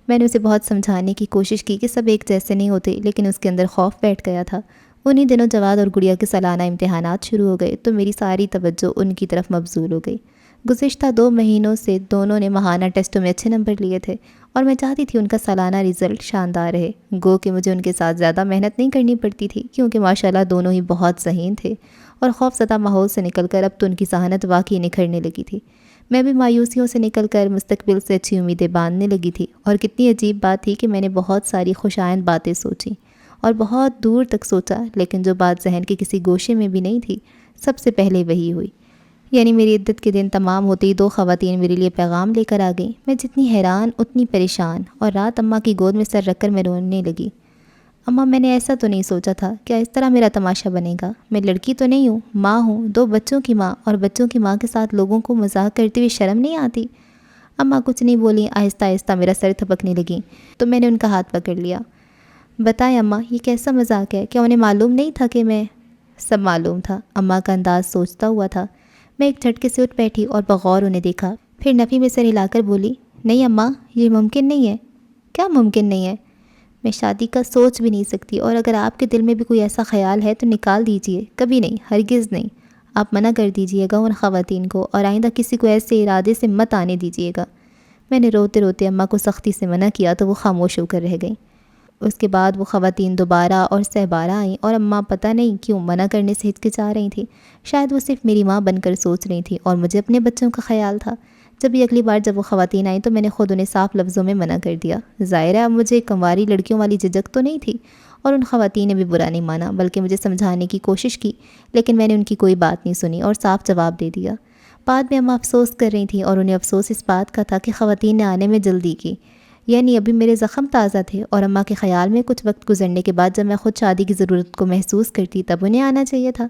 میں نے اسے بہت سمجھانے کی کوشش کی کہ سب ایک جیسے نہیں ہوتے، لیکن اس کے اندر خوف بیٹھ گیا تھا۔ انہی دنوں جواد اور گڑیا کے سالانہ امتحانات شروع ہو گئے، تو میری ساری توجہ ان کی طرف مبذول ہو گئی۔ گزشتہ 2 مہینوں سے دونوں نے ماہانہ ٹیسٹوں میں اچھے نمبر لیے تھے، اور میں چاہتی تھی ان کا سالانہ رزلٹ شاندار رہے، گو کہ مجھے ان کے ساتھ زیادہ محنت نہیں کرنی پڑتی تھی، کیونکہ ماشاءاللہ دونوں ہی بہت ذہین تھے، اور خوف زدہ ماحول سے نکل کر اب تو ان کی ذہانت واقعی نکھرنے لگی تھی۔ میں بھی مایوسیوں سے نکل کر مستقبل سے اچھی امیدیں باندھنے لگی تھی، اور کتنی عجیب بات تھی کہ میں نے بہت ساری خوشائند باتیں سوچیں اور بہت دور تک سوچا، لیکن جو بات ذہن کے کسی گوشے میں بھی نہیں تھی، سب سے پہلے وہی ہوئی۔ یعنی میری عدت کے دن تمام ہوتے ہی 2 خواتین میرے لیے پیغام لے کر آ گئیں۔ میں جتنی حیران اتنی پریشان، اور رات اماں کی گود میں سر رکھ کر میں رونے لگی۔ اماں، میں نے ایسا تو نہیں سوچا تھا، کیا اس طرح میرا تماشا بنے گا؟ میں لڑکی تو نہیں ہوں، ماں ہوں، 2 بچوں کی ماں، اور بچوں کی ماں کے ساتھ لوگوں کو مذاق کرتے ہوئے شرم نہیں آتی؟ اماں کچھ نہیں بولی، آہستہ آہستہ میرا سر تھپکنے لگیں، تو میں نے ان کا ہاتھ پکڑ لیا۔ بتائیں اماں، یہ کیسا مذاق ہے؟ کیا انہیں معلوم نہیں تھا کہ میں… سب معلوم تھا، اماں کا انداز سوچتا ہوا تھا۔ میں ایک جھٹکے سے اٹھ بیٹھی اور بغور انہیں دیکھا، پھر نفی میں سر ہلا کر بولی، نہیں اماں، یہ ممکن نہیں ہے۔ کیا ممکن نہیں ہے؟ میں شادی کا سوچ بھی نہیں سکتی، اور اگر آپ کے دل میں بھی کوئی ایسا خیال ہے تو نکال دیجئے، کبھی نہیں، ہرگز نہیں۔ آپ منع کر دیجئے گا ان خواتین کو، اور آئندہ کسی کو ایسے ارادے سے مت آنے دیجئے گا۔ میں نے روتے روتے اماں کو سختی سے منع کیا تو وہ خاموش ہو کر رہ گئیں۔ اس کے بعد وہ خواتین دوبارہ اور سہ بارہ آئیں، اور اماں پتہ نہیں کیوں منع کرنے سے ہچکچا رہی تھیں۔ شاید وہ صرف میری ماں بن کر سوچ رہی تھیں، اور مجھے اپنے بچوں کا خیال تھا۔ جب بھی اگلی بار جب وہ خواتین آئیں تو میں نے خود انہیں صاف لفظوں میں منع کر دیا۔ ظاہر ہے اب مجھے کنواری لڑکیوں والی جھجک تو نہیں تھی، اور ان خواتین نے بھی برا نہیں مانا، بلکہ مجھے سمجھانے کی کوشش کی، لیکن میں نے ان کی کوئی بات نہیں سنی اور صاف جواب دے دیا۔ بعد میں اماں افسوس کر رہی تھیں، اور انہیں افسوس اس بات کا تھا کہ خواتین نے آنے میں جلدی کی، یعنی ابھی میرے زخم تازہ تھے، اور اماں کے خیال میں کچھ وقت گزرنے کے بعد جب میں خود شادی کی ضرورت کو محسوس کرتی تب انہیں آنا چاہیے تھا،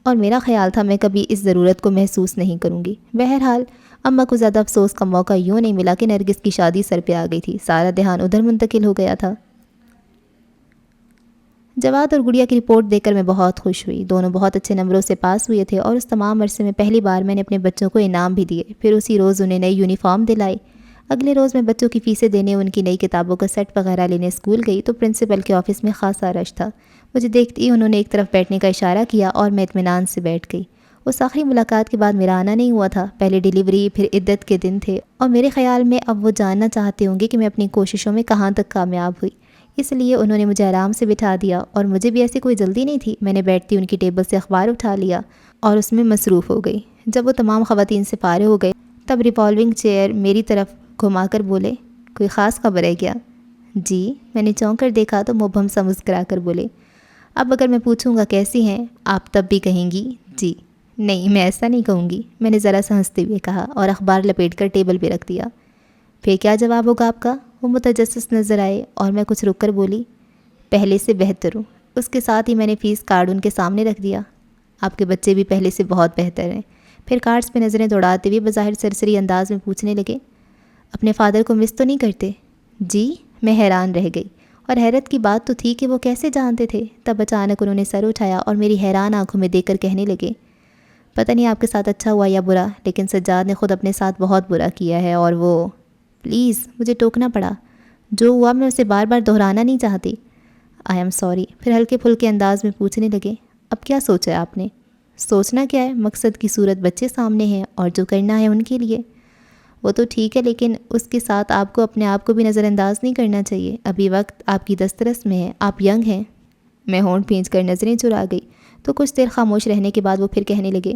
اور میرا خیال تھا میں کبھی اس ضرورت کو محسوس نہیں کروں گی۔ بہرحال اماں کو زیادہ افسوس کا موقع یوں نہیں ملا کہ نرگس کی شادی سر پہ آ گئی تھی، سارا دھیان ادھر منتقل ہو گیا تھا۔ جواد اور گڑیا کی رپورٹ دیکھ کر میں بہت خوش ہوئی، دونوں بہت اچھے نمبروں سے پاس ہوئے تھے، اور اس تمام عرصے میں پہلی بار میں نے اپنے بچوں کو انعام بھی دیے۔ پھر اسی روز انہیں نئی یونیفارم دلائی۔ اگلے روز میں بچوں کی فیسیں دینے، ان کی نئی کتابوں کا سیٹ وغیرہ لینے اسکول گئی تو پرنسپل کے آفس میں خاصا رش تھا۔ مجھے دیکھتے ہی انہوں نے ایک طرف بیٹھنے کا اشارہ کیا، اور میں اطمینان سے بیٹھ گئی۔ اس آخری ملاقات کے بعد میرا آنا نہیں ہوا تھا، پہلے ڈیلیوری پھر عدت کے دن تھے، اور میرے خیال میں اب وہ جاننا چاہتے ہوں گے کہ میں اپنی کوششوں میں کہاں تک کامیاب ہوئی۔ اس لیے انہوں نے مجھے آرام سے بٹھا دیا، اور مجھے بھی ایسی کوئی جلدی نہیں تھی۔ میں نے بیٹھتی ان کی ٹیبل سے اخبار اٹھا لیا اور اس میں مصروف ہو گئی۔ جب وہ تمام خواتین سے فارغ ہو گئے تب ریوالونگ چیئر میری طرف گھما کر بولے، کوئی خاص خبر ہے کیا؟ جی، میں نے چونک کر دیکھا تو مبہم سا مسکرا کر بولے، اب اگر میں پوچھوں گا کیسی ہیں آپ تب بھی کہیں گی جی؟ نہیں، میں ایسا نہیں کہوں گی، میں نے ذرا سا ہنستے ہوئے کہا، اور اخبار لپیٹ کر ٹیبل پہ رکھ دیا۔ پھر کیا جواب ہوگا آپ کا؟ وہ متجسس نظر آئے، اور میں کچھ رک کر بولی، پہلے سے بہتر ہوں۔ اس کے ساتھ ہی میں نے فیس کارڈ ان کے سامنے رکھ دیا۔ آپ کے بچے بھی پہلے سے بہت بہتر ہیں۔ پھر کارڈز پہ نظریں دوڑاتے ہوئے بظاہر سرسری انداز میں پوچھنے لگے، اپنے فادر کو مس تو نہیں کرتے؟ جی، میں حیران رہ گئی، اور حیرت کی بات تو تھی کہ وہ کیسے جانتے تھے۔ تب اچانک انہوں نے سر اٹھایا اور میری حیران آنکھوں میں دیکھ کر کہنے لگے، پتہ نہیں آپ کے ساتھ اچھا ہوا یا برا، لیکن سجاد نے خود اپنے ساتھ بہت برا کیا ہے، اور وہ… پلیز، مجھے ٹوکنا پڑا، جو ہوا میں اسے بار بار دہرانا نہیں چاہتی۔ I am sorry. پھر ہلکے پھلکے انداز میں پوچھنے لگے، اب کیا سوچا ہے آپ نے؟ سوچنا کیا ہے، مقصد کی صورت بچے سامنے ہیں، اور جو کرنا ہے ان کے لیے۔ وہ تو ٹھیک ہے، لیکن اس کے ساتھ آپ کو اپنے آپ کو بھی نظر انداز نہیں کرنا چاہیے۔ ابھی وقت آپ کی دسترس میں ہے، آپ ینگ ہیں۔ میں ہونٹ بھینچ کر نظریں چرا گئی تو کچھ دیر خاموش رہنے کے بعد وہ پھر کہنے لگے،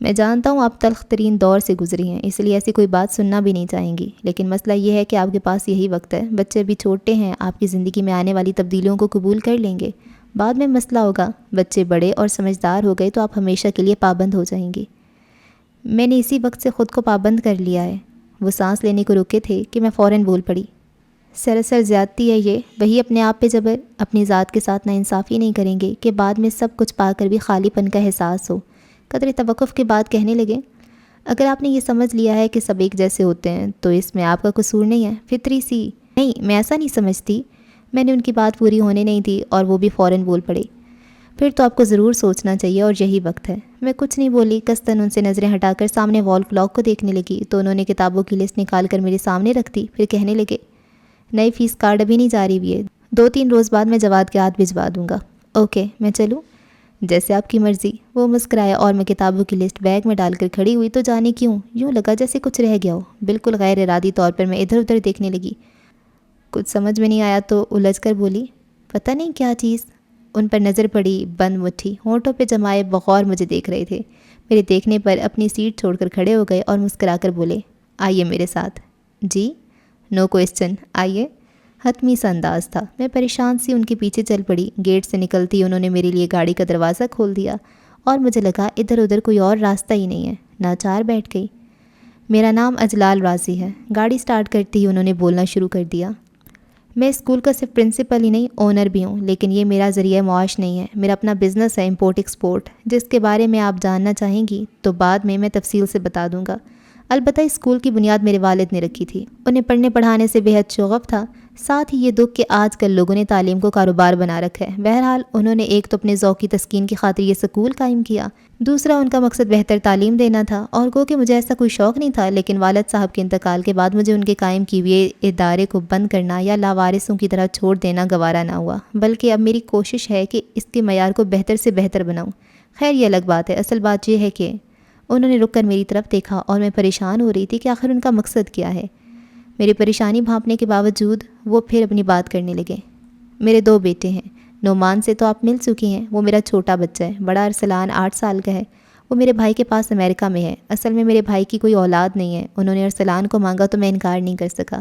میں جانتا ہوں آپ تلخ ترین دور سے گزری ہیں، اس لیے ایسی کوئی بات سننا بھی نہیں چاہیں گی، لیکن مسئلہ یہ ہے کہ آپ کے پاس یہی وقت ہے، بچے ابھی چھوٹے ہیں، آپ کی زندگی میں آنے والی تبدیلیوں کو قبول کر لیں گے، بعد میں مسئلہ ہوگا، بچے بڑے اور سمجھدار ہو گئے تو آپ ہمیشہ کے لیے پابند ہو جائیں گی۔ میں نے اسی وقت سے خود کو پابند کر لیا ہے۔ وہ سانس لینے کو رکے تھے کہ میں فوراً بول پڑی، سراسر زیادتی ہے یہ، وہی اپنے آپ پہ جبر، اپنی ذات کے ساتھ ناانصافی نہیں کریں گے کہ بعد میں سب کچھ پا کر بھی خالی پن کا احساس ہو۔ قدر توقف کے بعد کہنے لگے، اگر آپ نے یہ سمجھ لیا ہے کہ سب ایک جیسے ہوتے ہیں تو اس میں آپ کا قصور نہیں ہے، فطری سی۔ نہیں، میں ایسا نہیں سمجھتی۔ میں نے ان کی بات پوری ہونے نہیں دی اور وہ بھی فوراً بول پڑے، پھر تو آپ کو ضرور سوچنا چاہیے اور یہی وقت ہے۔ میں کچھ نہیں بولی، قصداً ان سے نظریں ہٹا کر سامنے وال کلاک کو دیکھنے لگی تو انہوں نے کتابوں کی لسٹ نکال کر میرے سامنے رکھ دی، پھر کہنے لگے، نئی فیس کارڈ ابھی نہیں جاری ہوئی ہے، 2-3 روز بعد میں جواد کے ہاتھ بھجوا دوں گا۔ اوکے، میں چلوں؟ جیسے آپ کی مرضی۔ وہ مسکرایا اور میں کتابوں کی لسٹ بیگ میں ڈال کر کھڑی ہوئی تو جانے کیوں یوں لگا جیسے کچھ رہ گیا ہو، بالکل غیر ارادی طور پر میں ادھر ادھر دیکھنے لگی۔ کچھ سمجھ میں نہیں آیا تو الجھ کر بولی، پتہ نہیں کیا چیز۔ ان پر نظر پڑی، بند مٹھی ہونٹوں پہ جمائے بغور مجھے دیکھ رہے تھے۔ میرے دیکھنے پر اپنی سیٹ چھوڑ کر کھڑے ہو گئے اور مسکرا کر بولے، آئیے میرے ساتھ۔ جی؟ نو کوسچن، آئیے۔ حتمی سا انداز تھا۔ میں پریشان سی ان کے پیچھے چل پڑی۔ گیٹ سے نکلتی انہوں نے میرے لیے گاڑی کا دروازہ کھول دیا اور مجھے لگا ادھر ادھر کوئی اور راستہ ہی نہیں ہے، ناچار بیٹھ گئی۔ میرا نام اجلال رازی ہے۔ گاڑی سٹارٹ کرتی ہی انہوں نے بولنا شروع کر دیا، میں اسکول کا صرف پرنسپل ہی نہیں، اونر بھی ہوں، لیکن یہ میرا ذریعہ معاش نہیں ہے، میرا اپنا بزنس ہے، امپورٹ ایکسپورٹ، جس کے بارے میں آپ جاننا چاہیں گی تو بعد میں تفصیل سے بتا دوں گا۔ البتہ اسکول کی بنیاد میرے والد نے رکھی تھی، انہیں پڑھنے پڑھانے سے بے حد شغف تھا، ساتھ ہی یہ دکھ کہ آج کل لوگوں نے تعلیم کو کاروبار بنا رکھا ہے۔ بہرحال انہوں نے ایک تو اپنے ذوق کی تسکین کی خاطر یہ سکول قائم کیا، دوسرا ان کا مقصد بہتر تعلیم دینا تھا، اور گو کہ مجھے ایسا کوئی شوق نہیں تھا، لیکن والد صاحب کے انتقال کے بعد مجھے ان کے قائم کیے ہوئے ادارے کو بند کرنا یا لاوارثوں کی طرح چھوڑ دینا گوارا نہ ہوا، بلکہ اب میری کوشش ہے کہ اس کے معیار کو بہتر سے بہتر بناؤں۔ خیر یہ الگ بات ہے، اصل بات یہ ہے کہ انہوں نے رک کر میری طرف دیکھا اور میں پریشان ہو رہی تھی کہ آخر ان کا مقصد کیا ہے۔ میری پریشانی بھانپنے کے باوجود وہ پھر اپنی بات کرنے لگے۔ میرے 2 بیٹے ہیں، نعمان سے تو آپ مل چکی ہیں، وہ میرا چھوٹا بچہ ہے، بڑا ارسلان 8 سال کا ہے، وہ میرے بھائی کے پاس امریکہ میں ہے۔ اصل میں میرے بھائی کی کوئی اولاد نہیں ہے، انہوں نے ارسلان کو مانگا تو میں انکار نہیں کر سکا،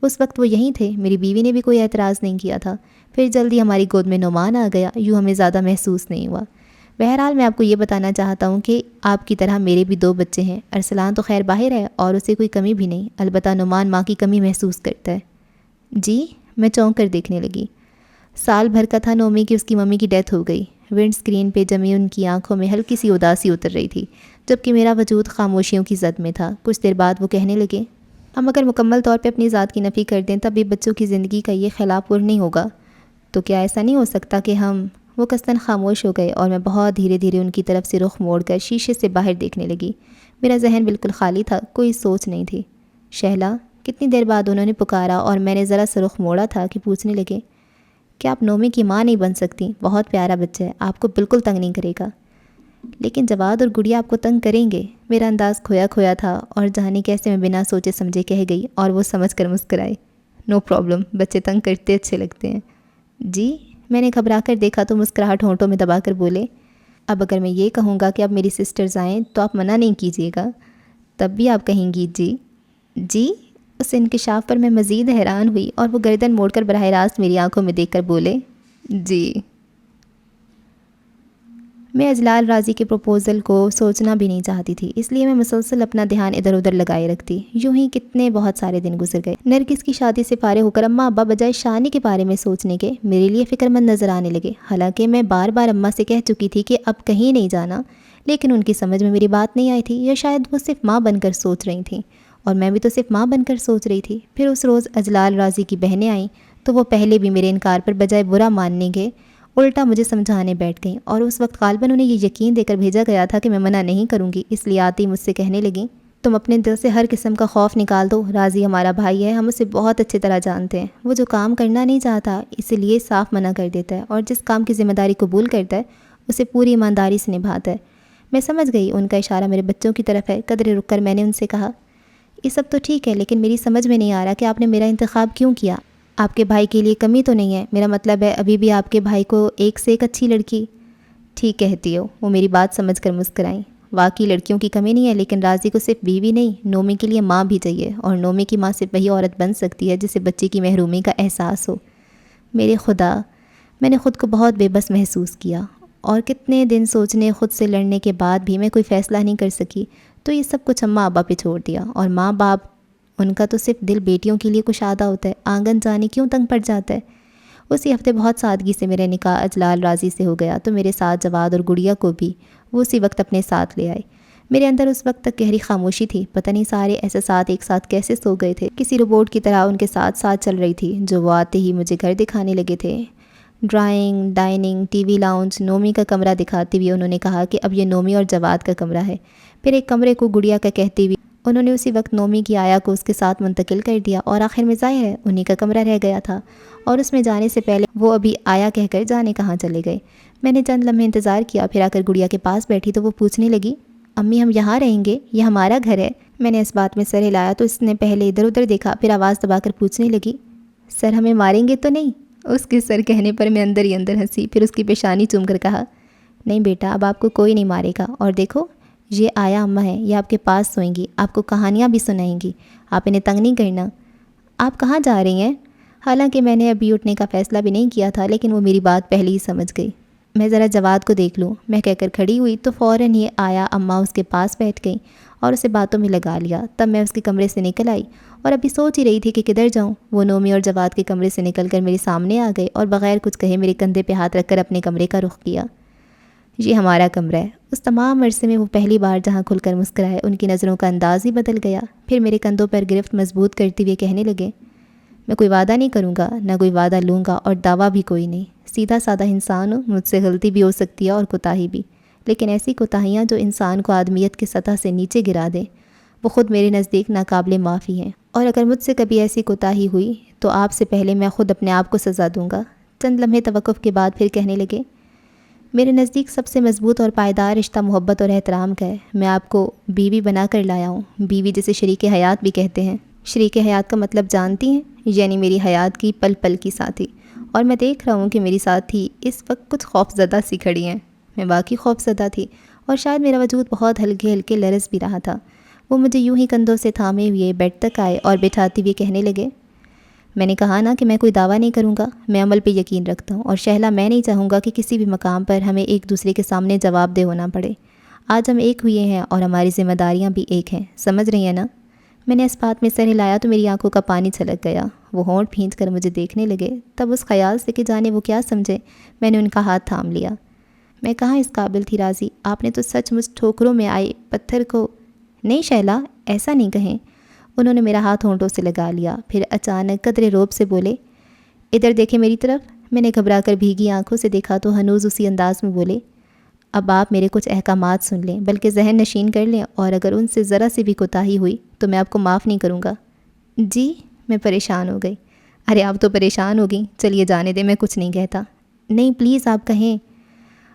اس وقت وہ یہیں تھے، میری بیوی نے بھی کوئی اعتراض نہیں کیا تھا، پھر جلدی ہماری گود میں نعمان آ گیا، یوں ہمیں زیادہ محسوس نہیں ہوا۔ بہرحال میں آپ کو یہ بتانا چاہتا ہوں کہ آپ کی طرح میرے بھی 2 بچے ہیں، ارسلان تو خیر باہر ہے اور اسے کوئی کمی بھی نہیں، البتہ نعمان ماں کی کمی محسوس کرتا ہے۔ جی؟ میں چونک کر دیکھنے لگی۔ سال بھر کا تھا نومی کی اس کی ممی کی ڈیتھ ہو گئی۔ ونڈ اسکرین پہ جمی ان کی آنکھوں میں ہلکی سی اداسی اتر رہی تھی، جبکہ میرا وجود خاموشیوں کی زد میں تھا۔ کچھ دیر بعد وہ کہنے لگے، ہم اگر مکمل طور پہ اپنی ذات کی نفی کر دیں تب بھی بچوں کی زندگی کا یہ خلا پر نہیں ہوگا، تو کیا ایسا نہیں ہو سکتا کہ ہم… وہ قصداً خاموش ہو گئے اور میں بہت دھیرے دھیرے ان کی طرف سے رخ موڑ کر شیشے سے باہر دیکھنے لگی۔ میرا ذہن بالکل خالی تھا، کوئی سوچ نہیں تھی۔ شہلا؟ کتنی دیر بعد انہوں نے پکارا اور میں نے ذرا سا رخ موڑا تھا کہ پوچھنے لگے، کہ آپ نومی کی ماں نہیں بن سکتی؟ بہت پیارا بچہ ہے، آپ کو بالکل تنگ نہیں کرے گا۔ لیکن جواد اور گڑیا آپ کو تنگ کریں گے۔ میرا انداز کھویا کھویا تھا اور جانے کیسے میں بنا سوچے سمجھے کہہ گئی اور وہ سمجھ کر مسکرائے، نو پرابلم، بچے تنگ کرتے اچھے لگتے ہیں۔ جی؟ میں نے گھبرا کر دیکھا تو مسکراہٹ ہونٹوں میں دبا کر بولے، اب اگر میں یہ کہوں گا کہ اب میری سسٹرز آئیں تو آپ منع نہیں کیجیے گا، تب بھی آپ کہیں گی جی؟ جی؟ اس انکشاف پر میں مزید حیران ہوئی اور وہ گردن موڑ کر براہ راست میری آنکھوں میں دیکھ کر بولے، جی۔ میں اجلال راضی کے پروپوزل کو سوچنا بھی نہیں چاہتی تھی، اس لیے میں مسلسل اپنا دھیان ادھر ادھر لگائے رکھتی۔ یوں ہی کتنے بہت سارے دن گزر گئے۔ نرگس کی شادی سے فارغ ہو کر اماں ابا بجائے شانی کے بارے میں سوچنے کے میرے لیے فکر مند نظر آنے لگے، حالانکہ میں بار بار اماں سے کہہ چکی تھی کہ اب کہیں نہیں جانا، لیکن ان کی سمجھ میں میری بات نہیں آئی تھی، یا شاید وہ صرف ماں بن کر سوچ رہی تھیں اور میں بھی تو صرف ماں بن کر سوچ رہی تھی۔ پھر اس روز اجلال راضی کی بہنیں آئیں تو وہ پہلے بھی میرے انکار پر بجائے برا ماننے کے الٹا مجھے سمجھانے بیٹھ گئیں، اور اس وقت غالباً انہیں یہ یقین دے کر بھیجا گیا تھا کہ میں منع نہیں کروں گی، اس لیے آتی مجھ سے کہنے لگیں، تم اپنے دل سے ہر قسم کا خوف نکال دو، راضی ہمارا بھائی ہے، ہم اسے بہت اچھی طرح جانتے ہیں، وہ جو کام کرنا نہیں چاہتا اسی لیے صاف منع کر دیتا ہے، اور جس کام کی ذمہ داری قبول کرتا ہے اسے پوری ایمانداری سے نبھاتا ہے۔ میں سمجھ گئی ان کا اشارہ میرے بچوں کی طرف ہے۔ قدرے رک کر میں نے ان سے کہا، یہ سب تو ٹھیک ہے، لیکن میری سمجھ میں نہیں آ رہا کہ آپ نے میرا انتخاب کیوں کیا؟ آپ کے بھائی کے لیے کمی تو نہیں ہے؟ میرا مطلب ہے ابھی بھی آپ کے بھائی کو ایک سے ایک اچھی لڑکی۔ ٹھیک کہتی ہو، وہ میری بات سمجھ کر مسکرائیں۔ واقعی لڑکیوں کی کمی نہیں ہے، لیکن راضی کو صرف بیوی نہیں، نومی کے لیے ماں بھی چاہیے، اور نومی کی ماں صرف وہی عورت بن سکتی ہے جسے بچے کی محرومی کا احساس ہو۔ میرے خدا، میں نے خود کو بہت بے بس محسوس کیا، اور کتنے دن سوچنے، خود سے لڑنے کے بعد بھی میں کوئی فیصلہ نہیں کر سکی، تو یہ سب کچھ اماں ابا پہ چھوڑ دیا۔ اور ماں باپ، ان کا تو صرف دل بیٹیوں کے لیے کشادہ ہوتا ہے، آنگن جانے کیوں تنگ پڑ جاتا ہے۔ اسی ہفتے بہت سادگی سے میرا نکاح اجلال راضی سے ہو گیا، تو میرے ساتھ جواد اور گڑیا کو بھی وہ اسی وقت اپنے ساتھ لے آئے۔ میرے اندر اس وقت تک گہری خاموشی تھی، پتہ نہیں سارے احساسات ایک ساتھ کیسے سو گئے تھے، کسی روبوٹ کی طرح ان کے ساتھ ساتھ چل رہی تھی، جو وہ آتے ہی مجھے گھر دکھانے لگے تھے۔ Drawing, dining, T V lounge, Navami کا کمرہ دکھاتے ہوئے انہوں نے کہا کہ اب یہ نومی اور جواد کا کمرہ ہے۔ پھر ایک کمرے کو گڑیا کا کہتے ہوئے انہوں نے اسی وقت نومی کی آیا کو اس کے ساتھ منتقل کر دیا، اور آخر میں ظاہر ہے انہی کا کمرہ رہ گیا تھا، اور اس میں جانے سے پہلے وہ ابھی آیا کہہ کر جانے کہاں چلے گئے۔ میں نے چند لمحے انتظار کیا، پھر آ کر گڑیا کے پاس بیٹھی تو وہ پوچھنے لگی، امی ہم یہاں رہیں گے؟ یہ ہمارا گھر ہے۔ میں نے اس بات میں سر ہلایا تو اس نے پہلے ادھر ادھر دیکھا، پھر آواز دبا کر پوچھنے لگی، سر ہمیں ماریں گے تو نہیں؟ اس کے سر کہنے پر میں اندر ہی اندر ہنسی، پھر اس کی پیشانی چوم کر کہا، نہیں بیٹا، اب آپ کو کوئی نہیں مارے گا، اور دیکھو یہ آیا اماں ہے، یہ آپ کے پاس سوئیں گی، آپ کو کہانیاں بھی سنائیں گی، آپ انہیں تنگ نہیں کرنا۔ آپ کہاں جا رہی ہیں؟ حالانکہ میں نے ابھی اٹھنے کا فیصلہ بھی نہیں کیا تھا، لیکن وہ میری بات پہلے ہی سمجھ گئی۔ میں ذرا جواد کو دیکھ لوں، میں کہہ کر کھڑی ہوئی تو فوراً ہی آیا اماں اس کے پاس بیٹھ گئیں اور اسے باتوں میں لگا لیا۔ تب میں اس کے کمرے سے نکل آئی اور ابھی سوچ ہی رہی تھی کہ کدھر جاؤں، وہ نومی اور جواد کے کمرے سے نکل کر میرے سامنے آ گئے اور بغیر کچھ کہے میرے کندھے پہ ہاتھ رکھ کر اپنے کمرے کا رخ کیا۔ یہ ہمارا کمرہ ہے۔ اس تمام عرصے میں وہ پہلی بار جہاں کھل کر مسکرائے، ان کی نظروں کا انداز ہی بدل گیا۔ پھر میرے کندھوں پر گرفت مضبوط کرتے ہوئے کہنے لگے، میں کوئی وعدہ نہیں کروں گا، نہ کوئی وعدہ لوں گا، اور دعویٰ بھی کوئی نہیں۔ سیدھا سادہ انسان ہوں، مجھ سے غلطی بھی ہو سکتی ہے اور کوتاہی بھی، لیکن ایسی کوتاہیاں جو انسان کو آدمیت کی سطح سے نیچے گرا دیں، وہ خود میرے نزدیک ناقابل معافی ہیں، اور اگر مجھ سے کبھی ایسی کوتاہی ہوئی تو آپ سے پہلے میں خود اپنے آپ کو سزا دوں گا۔ چند لمحے توقف کے بعد پھر کہنے لگے، میرے نزدیک سب سے مضبوط اور پائیدار رشتہ محبت اور احترام کا ہے۔ میں آپ کو بیوی بنا کر لایا ہوں، بیوی جسے شریک حیات بھی کہتے ہیں۔ شریک حیات کا مطلب جانتی ہیں؟ یعنی میری حیات کی پل پل کی ساتھی۔ اور میں دیکھ رہا ہوں کہ میری ساتھی اس وقت کچھ خوف زدہ سی کھڑی ہیں۔ میں واقعی خوف زدہ تھی، اور شاید میرا وجود بہت ہلکے ہلکے لرز بھی رہا تھا۔ وہ مجھے یوں ہی کندھوں سے تھامے ہوئے بیڈ تک آئے اور بٹھاتے ہوئے کہنے لگے، میں نے کہا نا کہ میں کوئی دعویٰ نہیں کروں گا، میں عمل پہ یقین رکھتا ہوں، اور شہلا میں نہیں چاہوں گا کہ کسی بھی مقام پر ہمیں ایک دوسرے کے سامنے جواب دہ ہونا پڑے۔ آج ہم ایک ہوئے ہیں اور ہماری ذمہ داریاں بھی ایک ہیں، سمجھ رہی ہیں نا؟ میں نے اس بات میں سر ہلایا تو میری آنکھوں کا پانی چھلک گیا۔ وہ ہونٹ بھینچ کر مجھے دیکھنے لگے، تب اس خیال سے کہ جانے وہ کیا سمجھے، میں نے ان کا ہاتھ تھام لیا۔ میں کہاں اس قابل تھی راضی، آپ نے تو سچ مچ ٹھوکروں میں آئے پتھر کو۔ نہیں شہلا، ایسا نہیں کہیں۔ انہوں نے میرا ہاتھ ہونٹوں سے لگا لیا، پھر اچانک قدرے روب سے بولے، ادھر دیکھیں میری طرف۔ میں نے گھبرا کر بھیگی آنکھوں سے دیکھا تو ہنوز اسی انداز میں بولے، اب آپ میرے کچھ احکامات سن لیں، بلکہ ذہن نشین کر لیں، اور اگر ان سے ذرا سی بھی کوتاہی ہوئی تو میں آپ کو معاف نہیں کروں گا۔ جی؟ میں پریشان ہو گئی۔ ارے آپ تو پریشان ہو گئیں، چلیے جانے دیں، میں کچھ نہیں کہتا۔ نہیں پلیز آپ کہیں۔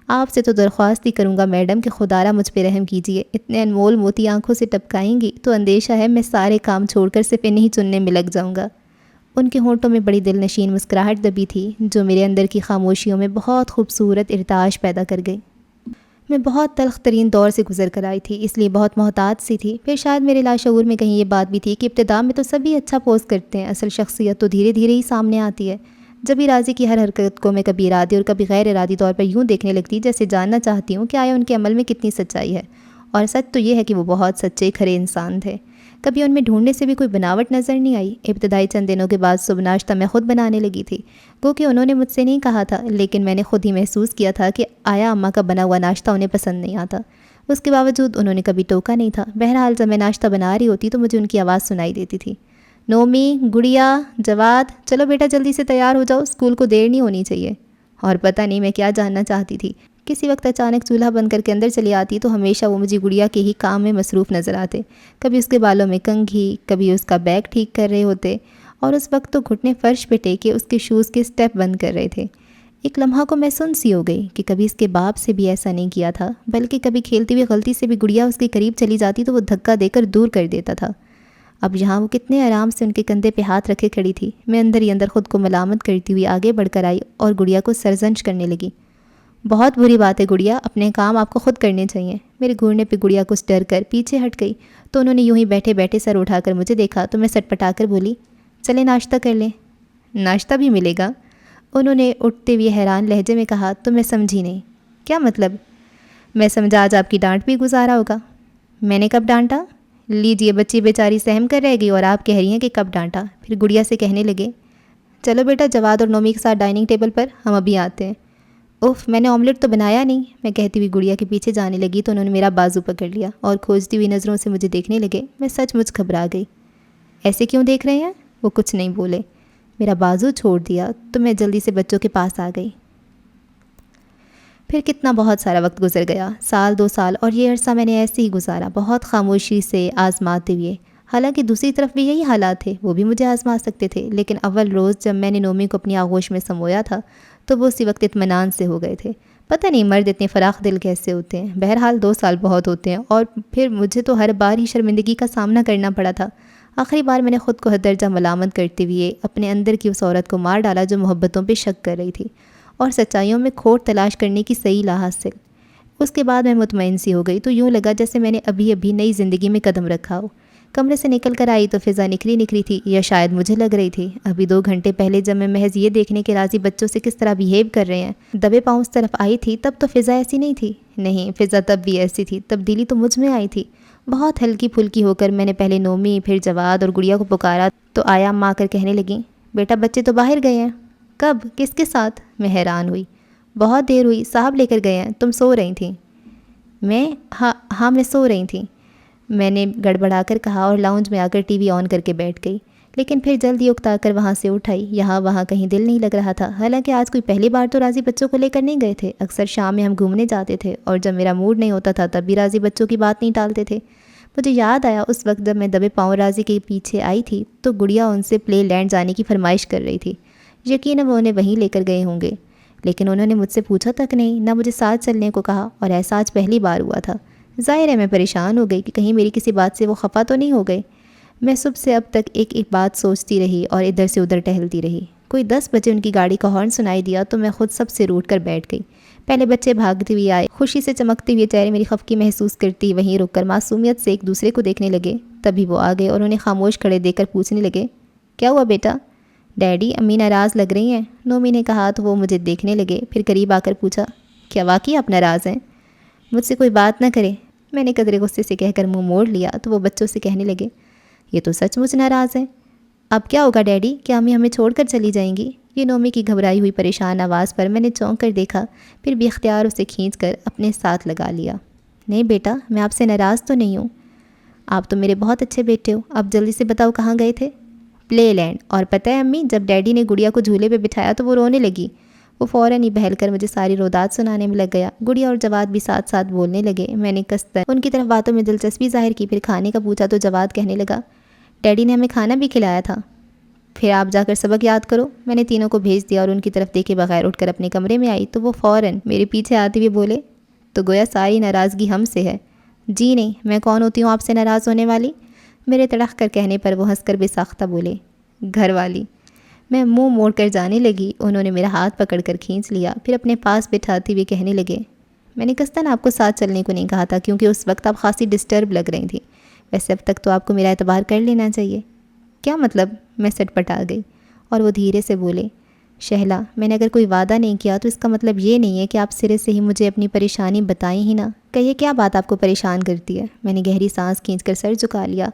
آپ سے تو درخواست ہی کروں گا میڈم کہ خدا را مجھ پہ رحم کیجیے، اتنے انمول موتی آنکھوں سے ٹپکائیں گی تو اندیشہ ہے میں سارے کام چھوڑ کر صرف انہیں چننے میں لگ جاؤں گا۔ ان کے ہونٹوں میں بڑی دل نشین مسکراہٹ دبی تھی، جو میرے اندر کی خاموشیوں میں بہت خوبصورت ارتعاش پیدا کر گئی۔ میں بہت تلخ ترین دور سے گزر کر آئی تھی، اس لیے بہت محتاط سی تھی۔ پھر شاید میرے لاشعور میں کہیں یہ بات بھی تھی کہ ابتدا میں تو سبھی اچھا پوز کرتے ہیں، اصل شخصیت تو دھیرے دھیرے ہی سامنے آتی ہے۔ جب بھی راضی کی ہر حرکت کو میں کبھی ارادی اور کبھی غیر ارادی طور پر یوں دیکھنے لگتی جیسے جاننا چاہتی ہوں کہ آیا ان کے عمل میں کتنی سچائی ہے، اور سچ تو یہ ہے کہ وہ بہت سچے کھرے انسان تھے۔ کبھی ان میں ڈھونڈنے سے بھی کوئی بناوٹ نظر نہیں آئی۔ ابتدائی چند دنوں کے بعد صبح ناشتہ میں خود بنانے لگی تھی، گو کہ انہوں نے مجھ سے نہیں کہا تھا، لیکن میں نے خود ہی محسوس کیا تھا کہ آیا اماں کا بنا ہوا ناشتہ انہیں پسند نہیں آتا۔ اس کے باوجود انہوں نے کبھی ٹوکا نہیں تھا۔ بہرحال جب میں ناشتہ بنا رہی ہوتی تو مجھے ان کی آواز سنائی دیتی تھی، نومی، گڑیا، جواد، چلو بیٹا جلدی سے تیار ہو جاؤ، اسکول کو دیر نہیں ہونی چاہیے۔ اور پتہ نہیں میں کیا جاننا چاہتی تھی، کسی وقت اچانک چولہا بند کر کے اندر چلی آتی تو ہمیشہ وہ مجھے گڑیا کے ہی کام میں مصروف نظر آتے، کبھی اس کے بالوں میں کنگھی، کبھی اس کا بیگ ٹھیک کر رہے ہوتے، اور اس وقت تو گھٹنے فرش پہ ٹیکے اس کے شوز کے سٹیپ بند کر رہے تھے۔ ایک لمحہ کو میں سن سی ہو گئی کہ کبھی اس کے باپ سے بھی ایسا نہیں کیا تھا، بلکہ کبھی کھیلتی ہوئی غلطی سے بھی گڑیا اس کے قریب چلی جاتی تو وہ دھکا دے کر دور کر دیتا تھا۔ اب یہاں وہ کتنے آرام سے ان کے کندھے پہ ہاتھ رکھے کھڑی تھی۔ میں اندر ہی اندر خود کو ملامت کرتی ہوئی آگے بڑھ کر آئی اور گڑیا کو سرزنش کرنے لگی۔ بہت بری بات ہے گڑیا، اپنے کام آپ کو خود کرنے چاہیے۔ میرے گھورنے پہ گڑیا کچھ ڈر کر پیچھے ہٹ گئی تو انہوں نے یوں ہی بیٹھے بیٹھے سر اٹھا کر مجھے دیکھا تو میں سٹ پٹا کر بولی، چلے ناشتہ کر لیں۔ ناشتہ بھی ملے گا؟ انہوں نے اٹھتے ہوئے حیران لہجے میں کہا تو میں سمجھی نہیں۔ کیا مطلب؟ میں سمجھا آج آپ کی ڈانٹ بھی گزارا ہوگا۔ میں نے کب ڈانٹا؟ لیجیے بچی بیچاری سہم کر رہ گئی اور آپ کہہ رہی ہیں کہ کب ڈانٹا۔ پھر گڑیا سے کہنے لگے، چلو بیٹا جواد اور نومی کے ساتھ ڈائننگ ٹیبل پر، ہم ابھی آتے ہیں۔ اوف، میں نے آملیٹ تو بنایا نہیں، میں کہتی ہوئی گڑیا کے پیچھے جانے لگی تو انہوں نے میرا بازو پکڑ لیا اور کھوجتی ہوئی نظروں سے مجھے دیکھنے لگے۔ میں سچ مچ گھبرا گئی۔ ایسے کیوں دیکھ رہے ہیں؟ وہ کچھ نہیں بولے۔ میرا بازو چھوڑ دیا تو میں جلدی سے بچوں کے پاس آ گئی۔ پھر کتنا بہت سارا وقت گزر گیا، سال 2 سال، اور یہ عرصہ میں نے ایسے ہی گزارا، بہت خاموشی سے آزماتے ہوئے۔ حالانکہ دوسری طرف بھی یہی حالات تھے، وہ بھی مجھے آزما سکتے تھے، لیکن اول روز جب میں نے نومی کو اپنی آغوش میں سمویا تھا تو وہ اسی وقت اطمینان سے ہو گئے تھے۔ پتہ نہیں مرد اتنے فراخ دل کیسے ہوتے ہیں۔ بہرحال 2 سال بہت ہوتے ہیں، اور پھر مجھے تو ہر بار ہی شرمندگی کا سامنا کرنا پڑا تھا۔ آخری بار میں نے خود کو حد درجہ ملامت کرتے ہوئے اپنے اندر کی اس عورت کو مار ڈالا جو محبتوں پہ شک کر رہی تھی اور سچائیوں میں کھوٹ تلاش کرنے کی صحیح لاح حاصل۔ اس کے بعد میں مطمئن سی ہو گئی تو یوں لگا جیسے میں نے ابھی نئی زندگی میں قدم رکھا ہو۔ کمرے سے نکل کر آئی تو فضا نکھری تھی، یا شاید مجھے لگ رہی تھی۔ ابھی 2 گھنٹے پہلے جب میں محض یہ دیکھنے کے راضی بچوں سے کس طرح بیہیو کر رہے ہیں دبے پاؤں اس طرف آئی تھی، تب تو فضا ایسی نہیں تھی۔ نہیں، فضا تب بھی ایسی تھی، تبدیلی تو مجھ میں آئی تھی۔ بہت ہلکی پھلکی ہو کر میں نے پہلے نومی، پھر جواد اور گڑیا کو پکارا تو آیا اماں آ کر کہنے لگیں، بیٹا بچے تو باہر گئے ہیں۔ کب؟ کس کے ساتھ؟ میں حیران ہوئی۔ بہت دیر ہوئی، صاحب لے کر گئے ہیں، تم سو رہی تھیں؟ ہاں میں سو رہی تھی، میں نے گڑبڑا کر کہا اور لاؤنج میں آ کر ٹی وی آن کر کے بیٹھ گئی، لیکن پھر جلدی اکتا کر وہاں سے اٹھائی۔ یہاں وہاں کہیں دل نہیں لگ رہا تھا۔ حالانکہ آج کوئی پہلی بار تو راضی بچوں کو لے کر نہیں گئے تھے، اکثر شام میں ہم گھومنے جاتے تھے اور جب میرا موڈ نہیں ہوتا تھا تب بھی راضی بچوں کی بات نہیں ٹالتے تھے۔ مجھے یاد آیا اس وقت جب میں دبے پاؤں راضی کے پیچھے آئی تھی تو گڑیا ان سے پلے لینڈ جانے کی فرمائش کر رہی تھی۔ یقیناً وہ انہیں وہیں لے کر گئے ہوں گے، لیکن انہوں نے مجھ سے پوچھا تک نہیں، نہ مجھے ساتھ چلنے کو کہا، اور ایسا آج پہلی بار ہوا تھا۔ ظاہر ہے میں پریشان ہو گئی کہ کہیں میری کسی بات سے وہ خفا تو نہیں ہو گئے۔ میں صبح سے اب تک ایک بات سوچتی رہی اور ادھر سے ادھر ٹہلتی رہی۔ کوئی 10 بجے ان کی گاڑی کا ہارن سنائی دیا تو میں خود سب سے روٹ کر بیٹھ گئی۔ پہلے بچے بھاگتے ہوئے آئے، خوشی سے چمکتے ہوئے چہرے میری خفگی محسوس کرتی وہیں رک کر معصومیت سے ایک دوسرے کو دیکھنے لگے۔ تبھی وہ آ گئے اور انہیں خاموش کھڑے دیکھ کر پوچھنے لگے، کیا ہوا بیٹا؟ ڈیڈی امی ناراض لگ رہی ہیں، نومی نے کہا تو وہ مجھے دیکھنے لگے، پھر قریب آ کر پوچھا، کیا واقعی آپ ناراض ہیں؟ مجھ سے کوئی بات نہ کرے، میں نے قدرے غصے سے کہہ کر منہ موڑ لیا تو وہ بچوں سے کہنے لگے، یہ تو سچ مچ ناراض ہیں۔ اب کیا ہوگا ڈیڈی؟ کیا امی ہمیں چھوڑ کر چلی جائیں گی؟ یہ نومی کی گھبرائی ہوئی پریشان آواز پر میں نے چونک کر دیکھا، پھر بھی اختیار اسے کھینچ کر اپنے ساتھ لگا لیا۔ نہیں بیٹا، میں آپ سے ناراض تو نہیں ہوں، آپ تو میرے بہت اچھے بیٹے ہو۔ اب جلدی سے بتاؤ کہاں گئے تھے؟ پلے لینڈ۔ اور پتہ ہے امی، جب ڈیڈی نے گڑیا کو جھولے پہ بٹھایا تو وہ رونے لگی۔ وہ فوراً ہی بہل کر مجھے ساری رودات سنانے میں لگ گیا۔ گڑیا اور جواد بھی ساتھ ساتھ بولنے لگے۔ میں نے کستر ان کی طرف باتوں میں دلچسپی ظاہر کی، پھر کھانے کا پوچھا تو جواد کہنے لگا، ڈیڈی نے ہمیں کھانا بھی کھلایا تھا۔ پھر آپ جا کر سبق یاد کرو۔ میں نے تینوں کو بھیج دیا اور ان کی طرف دیکھے بغیر اٹھ کر اپنے کمرے میں آئی تو وہ فوراً میرے پیچھے آتے ہوئے بولے، تو گویا ساری ناراضگی ہم سے ہے۔ جی نہیں، میں کون ہوتی ہوں آپ سے ناراض ہونے والی؟ میرے تڑخ کر کہنے پر وہ ہنس کر بے ساختہ بولے، گھر والی۔ میں منہ موڑ کر جانے لگی، انہوں نے میرا ہاتھ پکڑ کر کھینچ لیا، پھر اپنے پاس بٹھاتے ہوئے کہنے لگے، میں نے کستن آپ کو ساتھ چلنے کو نہیں کہا تھا کیونکہ اس وقت آپ خاصی ڈسٹرب لگ رہی تھیں، ویسے اب تک تو آپ کو میرا اعتبار کر لینا چاہیے۔ کیا مطلب؟ میں سٹ پٹا گئی اور وہ دھیرے سے بولے، شہلا، میں نے اگر کوئی وعدہ نہیں کیا تو اس کا مطلب یہ نہیں ہے کہ آپ سرے سے ہی مجھے اپنی پریشانی بتائیں ہی نہ۔ کہیے کیا بات آپ کو پریشان کرتی ہے؟ میں نے گہری سانس کھینچ کر سر جھکا لیا۔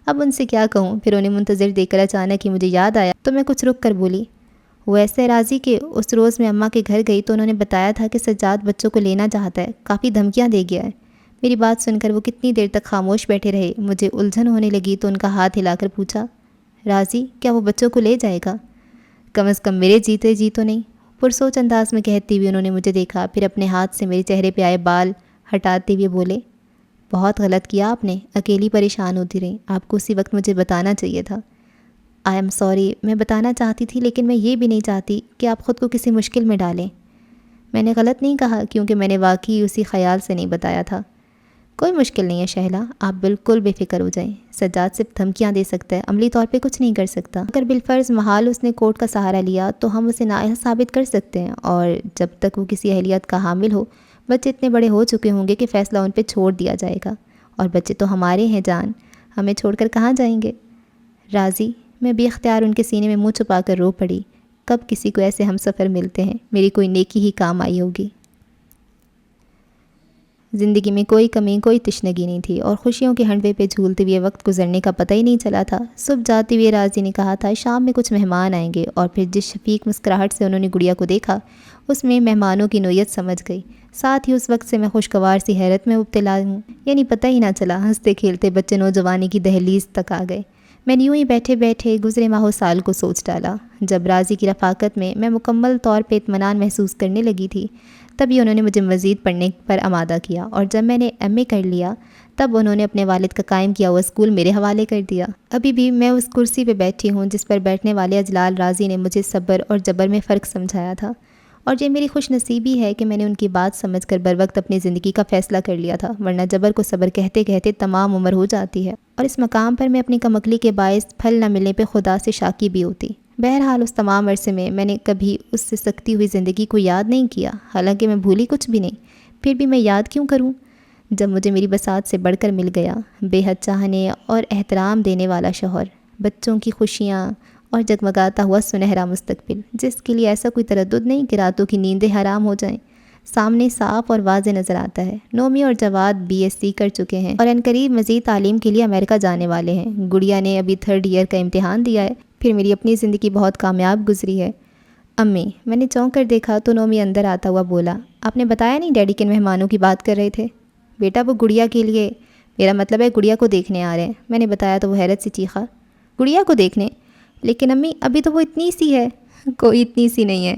اب ان سے کیا کہوں؟ پھر انہیں منتظر دیکھ کر اچانک ہی مجھے یاد آیا تو میں کچھ رک کر بولی، وہ ایسے راضی کہ اس روز میں اماں کے گھر گئی تو انہوں نے بتایا تھا کہ سجاد بچوں کو لینا چاہتا ہے، کافی دھمکیاں دے گیا ہے۔ میری بات سن کر وہ کتنی دیر تک خاموش بیٹھے رہے۔ مجھے الجھن ہونے لگی تو ان کا ہاتھ ہلا کر پوچھا، راضی کیا وہ بچوں کو لے جائے گا؟ کم از کم میرے جیتے جی تو نہیں، پرسوچ انداز میں کہتی ہوئی انہوں نے مجھے دیکھا، پھر اپنے ہاتھ سے میرے چہرے پہ آئے بال ہٹاتے ہوئے بولے، بہت غلط کیا آپ نے، اکیلی پریشان ہوتی رہی، آپ کو اسی وقت مجھے بتانا چاہیے تھا۔ آئی ایم سوری، میں بتانا چاہتی تھی لیکن میں یہ بھی نہیں چاہتی کہ آپ خود کو کسی مشکل میں ڈالیں۔ میں نے غلط نہیں کہا کیونکہ میں نے واقعی اسی خیال سے نہیں بتایا تھا۔ کوئی مشکل نہیں ہے شہلا، آپ بالکل بے فکر ہو جائیں۔ سجاد صرف دھمکیاں دے سکتا ہے، عملی طور پہ کچھ نہیں کر سکتا۔ اگر بالفرض محال اس نے کورٹ کا سہارا لیا تو ہم اسے نااہل ثابت کر سکتے ہیں، اور جب تک وہ کسی اہلیت کا حامل ہو، بچے اتنے بڑے ہو چکے ہوں گے کہ فیصلہ ان پہ چھوڑ دیا جائے گا، اور بچے تو ہمارے ہیں جان، ہمیں چھوڑ کر کہاں جائیں گے؟ راضی، میں بے اختیار ان کے سینے میں منہ چھپا کر رو پڑی۔ کب کسی کو ایسے ہم سفر ملتے ہیں، میری کوئی نیکی ہی کام آئی ہوگی۔ زندگی میں کوئی کمی، کوئی تشنگی نہیں تھی، اور خوشیوں کے ہنڈوے پہ جھولتے ہوئے وقت گزرنے کا پتہ ہی نہیں چلا تھا۔ صبح جاتے ہوئے راضی نے کہا تھا شام میں کچھ مہمان آئیں گے، اور پھر جس شفیق مسکراہٹ سے انہوں نے گڑیا کو دیکھا، اس میں مہمانوں کی نوعیت سمجھ گئی۔ ساتھ ہی اس وقت سے میں خوشگوار سی حیرت میں مبتلا ہوں، یعنی پتہ ہی نہ چلا ہنستے کھیلتے بچے نوجوانی کی دہلیز تک آ گئے۔ میں نے یوں ہی بیٹھے بیٹھے گزرے ماہ و سال کو سوچ ڈالا۔ جب راضی کی رفاقت میں مکمل طور پہ اطمینان محسوس کرنے لگی تھی، تبھی انہوں نے مجھے مزید پڑھنے پر آمادہ کیا، اور جب میں نے ایم اے کر لیا تب انہوں نے اپنے والد کا قائم کیا ہوا اسکول میرے حوالے کر دیا۔ ابھی بھی میں اس کرسی پہ بیٹھی ہوں جس پر بیٹھنے والے اجلال راضی نے مجھے صبر اور جبر میں فرق سمجھایا تھا، اور یہ میری خوش نصیبی ہے کہ میں نے ان کی بات سمجھ کر بروقت اپنی زندگی کا فیصلہ کر لیا تھا، ورنہ جبر کو صبر کہتے کہتے تمام عمر ہو جاتی ہے، اور اس مقام پر میں اپنی کمعقلی کے باعث پھل نہ ملنے پہ خدا سے شاکی بھی ہوتی۔ بہرحال اس تمام عرصے میں نے کبھی اس سے سکتی ہوئی زندگی کو یاد نہیں کیا، حالانکہ میں بھولی کچھ بھی نہیں، پھر بھی میں یاد کیوں کروں؟ جب مجھے میری بساط سے بڑھ کر مل گیا بے حد چاہنے اور احترام دینے والا شوہر، بچوں کی خوشیاں اور جگمگاتا ہوا سنہرا مستقبل، جس کے لیے ایسا کوئی تردد نہیں کہ راتوں کی نیندیں حرام ہو جائیں، سامنے صاف اور واضح نظر آتا ہے۔ نومی اور جواد بی ایس سی کر چکے ہیں اور عنقریب مزید تعلیم کے لیے امریکہ جانے والے ہیں۔ گڑیا نے ابھی 3rd ایئر کا امتحان دیا ہے۔ پھر میری اپنی زندگی بہت کامیاب گزری ہے۔ امی، میں نے چونک کر دیکھا تو نومی اندر آتا ہوا بولا، آپ نے بتایا نہیں ڈیڈی کن مہمانوں کی بات کر رہے تھے؟ بیٹا وہ گڑیا کے لیے، میرا مطلب ہے گڑیا کو دیکھنے آ رہے ہیں۔ میں نے بتایا تو وہ حیرت سے چیخا، گڑیا کو دیکھنے؟ لیکن امی ابھی تو وہ اتنی سی ہے۔ کوئی اتنی سی نہیں ہے۔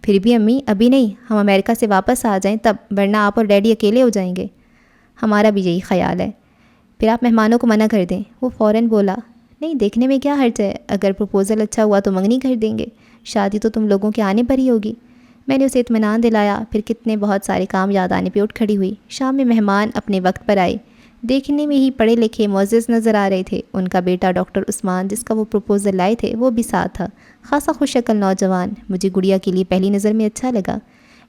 پھر بھی امی ابھی نہیں، ہم امریکہ سے واپس آ جائیں تب، ورنہ آپ اور ڈیڈی اکیلے ہو جائیں گے۔ ہمارا بھی یہی خیال ہے۔ پھر آپ مہمانوں کو منع کر دیں۔ وہ فوراً بولا، نہیں دیکھنے میں کیا حرج ہے، اگر پروپوزل اچھا ہوا تو منگنی کر دیں گے، شادی تو تم لوگوں کے آنے پر ہی ہوگی۔ میں نے اسے اطمینان دلایا، پھر کتنے بہت سارے کام یاد آنے پہ اٹھ کھڑی ہوئی۔ شام میں مہمان اپنے وقت پر آئے، دیکھنے میں ہی پڑھے لکھے معزز نظر آ رہے تھے۔ ان کا بیٹا ڈاکٹر عثمان، جس کا وہ پروپوزل لائے تھے، وہ بھی ساتھ تھا، خاصا خوش شکل نوجوان۔ مجھے گڑیا کے لیے پہلی نظر میں اچھا لگا،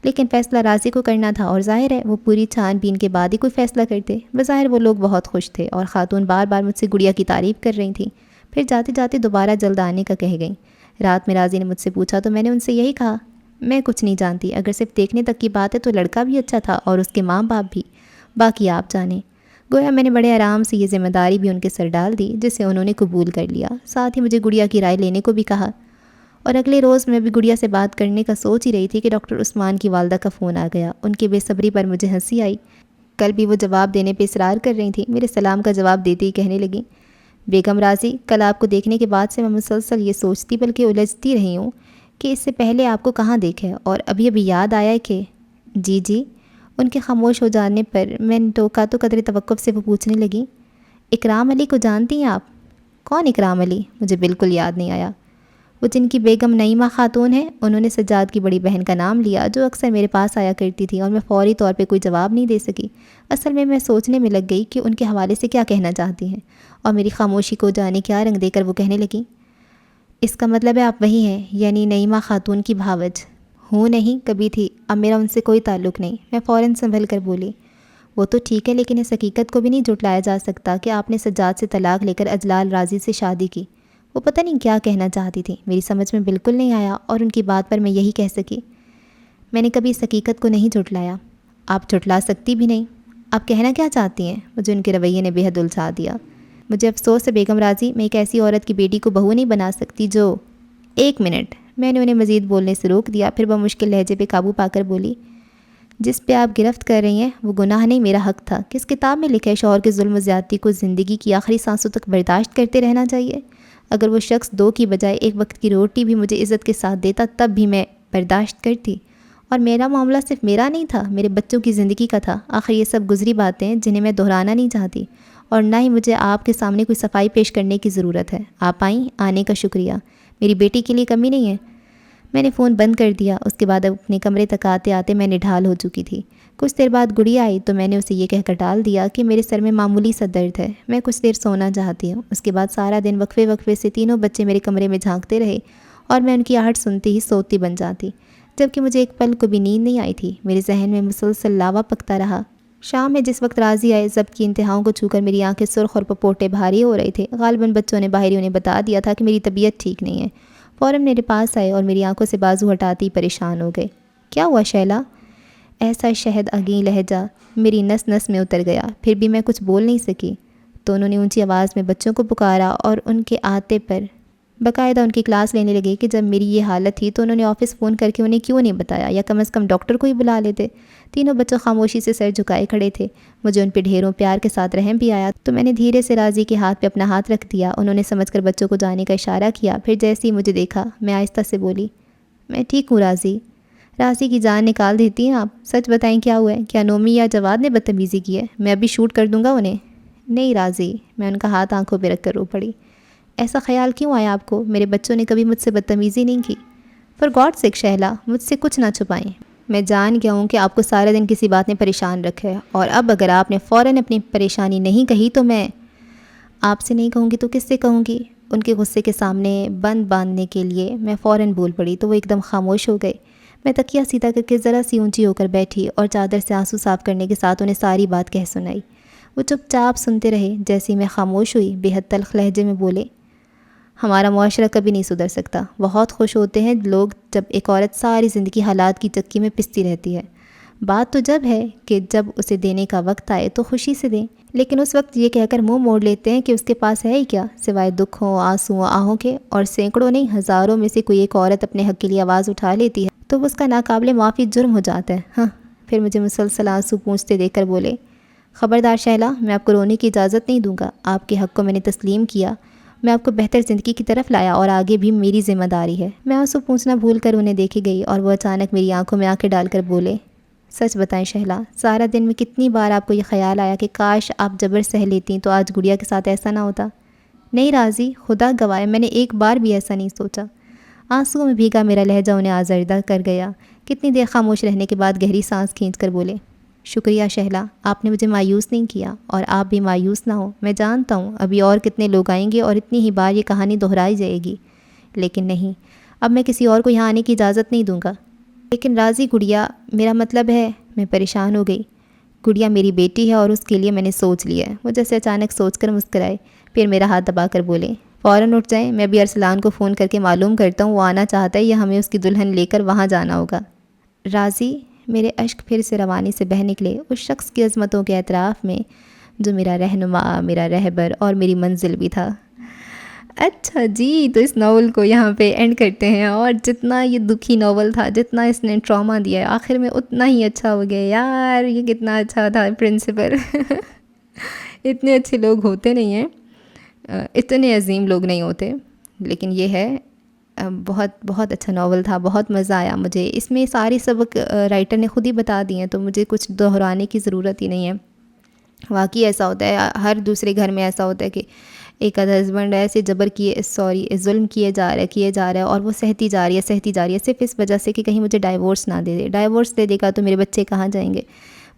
لیکن فیصلہ راضی کو کرنا تھا، اور ظاہر ہے وہ پوری چھان بین کے بعد ہی کوئی فیصلہ کرتے۔ بظاہر وہ لوگ بہت خوش تھے، اور خاتون بار بار مجھ سے گڑیا کی تعریف کر رہی تھیں، پھر جاتے جاتے دوبارہ جلد آنے کا کہہ گئیں۔ رات میں راضی نے مجھ سے پوچھا تو میں نے ان سے یہی کہا، میں کچھ نہیں جانتی، اگر صرف دیکھنے تک کی بات ہے تو لڑکا بھی اچھا تھا اور اس کے ماں باپ بھی، باقی آپ جانیں۔ گویا میں نے بڑے آرام سے یہ ذمہ داری بھی ان کے سر ڈال دی، جسے انہوں نے قبول کر لیا۔ ساتھ ہی مجھے گڑیا کی رائے لینے کو بھی کہا، اور اگلے روز میں بھی گڑیا سے بات کرنے کا سوچ ہی رہی تھی کہ ڈاکٹر عثمان کی والدہ کا فون آ گیا۔ ان کی بے صبری پر مجھے ہنسی آئی۔ کل بھی وہ جواب دینے پہ اصرار کر رہی تھیں۔ میرے سلام کا جواب دیتے ہی کہنے لگیں، بیگم راضی، کل آپ کو دیکھنے کے بعد سے میں مسلسل یہ سوچتی بلکہ الجھتی رہی ہوں کہ اس سے پہلے آپ کو کہاں دیکھا ہے، اور ابھی یاد آیا ہے کہ… جی۔ ان کے خاموش ہو جانے پر میں نے ٹوکا تو قدر توقف سے وہ پوچھنے لگی، اکرام علی کو جانتی ہیں آپ؟ کون اکرام علی؟ مجھے بالکل یاد نہیں آیا۔ وہ جن کی بیگم نعیمہ خاتون ہیں۔ انہوں نے سجاد کی بڑی بہن کا نام لیا، جو اکثر میرے پاس آیا کرتی تھی، اور میں فوری طور پہ کوئی جواب نہیں دے سکی۔ اصل میں سوچنے میں لگ گئی کہ ان کے حوالے سے کیا کہنا چاہتی ہیں، اور میری خاموشی کو جانے کیا رنگ دے کر وہ کہنے لگیں، اس کا مطلب ہے آپ وہی ہیں، یعنی نعیمہ خاتون کی بھاوج؟ ہوں نہیں، کبھی تھی، اب میرا ان سے کوئی تعلق نہیں۔ میں فوراً سنبھل کر بولی، وہ تو ٹھیک ہے، لیکن اس حقیقت کو بھی نہیں جھٹلایا جا سکتا کہ آپ نے سجاد سے طلاق لے کر اجلال راضی سے شادی کی۔ وہ پتہ نہیں کیا کہنا چاہتی تھی، میری سمجھ میں بالکل نہیں آیا، اور ان کی بات پر میں یہی کہہ سکی، میں نے کبھی اس حقیقت کو نہیں جھٹلایا۔ آپ جھٹلا سکتی بھی نہیں۔ آپ کہنا کیا چاہتی ہیں؟ مجھے ان کے رویے نے بے حد الجھا دیا۔ مجھے افسوس ہے بیگم راضی، میں ایک ایسی عورت کی بیٹی کو بہو نہیں بنا سکتی جو… ایک منٹ، میں نے انہیں مزید بولنے سے روک دیا، پھر وہ مشکل لہجے پہ قابو پا کر بولی، جس پہ آپ گرفت کر رہی ہیں وہ گناہ نہیں، میرا حق تھا۔ کس کتاب میں لکھا ہے شوہر کے ظلم و زیادتی کو زندگی کی آخری سانسوں تک برداشت کرتے رہنا چاہیے؟ اگر وہ شخص 2 کی بجائے 1 وقت کی روٹی بھی مجھے عزت کے ساتھ دیتا تب بھی میں برداشت کرتی، اور میرا معاملہ صرف میرا نہیں تھا، میرے بچوں کی زندگی کا تھا۔ آخر یہ سب گزری باتیں ہیں جنہیں میں دہرانا نہیں چاہتی، اور نہ ہی مجھے آپ کے سامنے کوئی صفائی پیش کرنے کی ضرورت ہے۔ آپ آئیں، آنے کا شکریہ، میری بیٹی کے لیے کمی نہیں ہے۔ میں نے فون بند کر دیا۔ اس کے بعد اپنے کمرے تک آتے آتے میں نڈھال ہو چکی تھی۔ کچھ دیر بعد گڑیا آئی تو میں نے اسے یہ کہہ کر ٹال دیا کہ میرے سر میں معمولی سا درد ہے، میں کچھ دیر سونا چاہتی ہوں۔ اس کے بعد سارا دن وقفے وقفے سے تینوں بچے میرے کمرے میں جھانکتے رہے اور میں ان کی آہٹ سنتے ہی سوتی بن جاتی، جبکہ مجھے ایک پل کو بھی نیند نہیں آئی تھی۔ میرے ذہن میں مسلسل لاوا پکتا رہا۔ شام میں جس وقت راضی آئے، ضبط کی انتہاؤں کو چھو کر میری آنکھیں سرخ اور پپوٹے بھاری ہو رہے تھے۔ غالباً بچوں نے باہر ہی انہیں بتا دیا تھا کہ میری طبیعت ٹھیک نہیں ہے۔ فوراً میرے پاس آئے اور میری آنکھوں سے بازو ہٹاتی پریشان ہو گئے۔ کیا ہوا شیلا؟ ایسا شہد اگیں لہجہ میری نس نس میں اتر گیا، پھر بھی میں کچھ بول نہیں سکی۔ تو انہوں نے اونچی آواز میں بچوں کو پکارا اور ان کے آتے پر باقاعدہ ان کی کلاس لینے لگے کہ جب میری یہ حالت تھی تو انہوں نے آفس فون کر کے انہیں کیوں نہیں بتایا، یا کم از کم ڈاکٹر کو ہی بلا لیتے۔ تینوں بچوں خاموشی سے سر جھکائے کھڑے تھے۔ مجھے ان پہ ڈھیروں پیار کے ساتھ رحم بھی آیا تو میں نے دھیرے سے راضی کے ہاتھ پہ اپنا ہاتھ رکھ دیا۔ انہوں نے سمجھ کر بچوں کو جانے کا اشارہ کیا، پھر جیسے ہی مجھے دیکھا میں آہستہ سے بولی، میں ٹھیک ہوں راضی۔ راضی کی جان نکال دیتی ہیں آپ، سچ بتائیں کیا ہوا ہے؟ کیا نومی یا جواد نے بدتمیزی کی ہے؟ میں ابھی شوٹ کر دوں گا انہیں۔ نہیں راضی، میں ان کا ہاتھ آنکھوں پہ رکھ کر رو پڑی۔ ایسا خیال کیوں آیا آپ کو؟ میرے بچوں نے کبھی مجھ سے بدتمیزی نہیں کی۔ فار گاڈ سیک شہلا، مجھ سے کچھ نہ چھپائیں۔ میں جان گیا ہوں کہ آپ کو سارے دن کسی بات نے پریشان رکھا ہے، اور اب اگر آپ نے فوراً اپنی پریشانی نہیں کہی تو میں آپ سے نہیں کہوں گی تو کس سے کہوں گی؟ ان کے غصے کے سامنے بند باندھنے کے لیے میں فوراً بول پڑی تو وہ ایک دم خاموش ہو گئے۔ میں تکیہ سیدھا کر کے ذرا سی اونچی ہو کر بیٹھی اور چادر سے آنسو صاف کرنے کے ساتھ انہیں ساری بات کہہ سنائی۔ وہ چپ چاپ سنتے رہے۔ جیسے ہی میں خاموش ہوئی، بے حد تلخ لہجے میں بولے، ہمارا معاشرہ کبھی نہیں سدھر سکتا۔ بہت خوش ہوتے ہیں لوگ جب ایک عورت ساری زندگی حالات کی چکی میں پستی رہتی ہے۔ بات تو جب ہے کہ جب اسے دینے کا وقت آئے تو خوشی سے دیں، لیکن اس وقت یہ کہہ کر منہ موڑ لیتے ہیں کہ اس کے پاس ہے ہی کیا سوائے دکھوں، آنسوں، آہوں کے، اور سینکڑوں نہیں ہزاروں میں سے کوئی ایک عورت اپنے حق کے لیے آواز اٹھا لیتی ہے تو وہ اس کا ناقابل معافی جرم ہو جاتا ہے۔ ہاں، پھر مجھے مسلسل آنسو پونچھتے دیکھ کر بولے، خبردار شیلا، میں آپ کو رونے کی اجازت نہیں دوں گا۔ آپ کے حق کو میں نے تسلیم کیا، میں آپ کو بہتر زندگی کی طرف لایا اور آگے بھی میری ذمہ داری ہے۔ میں آنسو پونچھنا بھول کر انہیں دیکھے گئی اور وہ اچانک میری آنکھوں میں آنکھیں ڈال کر بولے، سچ بتائیں شہلا، سارا دن میں کتنی بار آپ کو یہ خیال آیا کہ کاش آپ جبر سہ لیتی تو آج گڑیا کے ساتھ ایسا نہ ہوتا؟ نہیں راضی، خدا گواہ میں نے ایک بار بھی ایسا نہیں سوچا۔ آنسوؤں میں بھیگا میرا لہجہ انہیں آزردہ کر گیا۔ کتنی دیر خاموش رہنے کے بعد گہری سانس کھینچ کر بولے، شکریہ شہلا، آپ نے مجھے مایوس نہیں کیا، اور آپ بھی مایوس نہ ہو۔ میں جانتا ہوں ابھی اور کتنے لوگ آئیں گے اور اتنی ہی بار یہ کہانی دہرائی جائے گی، لیکن نہیں، اب میں کسی اور کو یہاں آنے کی اجازت نہیں دوں گا۔ لیکن راضی، گڑیا، میرا مطلب ہے، میں پریشان ہو گئی۔ گڑیا میری بیٹی ہے اور اس کے لیے میں نے سوچ لیا ہے۔ وہ جیسے اچانک سوچ کر مسکرائے، پھر میرا ہاتھ دبا کر بولے، فوراً اٹھ جائیں، میں ابھی ارسلان کو فون کر کے معلوم کرتا ہوں وہ آنا چاہتا ہے یا ہمیں اس کی دلہن لے کر وہاں جانا ہوگا۔ راضی، میرے اشک پھر سے روانی سے بہہ نکلے اس شخص کی عظمتوں کے اعتراف میں جو میرا رہنما، میرا رہبر اور میری منزل بھی تھا۔ اچھا جی، تو اس ناول کو یہاں پہ اینڈ کرتے ہیں، اور جتنا یہ دکھی ناول تھا، جتنا اس نے ٹراما دیا ہے، آخر میں اتنا ہی اچھا ہو گیا۔ یار یہ کتنا اچھا تھا پرنسپل۔ اتنے اچھے لوگ ہوتے نہیں ہیں، اتنے عظیم لوگ نہیں ہوتے، لیکن یہ ہے بہت بہت اچھا ناول تھا، بہت مزہ آیا مجھے اس میں۔ سارے سبق رائٹر نے خود ہی بتا دیے ہیں تو مجھے کچھ دہرانے کی ضرورت ہی نہیں ہے۔ واقعی ایسا ہوتا ہے، ہر دوسرے گھر میں ایسا ہوتا ہے کہ ایک آدھا ہسبینڈ ایسے جبر ظلم کیے جا رہا ہے اور وہ سہتی جا رہی ہے صرف اس وجہ سے کہ کہیں مجھے ڈائیورس نہ دے دے۔ ڈائیورس دے دے گا تو میرے بچے کہاں جائیں گے؟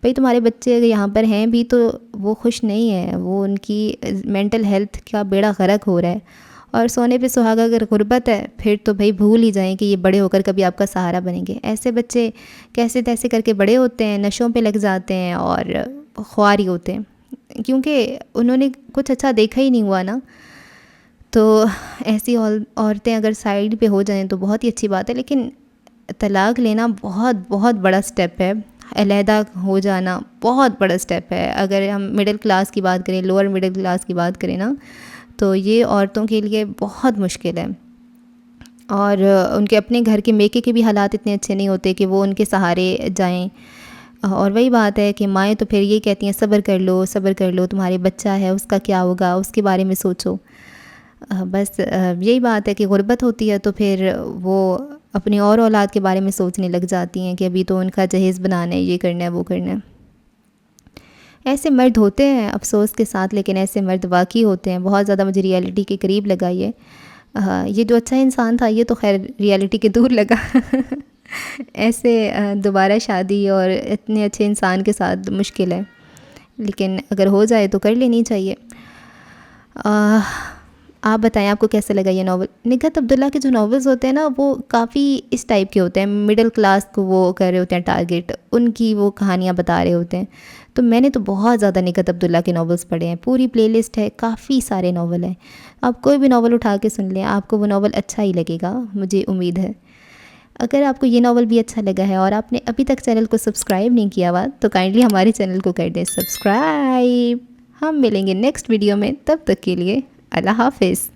بھئی تمہارے بچے اگر یہاں پر ہیں بھی تو وہ خوش نہیں ہیں، وہ ان کی مینٹل ہیلتھ کا بیڑا غرق ہو رہا ہے، اور سونے پہ سہاگا اگر غربت ہے پھر تو بھئی بھول ہی جائیں کہ یہ بڑے ہو کر کبھی آپ کا سہارا بنیں گے۔ ایسے بچے کیسے تیسے کر کے بڑے ہوتے ہیں، نشوں پہ لگ جاتے ہیں اور خواری ہوتے ہیں، کیونکہ انہوں نے کچھ اچھا دیکھا ہی نہیں ہوا نا۔ تو ایسی عورتیں اگر سائیڈ پہ ہو جائیں تو بہت ہی اچھی بات ہے، لیکن طلاق لینا بہت بہت بڑا سٹیپ ہے، علیحدہ ہو جانا بہت بڑا سٹیپ ہے۔ اگر ہم مڈل کلاس کی بات کریں، لوور مڈل کلاس کی بات کریں نا، تو یہ عورتوں کے لیے بہت مشکل ہے، اور ان کے اپنے گھر کے میکے کے بھی حالات اتنے اچھے نہیں ہوتے کہ وہ ان کے سہارے جائیں۔ اور وہی بات ہے کہ مائیں تو پھر یہ کہتی ہیں صبر کر لو، تمہارے بچہ ہے، اس کا کیا ہوگا، اس کے بارے میں سوچو۔ بس یہی بات ہے کہ غربت ہوتی ہے تو پھر وہ اپنی اور اولاد کے بارے میں سوچنے لگ جاتی ہیں کہ ابھی تو ان کا جہیز بنانا ہے، یہ کرنا ہے، وہ کرنا ہے۔ ایسے مرد ہوتے ہیں افسوس کے ساتھ، لیکن ایسے مرد واقعی ہوتے ہیں۔ بہت زیادہ مجھے ریئلٹی کے قریب لگا یہ جو اچھا انسان تھا، یہ تو خیر ریئلٹی کے دور لگا۔ ایسے دوبارہ شادی اور اتنے اچھے انسان کے ساتھ مشکل ہے، لیکن اگر ہو جائے تو کر لینی چاہیے۔ آپ بتائیں آپ کو کیسا لگا یہ ناول؟ نگہت عبداللہ کے جو ناولز ہوتے ہیں نا وہ کافی اس ٹائپ کے ہوتے ہیں، مڈل کلاس کو وہ کر رہے ہوتے ہیں ٹارگیٹ، ان کی وہ کہانیاں بتا رہے ہوتے ہیں۔ تو میں نے تو بہت زیادہ نگہت عبداللہ کے ناولز پڑھے ہیں، پوری پلے لسٹ ہے، کافی سارے ناول ہیں۔ آپ کوئی بھی ناول اٹھا کے سن لیں، آپ کو وہ ناول اچھا ہی لگے گا، مجھے امید ہے۔ اگر آپ کو یہ ناول بھی اچھا لگا ہے اور آپ نے ابھی تک چینل کو سبسکرائب نہیں کیا ہوا تو کائنڈلی ہمارے چینل کو کر دیں سبسکرائب۔ ہم ملیں گے نیکسٹ ویڈیو میں، تب تک کے لیے اللہ حافظ۔